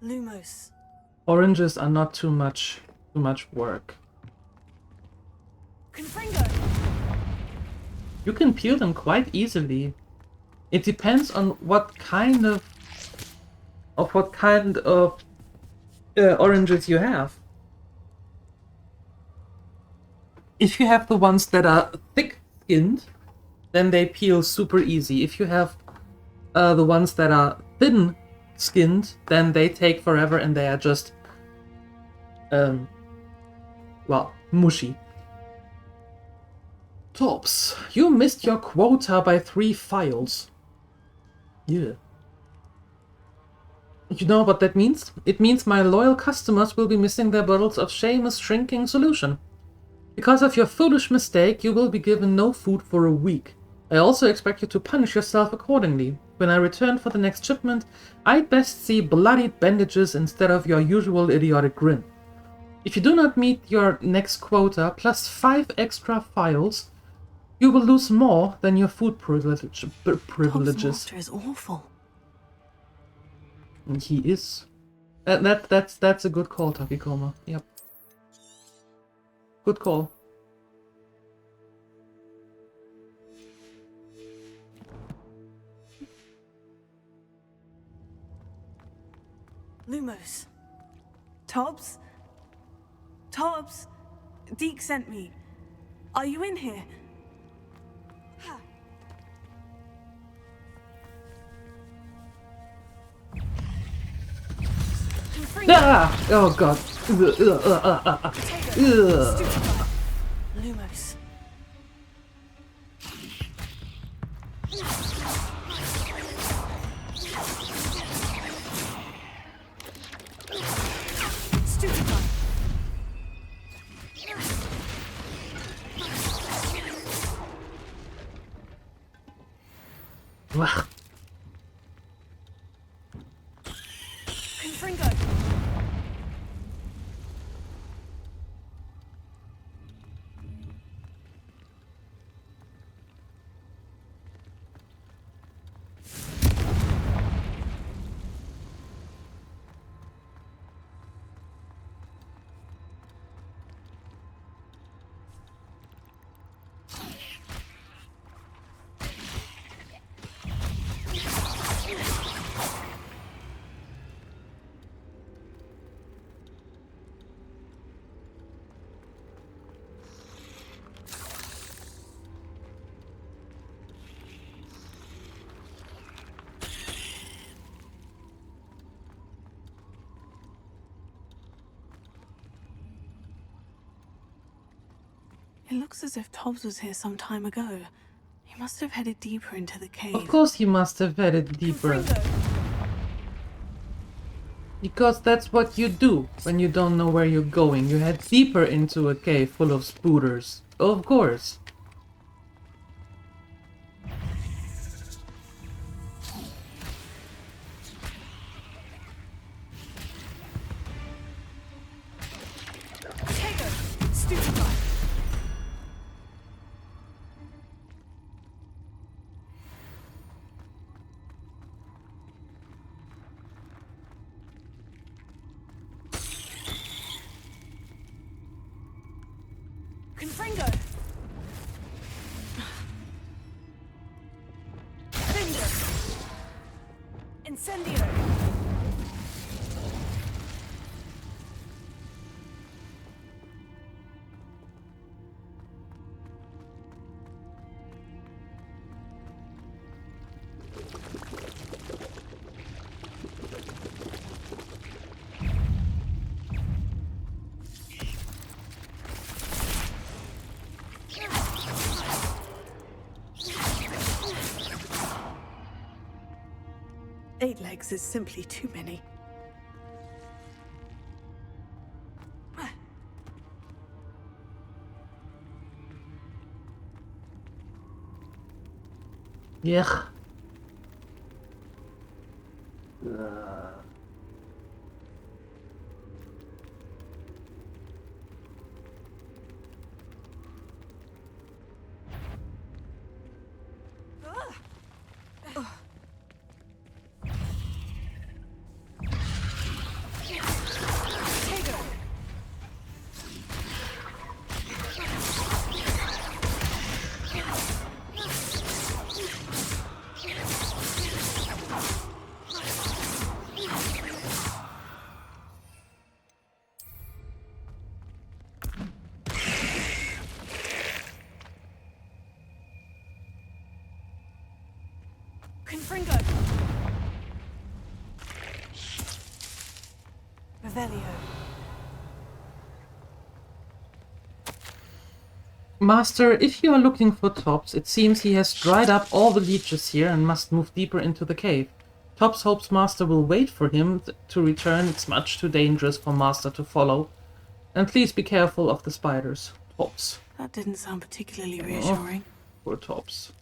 Lumos. Oranges are not too much work. Confringo. You can peel them quite easily. It depends on what kind of oranges you have. If you have the ones that are thick-skinned, then they peel super easy. If you have the ones that are thin-skinned, then they take forever and they are just, well, mushy. Tops, you missed your quota by 3 files. Yeah. You know what that means? It means my loyal customers will be missing their bottles of Seamus shrinking solution. Because of your foolish mistake, you will be given no food for a week. I also expect you to punish yourself accordingly. When I return for the next shipment, I'd best see bloodied bandages instead of your usual idiotic grin. If you do not meet your next quota, plus 5 extra files, you will lose more than your food privileges. Tob's master is awful. And he is. That's a good call, Takikoma. Yep. Good call. Lumos. Tobbs? Tobbs? Deke sent me. Are you in here? Ah! Oh god. Lumos. Stupefy. Wow. Confringo. It looks as if Tobbs was here some time ago. He must have headed deeper into the cave. Of course he must have headed deeper. Because that's what you do when you don't know where you're going. You head deeper into a cave full of spooters. Of course. Confringo! Finger! Incendio! Eight legs is simply too many. Yeah. Confringo! Revelio. Master, if you are looking for Tobbs, it seems he has dried up all the leeches here and must move deeper into the cave. Tobbs hopes Master will wait for him to return. It's much too dangerous for Master to follow. And please be careful of the spiders. Tobbs. That didn't sound particularly reassuring. Oh, poor Tobbs.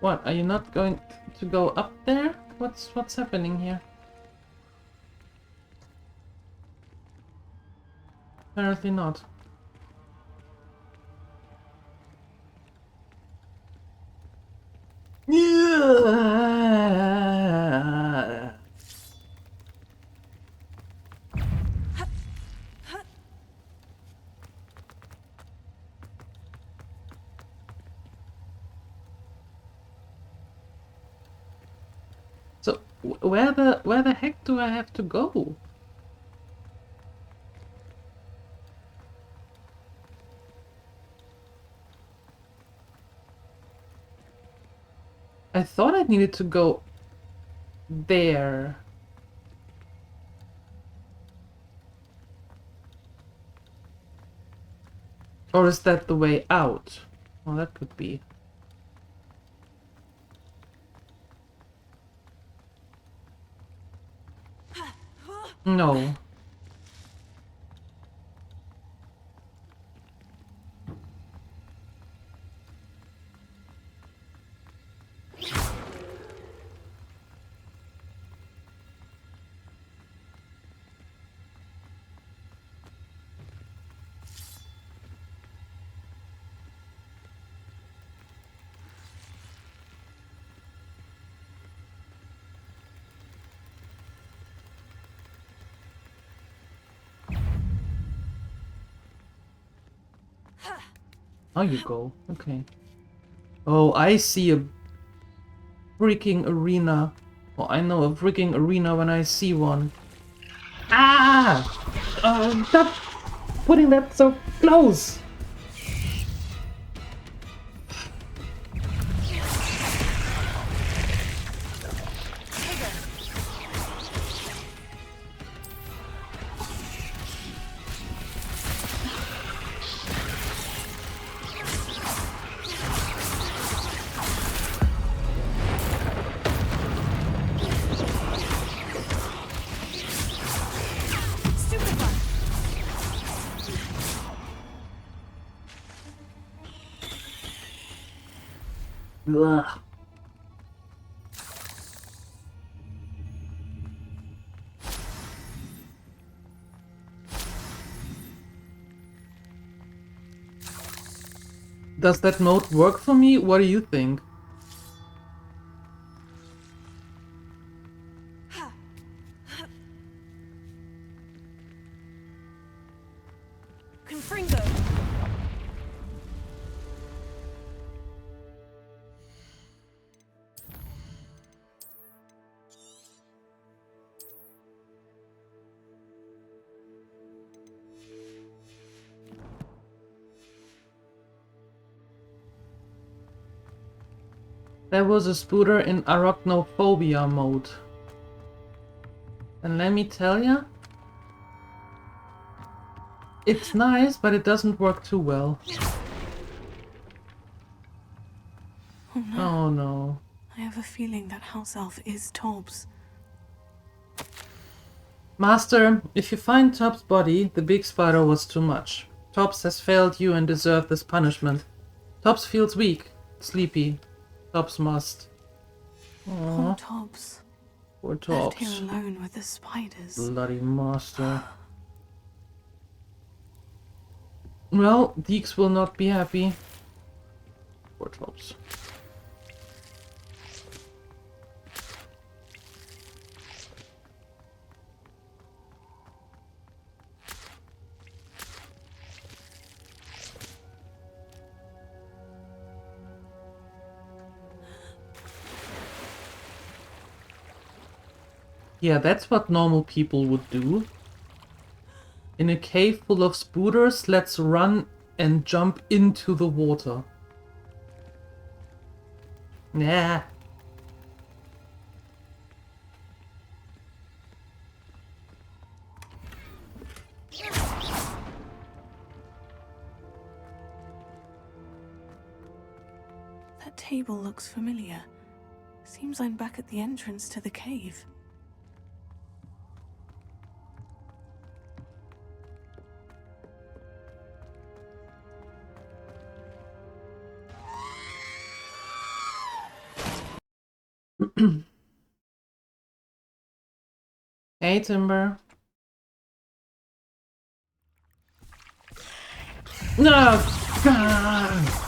What, are you not going to go up there? What's happening here? Apparently not. Yeah. So where the heck do I have to go? I thought I needed to go there. Or is that the way out? Well, that could be. No. Oh, you go. Okay. Oh, I see a freaking arena. Oh, I know a freaking arena when I see one. Ah! Stop putting that so close! Ugh. Does that mode work for me? What do you think? Confringo. There was a spooter in arachnophobia mode. And let me tell ya, it's nice, but it doesn't work too well. Oh no. Oh no. I have a feeling that house elf is Tobbs. Master, if you find Tobbs' body, the big spider was too much. Tobbs has failed you and deserved this punishment. Tobbs feels weak, sleepy. Tobbs must. Poor Tobbs. Poor Left Tobbs. here alone with the spiders. Bloody master. Well, Deeks will not be happy. Poor Tobbs. Yeah, that's what normal people would do. In a cave full of spooters, let's run and jump into the water. Nah. That table looks familiar. Seems I'm back at the entrance to the cave. Hey, Timber. No! Ah!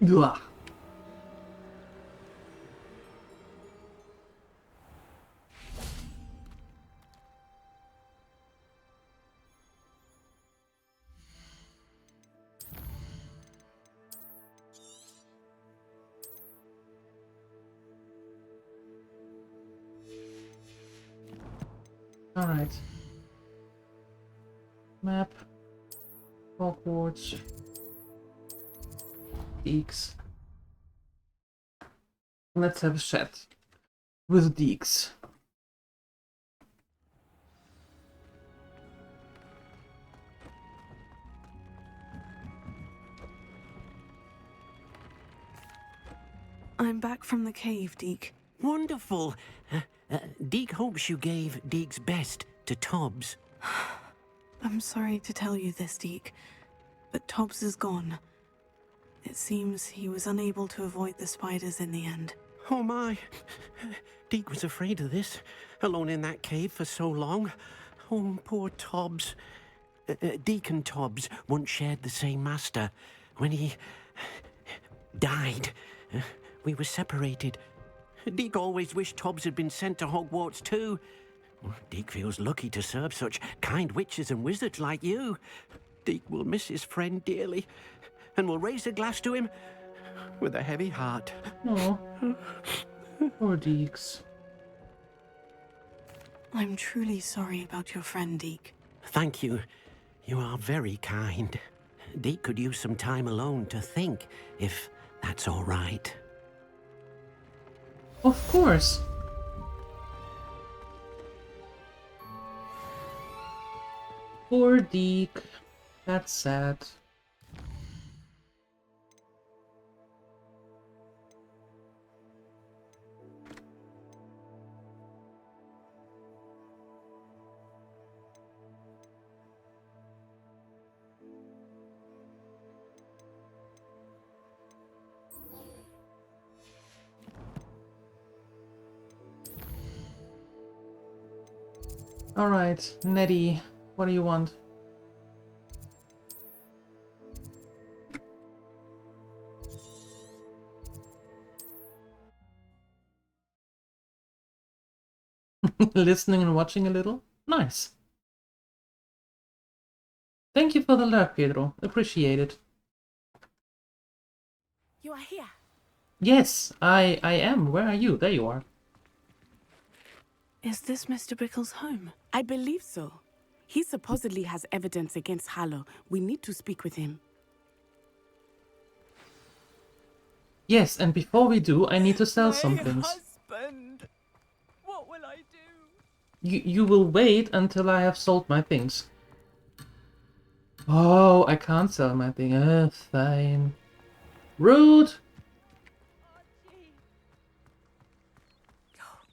Ugh. All right. Map. Hogwarts. Deeks. Let's have a chat with Deeks. I'm back from the cave, Deke. Wonderful. Deke hopes you gave Deke's best to Tobbs. I'm sorry to tell you this, Deke, but Tobbs is gone. It seems he was unable to avoid the spiders in the end. Oh my. Deke was afraid of this, alone in that cave for so long. Oh, poor Tobbs. Deke and Tobbs once shared the same master. When he died, we were separated. Deke always wished Tobbs had been sent to Hogwarts too. Deke feels lucky to serve such kind witches and wizards like you. Deke will miss his friend dearly, and will raise a glass to him with a heavy heart. Oh, poor Deeks. I'm truly sorry about your friend, Deke. Thank you. You are very kind. Deke could use some time alone to think, if that's all right. Of course. Poor Deke. That's sad. Alright, Nettie, what do you want? Listening and watching a little? Nice. Thank you for the lurk, Pedro. Appreciate it. You are here. Yes, I am. Where are you? There you are. Is this Mr. Bickle's home? I believe so. He supposedly has evidence against Harlow. We need to speak with him. Yes, and before we do, I need to sell some things. Husband! What will I do? You will wait until I have sold my things. Oh, I can't sell my thing. Fine. Rude!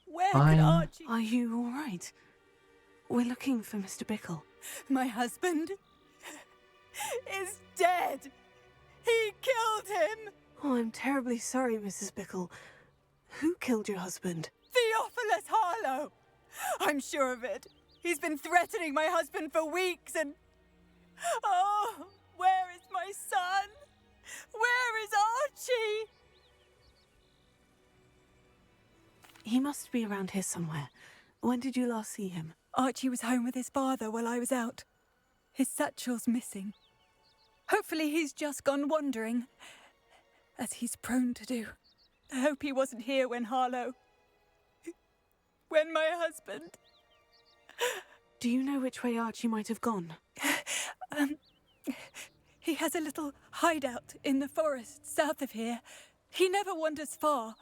Where Fine. could Archie... Are you all right? We're looking for Mr. Bickle. My husband is dead. He killed him. Oh, I'm terribly sorry, Mrs. Bickle. Who killed your husband? Theophilus Harlow. I'm sure of it. He's been threatening my husband for weeks and... Oh, where is my son? Where is Archie? He must be around here somewhere. When did you last see him? Archie was home with his father while I was out. His satchel's missing. Hopefully he's just gone wandering, as he's prone to do. I hope he wasn't here when Harlow... when my husband... Do you know which way Archie might have gone? He has a little hideout in the forest south of here. He never wanders far.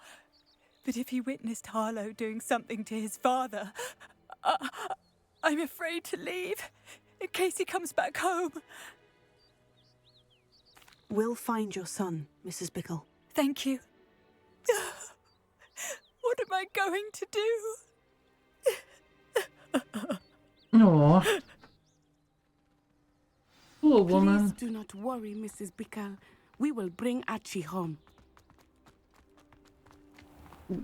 But if he witnessed Harlow doing something to his father, I'm afraid to leave, in case he comes back home. We'll find your son, Mrs. Bickle. Thank you. What am I going to do? Aww. Poor woman. Please do not worry, Mrs. Bickle. We will bring Archie home.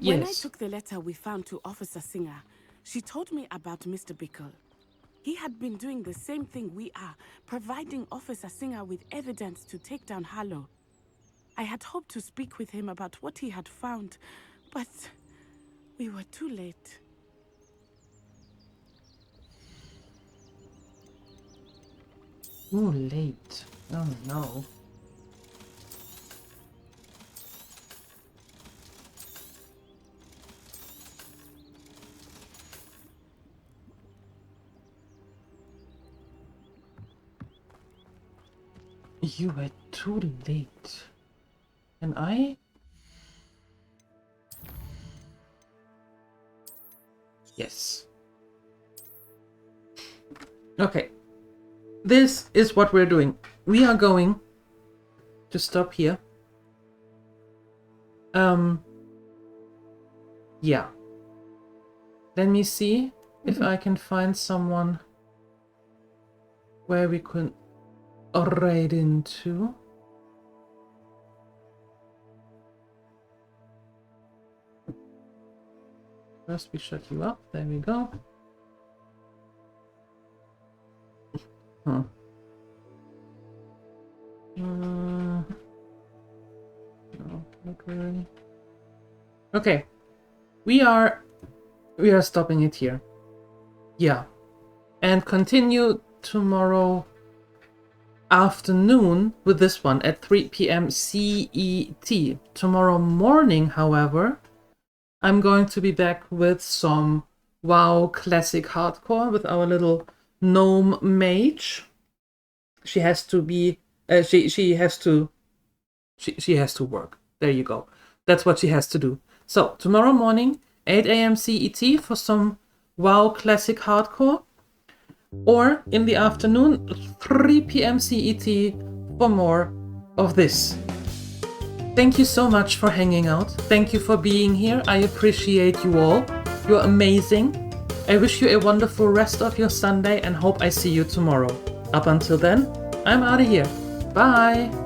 Yes. When I took the letter we found to Officer Singer, she told me about Mr. Bickle. He had been doing the same thing we are, providing Officer Singer with evidence to take down Harlow. I had hoped to speak with him about what he had found, but we were too late. Too late. Oh no. You were too late. And I? Yes. Okay. This is what we're doing. We are going to stop here. Yeah. Let me see if I can find someone where we could raid into. First we shut you up. There we go. Huh. No, not really. Okay. We are stopping it here. Yeah. And continue tomorrow afternoon with this one at 3 p.m. CET. Tomorrow morning, however, I'm going to be back with some WoW Classic Hardcore with our little gnome mage. She has to be she has to work. There you go. That's what she has to do. So tomorrow morning 8 a.m. CET for some WoW Classic Hardcore, or in the afternoon 3 p.m. CET for more of this. Thank you so much for hanging out. Thank you for being here. I appreciate you all. You're amazing. I wish you a wonderful rest of your Sunday and hope I see you tomorrow. Up until then, I'm out of here. Bye!